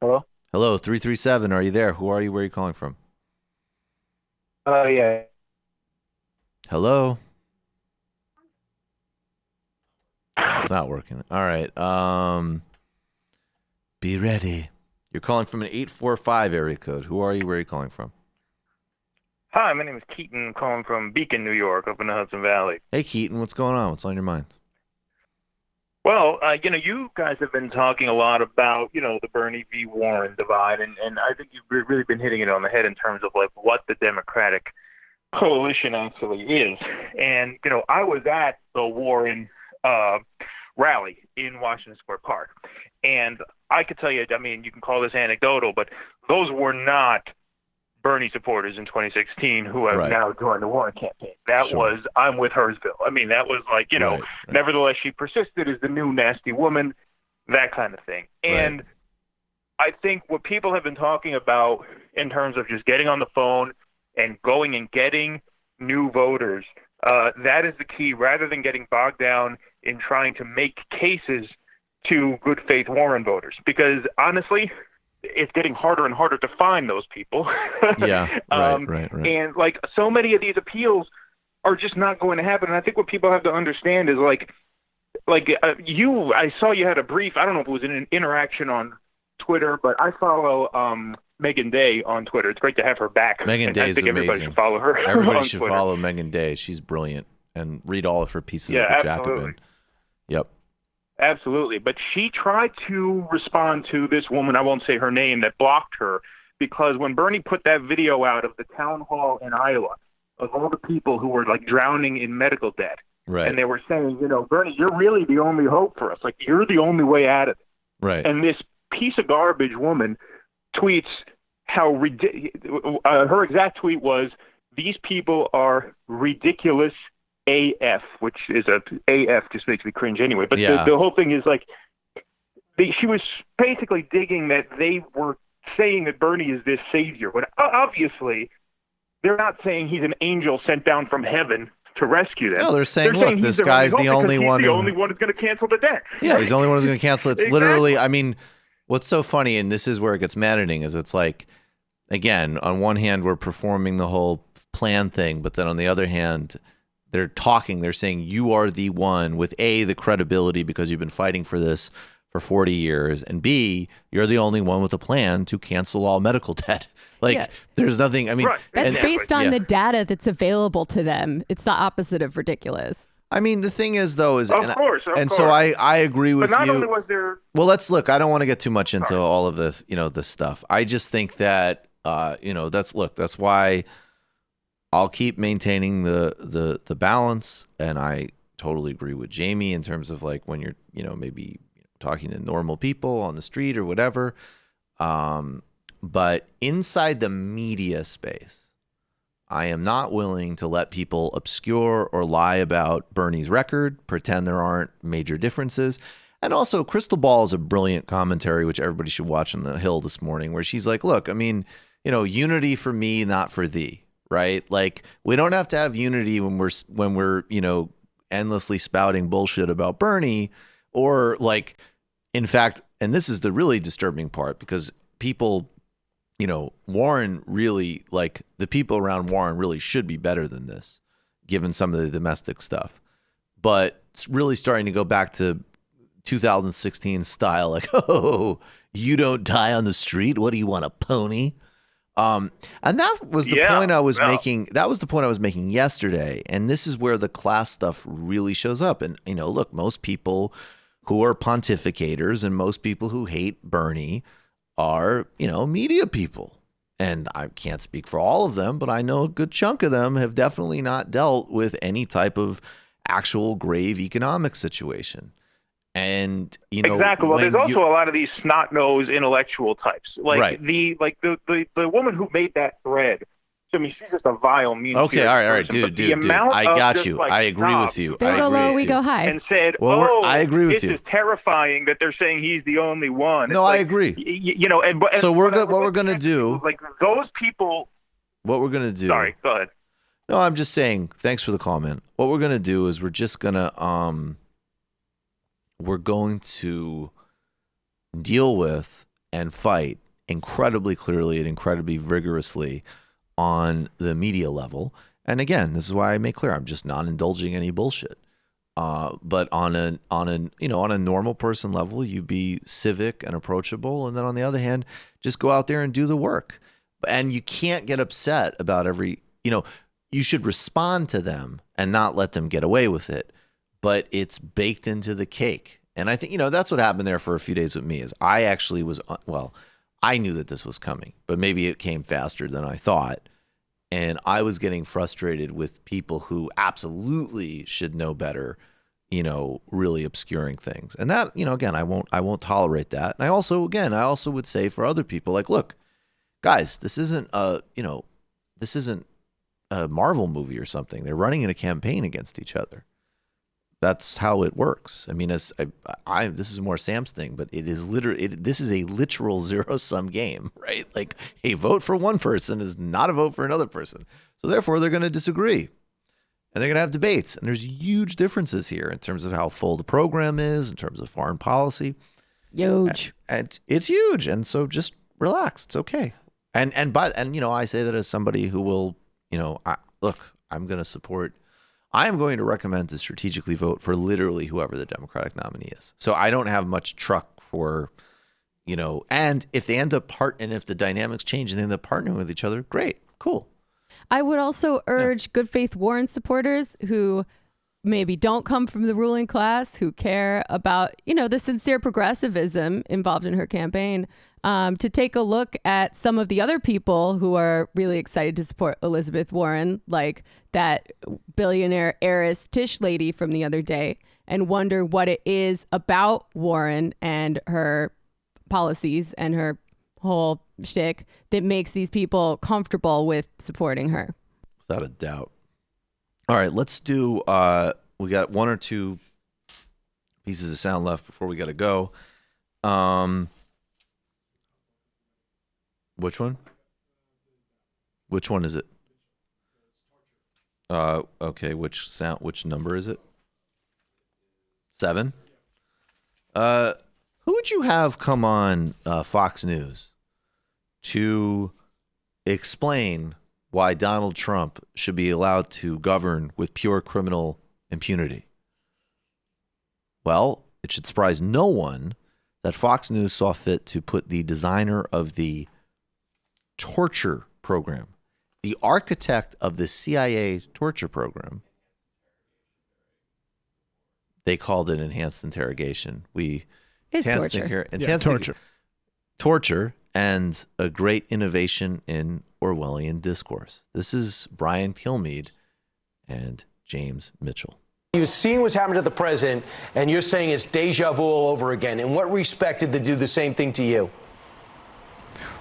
Hello? Hello, 337, are you there? Who are you? Where are you calling from? Oh, yeah. Hello? It's not working. All right. Be ready. You're calling from an 845 area code. Who are you? Where are you calling from? Hi, my name is Keaton, calling from Beacon, New York, up in the Hudson Valley. Hey, Keaton, what's going on? What's on your mind? Well, you guys have been talking a lot about, the Bernie v. Warren divide, and I think you've really been hitting it on the head in terms of, like, what the Democratic coalition actually is. And, I was at the Warren rally in Washington Square Park, and I could tell you, I mean, you can call this anecdotal, but those were not Bernie supporters in 2016 who have now joined the Warren campaign. That was, I'm with Hersville. I mean, that was like, nevertheless, she persisted as the new nasty woman, that kind of thing. And I think what people have been talking about in terms of just getting on the phone and going and getting new voters, that is the key, rather than getting bogged down in trying to make cases to good faith Warren voters. Because honestly, it's getting harder and harder to find those people. Yeah, right. And like so many of these appeals are just not going to happen. And I think what people have to understand is I saw you had a brief, I don't know if it was an interaction on Twitter, but I follow Megan Day on Twitter. It's great to have her back. Megan Day is amazing. Everybody should follow her. Everybody should follow Megan Day. She's brilliant. And read all of her pieces of the Jacobin. Yep. Absolutely. But she tried to respond to this woman, I won't say her name, that blocked her, because when Bernie put that video out of the town hall in Iowa of all the people who were like drowning in medical debt, and they were saying, Bernie, you're really the only hope for us. Like, you're the only way out of it. Right. And this piece of garbage woman tweets how her exact tweet was, these people are ridiculous AF, which is AF just makes me cringe anyway. But the whole thing is like, she was basically digging that they were saying that Bernie is this savior. But obviously, they're not saying he's an angel sent down from heaven to rescue them. No, they're saying look, this guy's the only one. He's the only one who's going to cancel the debt. Yeah, he's the only one who's going to cancel it. It's literally, I mean, what's so funny, and this is where it gets maddening, is it's like, again, on one hand, we're performing the whole plan thing, but then on the other hand, they're saying you are the one with A, the credibility because you've been fighting for this for 40 years, and B, you're the only one with a plan to cancel all medical debt. Like, there's nothing, I mean. That's based on the data that's available to them. It's the opposite of ridiculous. I mean, the thing is, though, is. Of course. So I agree with you. But not only was there. Well, let's look. I don't want to get too much into all of the, this stuff. I just think that, that's why I'll keep maintaining the balance, and I totally agree with Jamie in terms of like when you're maybe talking to normal people on the street or whatever, but inside the media space, I am not willing to let people obscure or lie about Bernie's record, pretend there aren't major differences. And also, Crystal Ball is a brilliant commentary, which everybody should watch on the Hill this morning, where she's like, look, I mean, unity for me, not for thee. Right? Like, we don't have to have unity when we're endlessly spouting bullshit about Bernie, or like, in fact, and this is the really disturbing part, because people, Warren really, like, the people around Warren really should be better than this, given some of the domestic stuff. But it's really starting to go back to 2016 style, like, oh, you don't die on the street. What do you want, a pony? And that was the point I was making. That was the point I was making yesterday. And this is where the class stuff really shows up. And, look, most people who are pontificators and most people who hate Bernie are, media people. And I can't speak for all of them, but I know a good chunk of them have definitely not dealt with any type of actual grave economic situation. And exactly. Well, there's also a lot of these snot-nosed intellectual types, like the woman who made that thread. I mean, she's just a vile, mean. Okay, all right, dude. I got you. I agree with you. They go low, we go high. And said, I agree with you. This is terrifying that they're saying he's the only one. No, I agree. So what we're gonna do? Like those people. What we're gonna do? Sorry, go ahead. No, I'm just saying. Thanks for the comment. What we're gonna do is we're just gonna we're going to deal with and fight incredibly clearly and incredibly vigorously on the media level. And again, this is why I make clear I'm just not indulging any bullshit. But on a normal person level, you be civic and approachable, and then on the other hand, just go out there and do the work. And you can't get upset about every you should respond to them and not let them get away with it. But it's baked into the cake. And I think, that's what happened there for a few days with me is I actually was, I knew that this was coming, but maybe it came faster than I thought. And I was getting frustrated with people who absolutely should know better, really obscuring things. And that, again, I won't tolerate that. And I also would say for other people, like, look, guys, this isn't a Marvel movie or something. They're running in a campaign against each other. That's how it works. I mean, this is more Sam's thing, but it is this is a literal zero-sum game, right? Like a vote for one person is not a vote for another person. So therefore, they're going to disagree. And they're going to have debates. And there's huge differences here in terms of how full the program is, in terms of foreign policy. Huge. And it's huge. And so just relax. It's okay. And I say that as somebody who will, I am going to recommend to strategically vote for literally whoever the Democratic nominee is. So I don't have much truck for, and if they end up and if the dynamics change and they end up partnering with each other, great, cool. I would also urge good faith Warren supporters who maybe don't come from the ruling class, who care about, the sincere progressivism involved in her campaign, to take a look at some of the other people who are really excited to support Elizabeth Warren, like that billionaire heiress Tish lady from the other day, and wonder what it is about Warren and her policies and her whole shtick that makes these people comfortable with supporting her. Without a doubt. All right, let's do, we got one or two pieces of sound left before we got to go. Which one? Which one is it? Okay, which number is it? 7? Who would you have come on Fox News to explain why Donald Trump should be allowed to govern with pure criminal impunity? Well, it should surprise no one that Fox News saw fit to put the designer of the torture program, the architect of the CIA torture program. They called it enhanced interrogation. Torture and a great innovation in Orwellian discourse. This is Brian Kilmeade and James Mitchell. You've seen what's happened to the president, and you're saying it's deja vu all over again. In what respect did they do the same thing to you?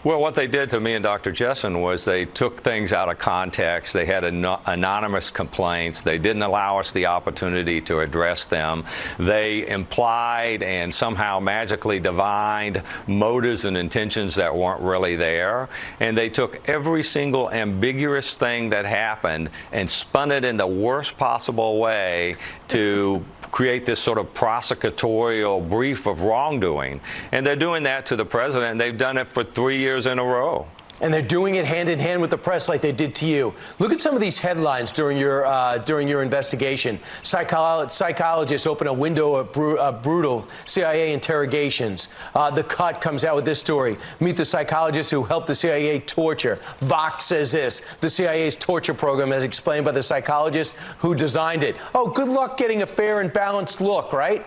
Well, what they did to me and Dr. Jessen was they took things out of context. They had anonymous complaints. They didn't allow us the opportunity to address them. They implied and somehow magically divined motives and intentions that weren't really there. And they took every single ambiguous thing that happened and spun it in the worst possible way to create this sort of prosecutorial brief of wrongdoing. And they're doing that to the president, and they've done it for 3 years in a row. And they're doing it hand in hand with the press like they did to you. Look at some of these headlines during your investigation. Psychologists open a window of brutal CIA interrogations. The Cut comes out with this story. Meet the psychologist who helped the CIA torture. Vox says this: the CIA's torture program as explained by the psychologist who designed it. Oh, good luck getting a fair and balanced look, right?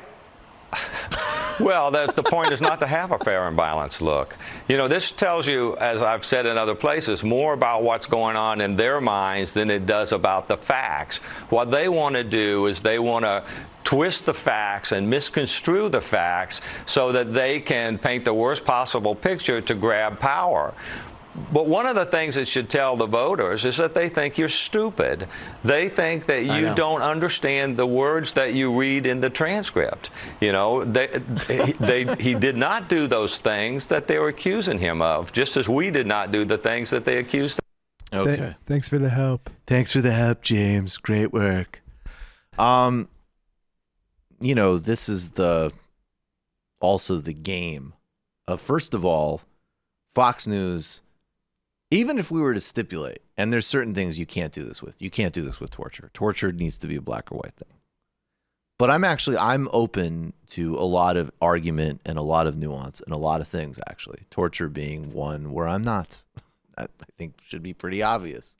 Well, the point is not to have a fair and balanced look. This tells you, as I've said in other places, more about what's going on in their minds than it does about the facts. What they want to do is they want to twist the facts and misconstrue the facts so that they can paint the worst possible picture to grab power. But one of the things it should tell the voters is that they think you're stupid. They think that you don't understand the words that you read in the transcript. He did not do those things that they were accusing him of, just as we did not do the things that they accused him of. Okay. Thanks for the help. Thanks for the help, James. Great work. This is also the game of, first of all, Fox News. Even if we were to stipulate, and there's certain things you can't do this with. You can't do this with torture. Torture needs to be a black or white thing. But I'm open to a lot of argument and a lot of nuance and a lot of things, actually. Torture being one where I'm not. I think should be pretty obvious.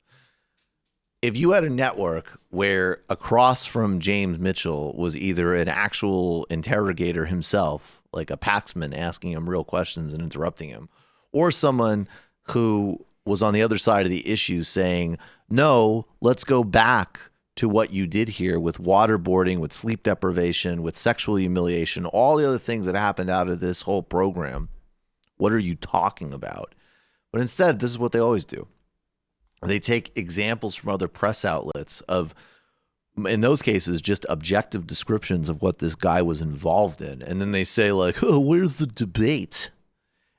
if you had a network where across from James Mitchell was either an actual interrogator himself, like a Paxman asking him real questions and interrupting him, or someone who was on the other side of the issue saying, no, let's go back to what you did here with waterboarding, with sleep deprivation, with sexual humiliation, all the other things that happened out of this whole program. What are you talking about? But instead, this is what they always do. They take examples from other press outlets of, in those cases, just objective descriptions of what this guy was involved in. And then they say like, oh, where's the debate?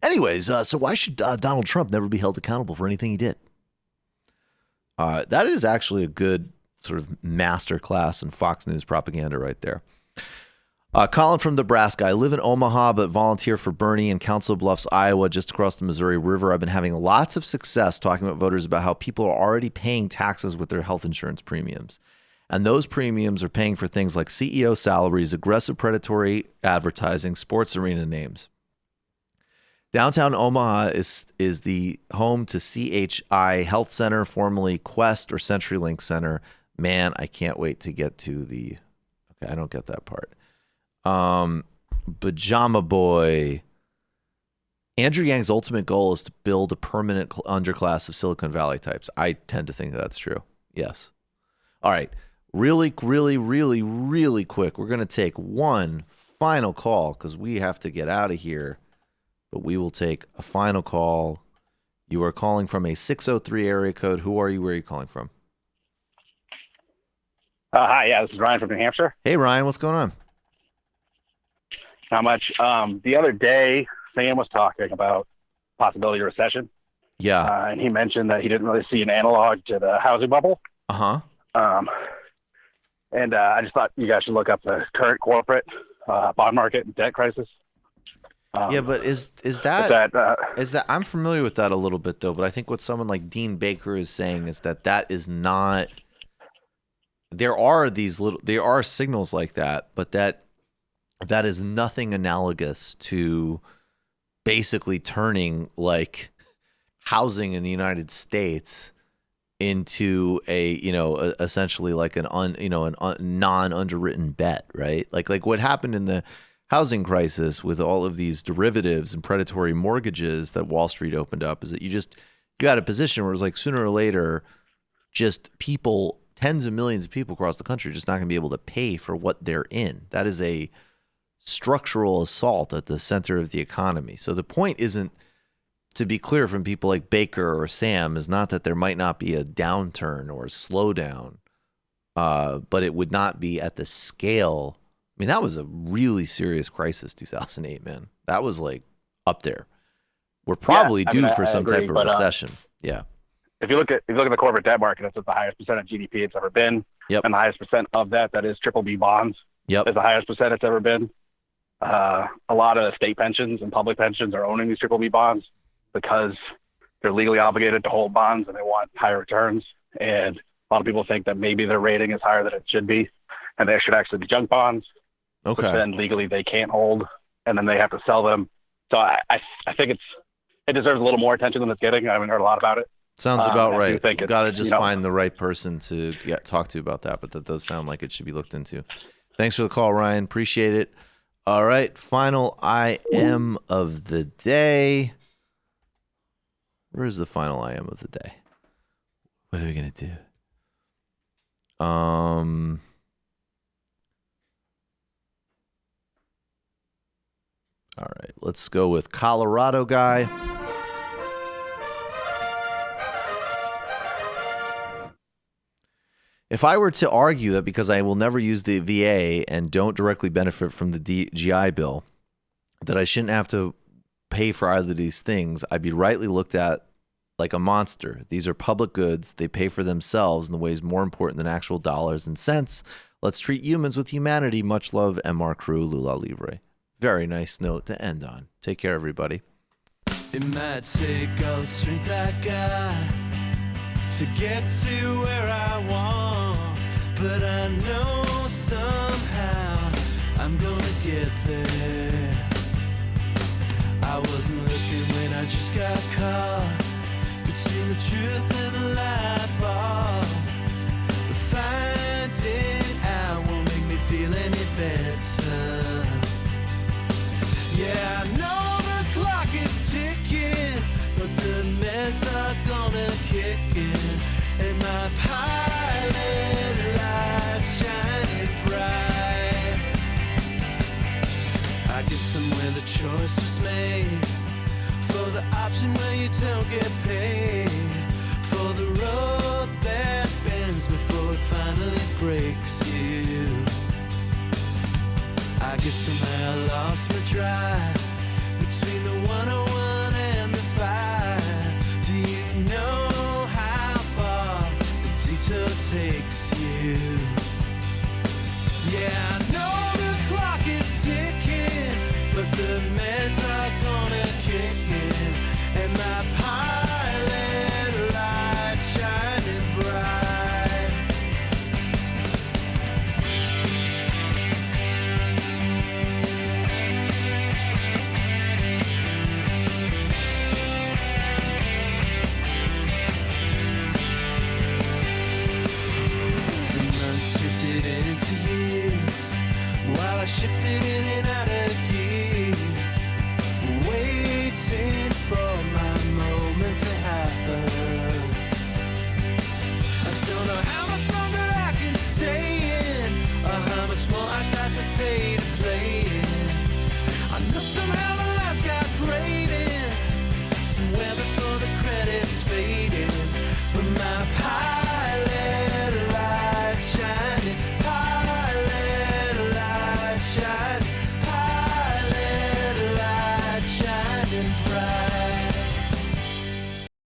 Anyways, so why should Donald Trump never be held accountable for anything he did? That is actually a good sort of masterclass in Fox News propaganda right there. Colin from Nebraska. I live in Omaha, but volunteer for Bernie in Council Bluffs, Iowa, just across the Missouri River. I've been having lots of success talking about voters about how people are already paying taxes with their health insurance premiums. And those premiums are paying for things like CEO salaries, aggressive predatory advertising, sports arena names. Downtown Omaha is the home to CHI Health Center, formerly Quest or CenturyLink Center. Man, I can't wait to get to the... Okay, I don't get that part. Pajama Boy. Andrew Yang's ultimate goal is to build a permanent underclass of Silicon Valley types. I tend to think that's true. Yes. All right. Really quick. We're going to take one final call because we have to get out of here. But we will take a final call. You are calling from a 603 area code. Who are you? Where are you calling from? Hi, yeah, this is Ryan from New Hampshire. Hey, Ryan, what's going on? Not much. The other day, Sam was talking about possibility of recession. Yeah. And he mentioned that he didn't really see an analog to the housing bubble. Uh-huh. And I just thought you guys should look up the current corporate bond market and debt crisis. Yeah, but is that I'm familiar with that a little bit though, but I think what someone like Dean Baker is saying is that is not. There are signals like that, but that is nothing analogous to basically turning like housing in the United States into essentially like an non-underwritten bet, right? Like what happened in the housing crisis with all of these derivatives and predatory mortgages that Wall Street opened up is that you had a position where it was like sooner or later, just people, tens of millions of people across the country are just not going to be able to pay for what they're in. That is a structural assault at the center of the economy. So the point isn't, to be clear from people like Baker or Sam, is not that there might not be a downturn or a slowdown, but it would not be at the scale. I mean, that was a really serious crisis, 2008, man. That was like up there. We're probably due for some type of recession. Yeah. If you look at the corporate debt market, it's at the highest percent of GDP it's ever been. Yep. And the highest percent of that is BBB bonds. Yep. Is the highest percent it's ever been. A lot of state pensions and public pensions are owning these BBB bonds because they're legally obligated to hold bonds and they want higher returns. And a lot of people think that maybe their rating is higher than it should be, and they should actually be junk bonds. Okay. Which then legally they can't hold, and then they have to sell them. So I think it deserves a little more attention than it's getting. I haven't heard a lot about it. Sounds about right. Got to just find the right person to talk to about that, but that does sound like it should be looked into. Thanks for the call, Ryan. Appreciate it. All right, final IM of the day. Where is the final IM of the day? What are we going to do? All right, let's go with Colorado guy. If I were to argue that because I will never use the VA and don't directly benefit from the GI Bill, that I shouldn't have to pay for either of these things, I'd be rightly looked at like a monster. These are public goods. They pay for themselves in the ways more important than actual dollars and cents. Let's treat humans with humanity. Much love, MR Crew, Lula Livre. Very nice note to end on. Take care, everybody. It might take all the strength I got to get to where I want, but I know somehow I'm gonna get there. I wasn't looking when I just got caught between the truth and the light bulb. get paid for the road that bends before it finally breaks you. I guess somehow I lost my drive between the 101 and the 5. Do you know how far the detour takes you? Yeah, I